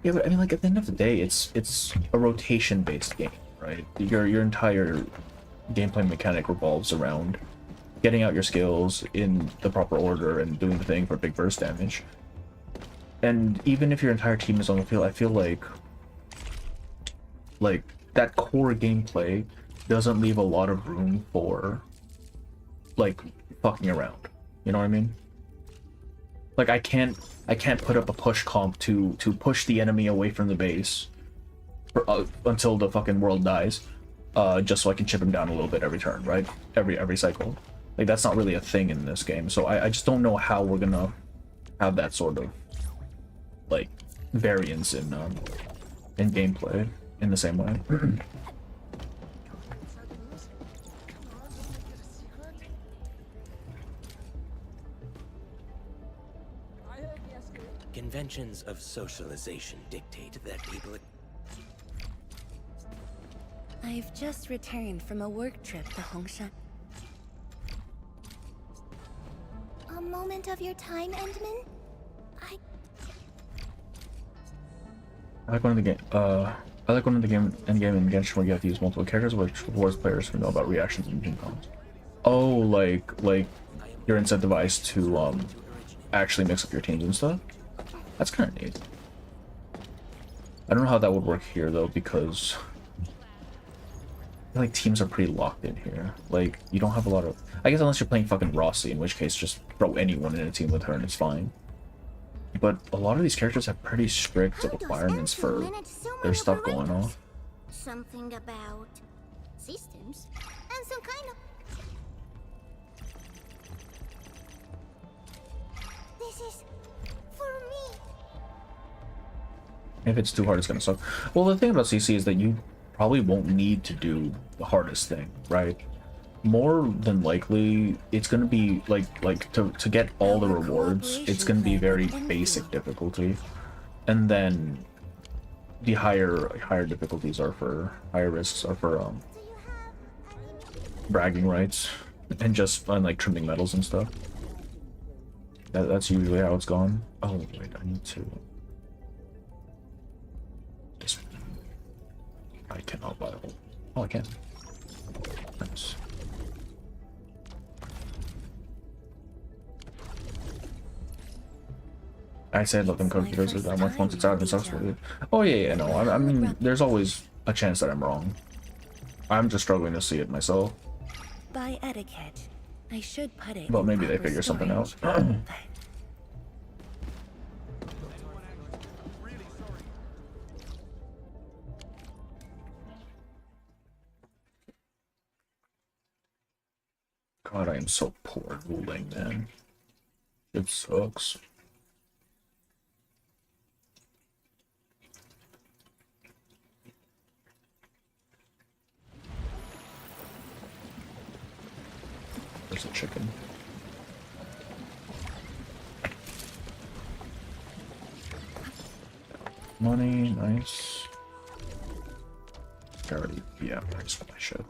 Yeah, but I mean, like, at the end of the day, it's a rotation-based game, right? Your entire gameplay mechanic revolves around getting out your skills in the proper order and doing the thing for big burst damage. And even if your entire team is on the field, I feel like that core gameplay doesn't leave a lot of room for, like, fucking around. You know what I mean? Like, I can't put up a push comp to push the enemy away from the base for, until the fucking world dies, just so I can chip him down a little bit every turn, right? Every cycle. Like, that's not really a thing in this game, so I just don't know how we're gonna have that sort of, like, variance in gameplay in the same way. Conventions of socialization dictate that people... I've just returned from a work trip to Hongshan. A moment of your time, Endman? I like one of the game endgame in Genshin where you have to use multiple characters, which rewards players who know about reactions and team comms. Oh, like you're incentivized to actually mix up your teams and stuff. That's kind of neat. I don't know how that would work here though, because I feel like teams are pretty locked in here. Like, you don't have a lot of, I guess, unless you're playing fucking Rossi, in which case just throw anyone in a team with her and it's fine. But a lot of these characters have pretty strict requirements for their stuff going on. Something about systems and some kind of... This is for me. If it's too hard, it's gonna suck. Well, the thing about CC is that you probably won't need to do the hardest thing, right? More than likely, it's gonna be like to get all the rewards, it's gonna be very basic difficulty, and then the higher difficulties are for higher risks are for bragging rights and just like trimming medals and stuff. That's usually how it's gone. Oh wait, I need to. I cannot buy a whole. Oh, I can. Nice. I said let them cook because that much once it's out, it sucks for you. Oh yeah, no. I mean, there's always a chance that I'm wrong. I'm just struggling to see it myself. By etiquette, I should put it. But maybe they figure something out. God, I am so poor at ruling, man. It sucks. There's a chicken. Money, nice. Already, yeah, I just want my shit.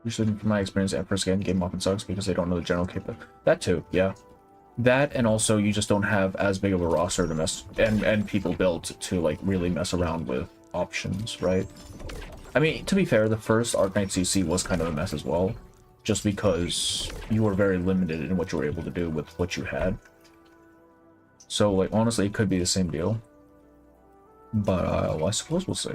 Usually, from my experience, Empress game often sucks because they don't know the general capability. That too, yeah. That, and also you just don't have as big of a roster to mess and people built to like really mess around with options, right? I mean, to be fair, the first Arknights CC was kind of a mess as well, just because you were very limited in what you were able to do with what you had. So, like, honestly, it could be the same deal. But, well, I suppose we'll see.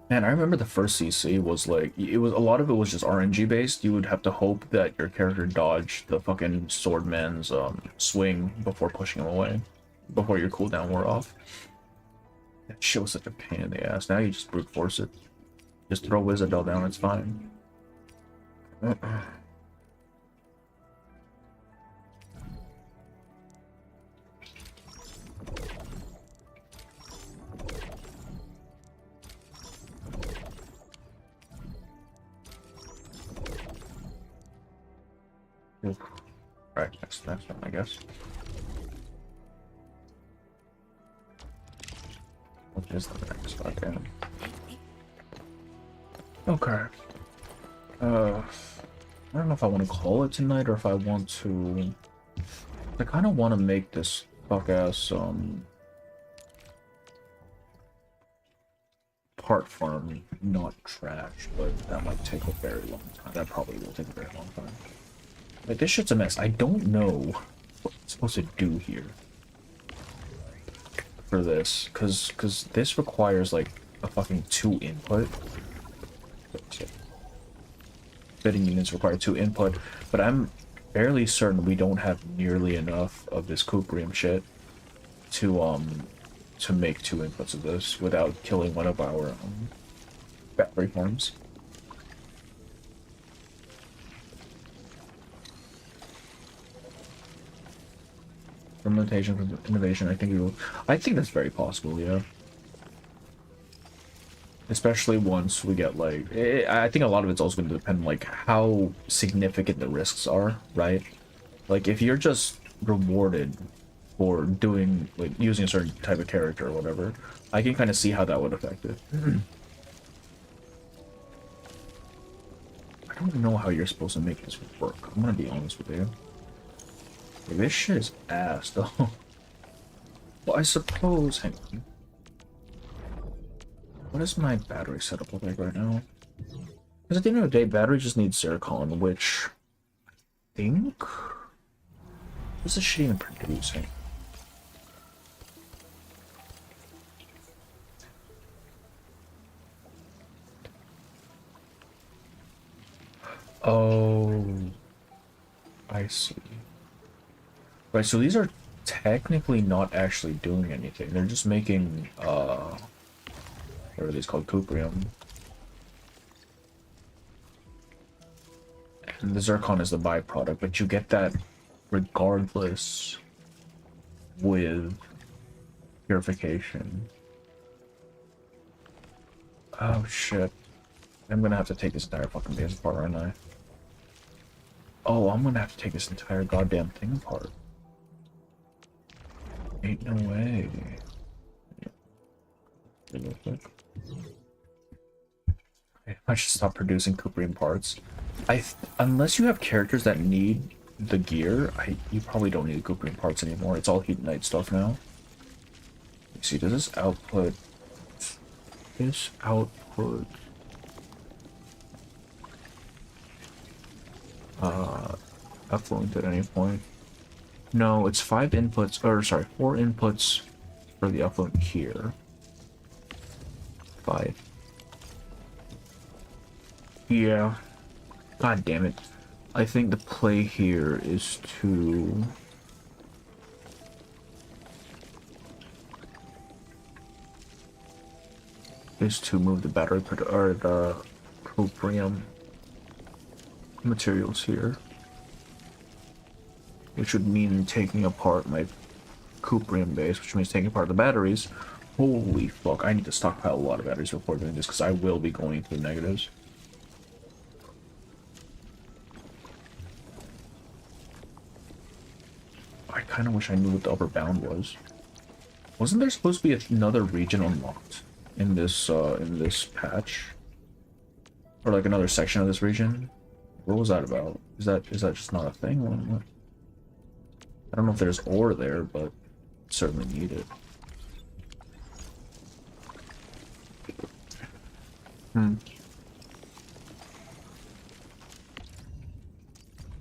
Man, I remember the first CC was like, a lot of it was just RNG based. You would have to hope that your character dodged the fucking swordman's swing before pushing him away, before your cooldown wore off. That shit was such a pain in the ass. Now you just brute force it. Just throw Wizardell down, it's fine. Right, next one, I guess. What is the next goddamn? Okay. I don't know if I want to call it tonight or if I want to. I kind of want to make this fuck ass part farm not trash, but that might take a very long time. That probably will take a very long time. Like, this shit's a mess. I don't know what I'm supposed to do here for this, cause this requires like a fucking 2 input. Fitting units require 2 input, but I'm fairly certain we don't have nearly enough of this Cuprium shit to make 2 inputs of this without killing one of our battery farms. Fermentation from innovation, I think that's very possible, yeah. Especially once we get like, I think a lot of it's also going to depend on like how significant the risks are, right? Like if you're just rewarded for doing like using a certain type of character or whatever, I can kind of see how that would affect it. I don't know how you're supposed to make this work. I'm gonna be honest with you. Like, this shit is ass though. Well, I suppose. Hang on. What does my battery setup look like right now? Because at the end of the day, battery just needs zircon, which I think. What's this shit even producing? Oh, I see. Right, so these are technically not actually doing anything. They're just making, what are these called? Cuprium. And the zircon is the byproduct, but you get that regardless with purification. Oh shit. I'm gonna have to take this entire fucking base apart, aren't I? Oh, I'm gonna have to take this entire goddamn thing apart. Ain't no way. Real quick. I should stop producing Cuprium parts. Unless you have characters that need the gear, you probably don't need Cuprium parts anymore. It's all Wdym stuff now. Let's see, does this output... Effluent at any point? No, it's 5 inputs, or sorry, 4 inputs for the effluent here. 5. Yeah. God damn it. I think the play here is to is to move the battery or the cuprium materials here, which would mean taking apart my cuprium base, which means taking apart the batteries. Holy fuck, I need to stockpile a lot of batteries before doing this, because I will be going through negatives. I kind of wish I knew what the upper bound was. Wasn't there supposed to be another region unlocked in this patch? Or like another section of this region? What was that about? Is that just not a thing? What? I don't know if there's ore there, but certainly need it.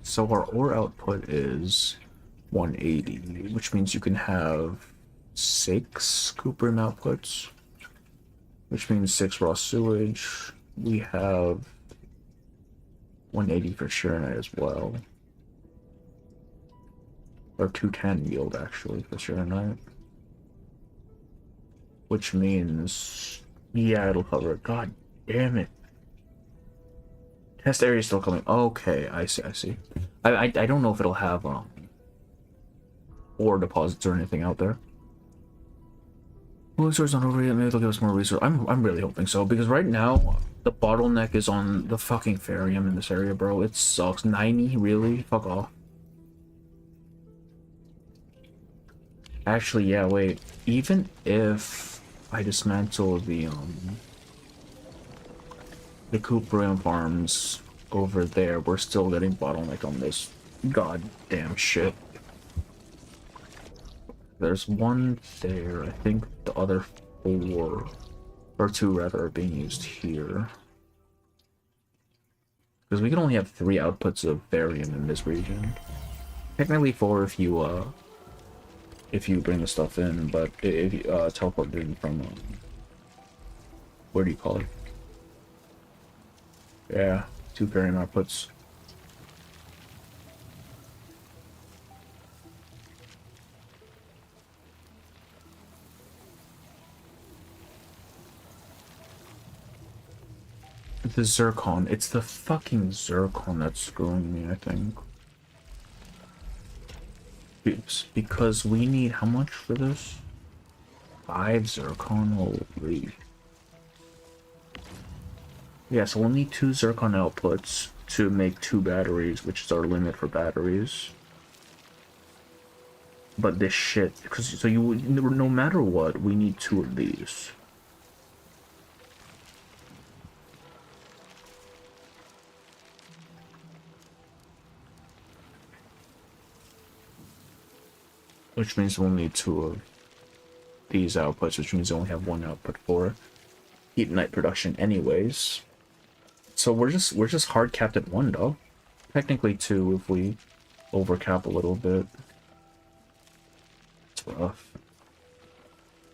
So our ore output is 180, which means you can have 6 cuprium outputs, which means 6 raw sewage. We have 180 for Sharonite as well. Or 210 yield actually for Sharonite. Which means, yeah, it'll cover it. God damn it. Test area is still coming. Okay, I see. I don't know if it'll have ore deposits or anything out there. Well, resource not over yet. Maybe they'll give us more resource. I'm really hoping so, because right now the bottleneck is on the fucking Ferium in this area, bro. It sucks. 90, really? Fuck off. Actually, yeah, wait. Even if I dismantle the cuprium farms over there, we're still getting bottleneck on this goddamn shit. There's one there. I think the other 4, or 2 rather, are being used here. Because we can only have 3 outputs of barium in this region. Technically 4 if you bring the stuff in, but if you teleport it in from where do you call it? Yeah, 2 barium outputs. The zircon. It's the fucking zircon that's screwing me, I think. Because we need how much for this? 5 zircon? Holy. Yeah, so we'll need 2 zircon outputs to make 2 batteries, which is our limit for batteries. But this shit, because so you no matter what, we need 2 of these. Which means we'll need 2 of these outputs, which means we only have 1 output for heat night production anyways. So we're just hard capped at 1 though. Technically 2 if we overcap a little bit. It's rough.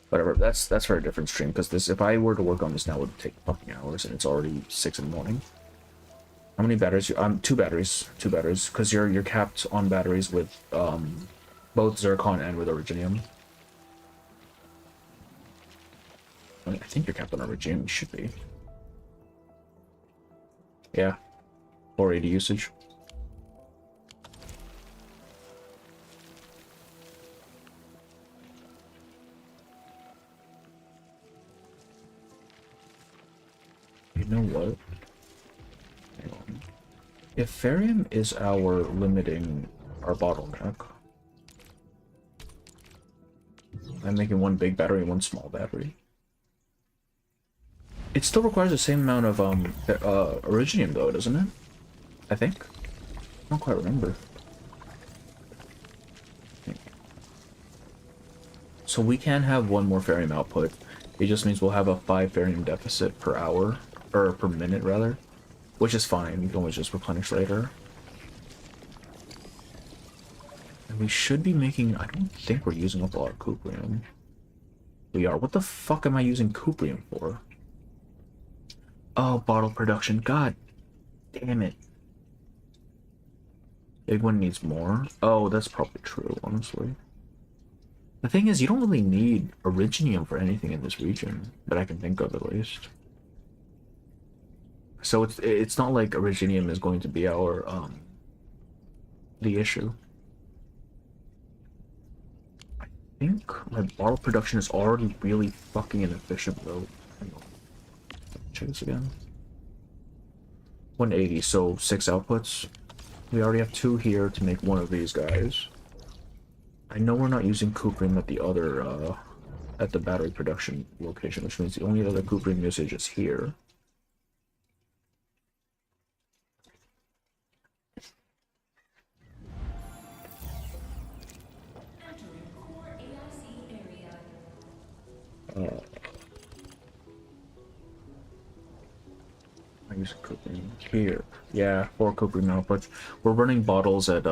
Whatever, that's for a different stream, because this, if I were to work on this now, it would take fucking hours, and it's already 6 in the morning. How many batteries? 2 batteries, because you're capped on batteries with both zircon and with originium. I think you're capped on originium. You should be. Yeah, 480 usage. You know what? Hang on. If Ferium is our limiting our bottleneck, I'm making 1 big battery and 1 small battery. It still requires the same amount of originium though, doesn't it? I think. I don't quite remember. So we can have 1 more Ferium output. It just means we'll have a 5 Ferium deficit per hour, or per minute rather, which is fine. We can always just replenish later. And we should be making, I don't think we're using up a lot of cuprium. We are. What the fuck am I using cuprium for? Oh, bottle production. God damn it. Big one needs more. Oh, that's probably true, honestly. The thing is, you don't really need Originium for anything in this region, that I can think of at least. So it's not like Originium is going to be our, the issue. I think my bottle production is already really fucking inefficient, though. Hang on. Check this again. 180, so 6 outputs. We already have 2 here to make one of these guys. I know we're not using cuprim at the other, at the battery production location, which means the only other cuprim usage is here. I use cuprim here. Yeah, 4 cuprim outputs. We're running bottles at,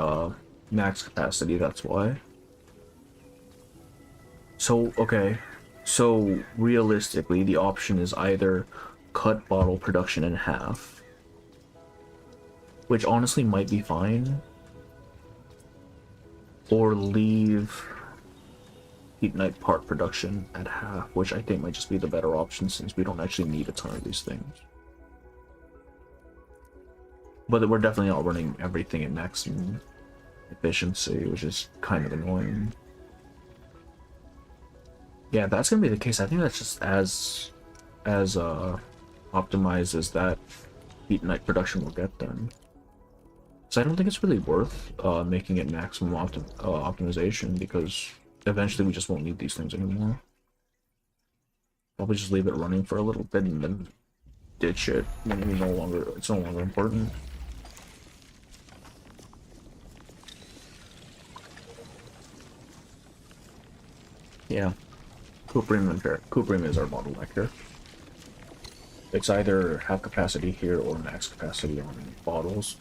max capacity, that's why. So, okay. So, realistically, the option is either cut bottle production in half, which honestly might be fine, or leave Heat Knight part production at half, which I think might just be the better option since we don't actually need a ton of these things. But we're definitely not running everything at maximum efficiency, which is kind of annoying. Yeah, that's gonna be the case. I think that's just as optimized as that Heat Knight production will get then. So I don't think it's really worth making it maximum optimization, because eventually we just won't need these things anymore. Probably just leave it running for a little bit and then ditch it when it's no longer important. Yeah. Cuprim is our bottleneck here. It's either half capacity here or max capacity on bottles.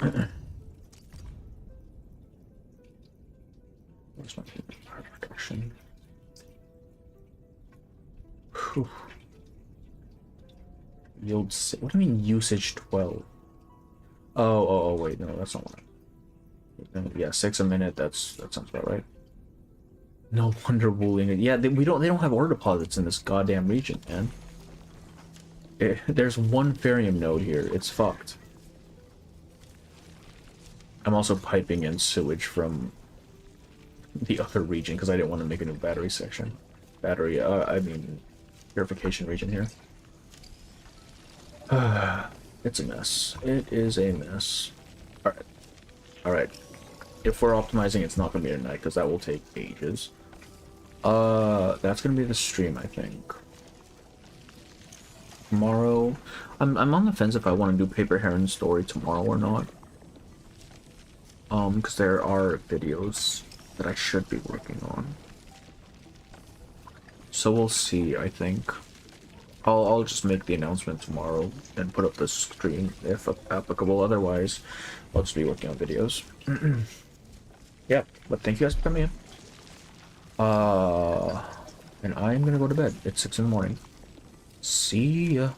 Where's my production? Whew. Yield 6. What do you mean usage 12? Oh, wait, no, that's not what yeah, 6 a minute, that sounds about right. No wonder Wuling. Yeah, they don't have ore deposits in this goddamn region, man. There's one Ferium node here. It's fucked. I'm also piping in sewage from the other region because I didn't want to make a new battery section. I mean, purification region here. It's a mess. It is a mess. Alright. Alright. If we're optimizing, it's not going to be tonight because that will take ages. That's going to be the stream, I think. Tomorrow, I'm on the fence if I want to do Paper Heron's story tomorrow or not. Because there are videos that I should be working on. So we'll see, I think. I'll just make the announcement tomorrow and put up the stream if applicable. Otherwise, I'll just be working on videos. Yeah, but thank you guys for coming in. And I'm gonna go to bed. It's 6 in the morning. See ya.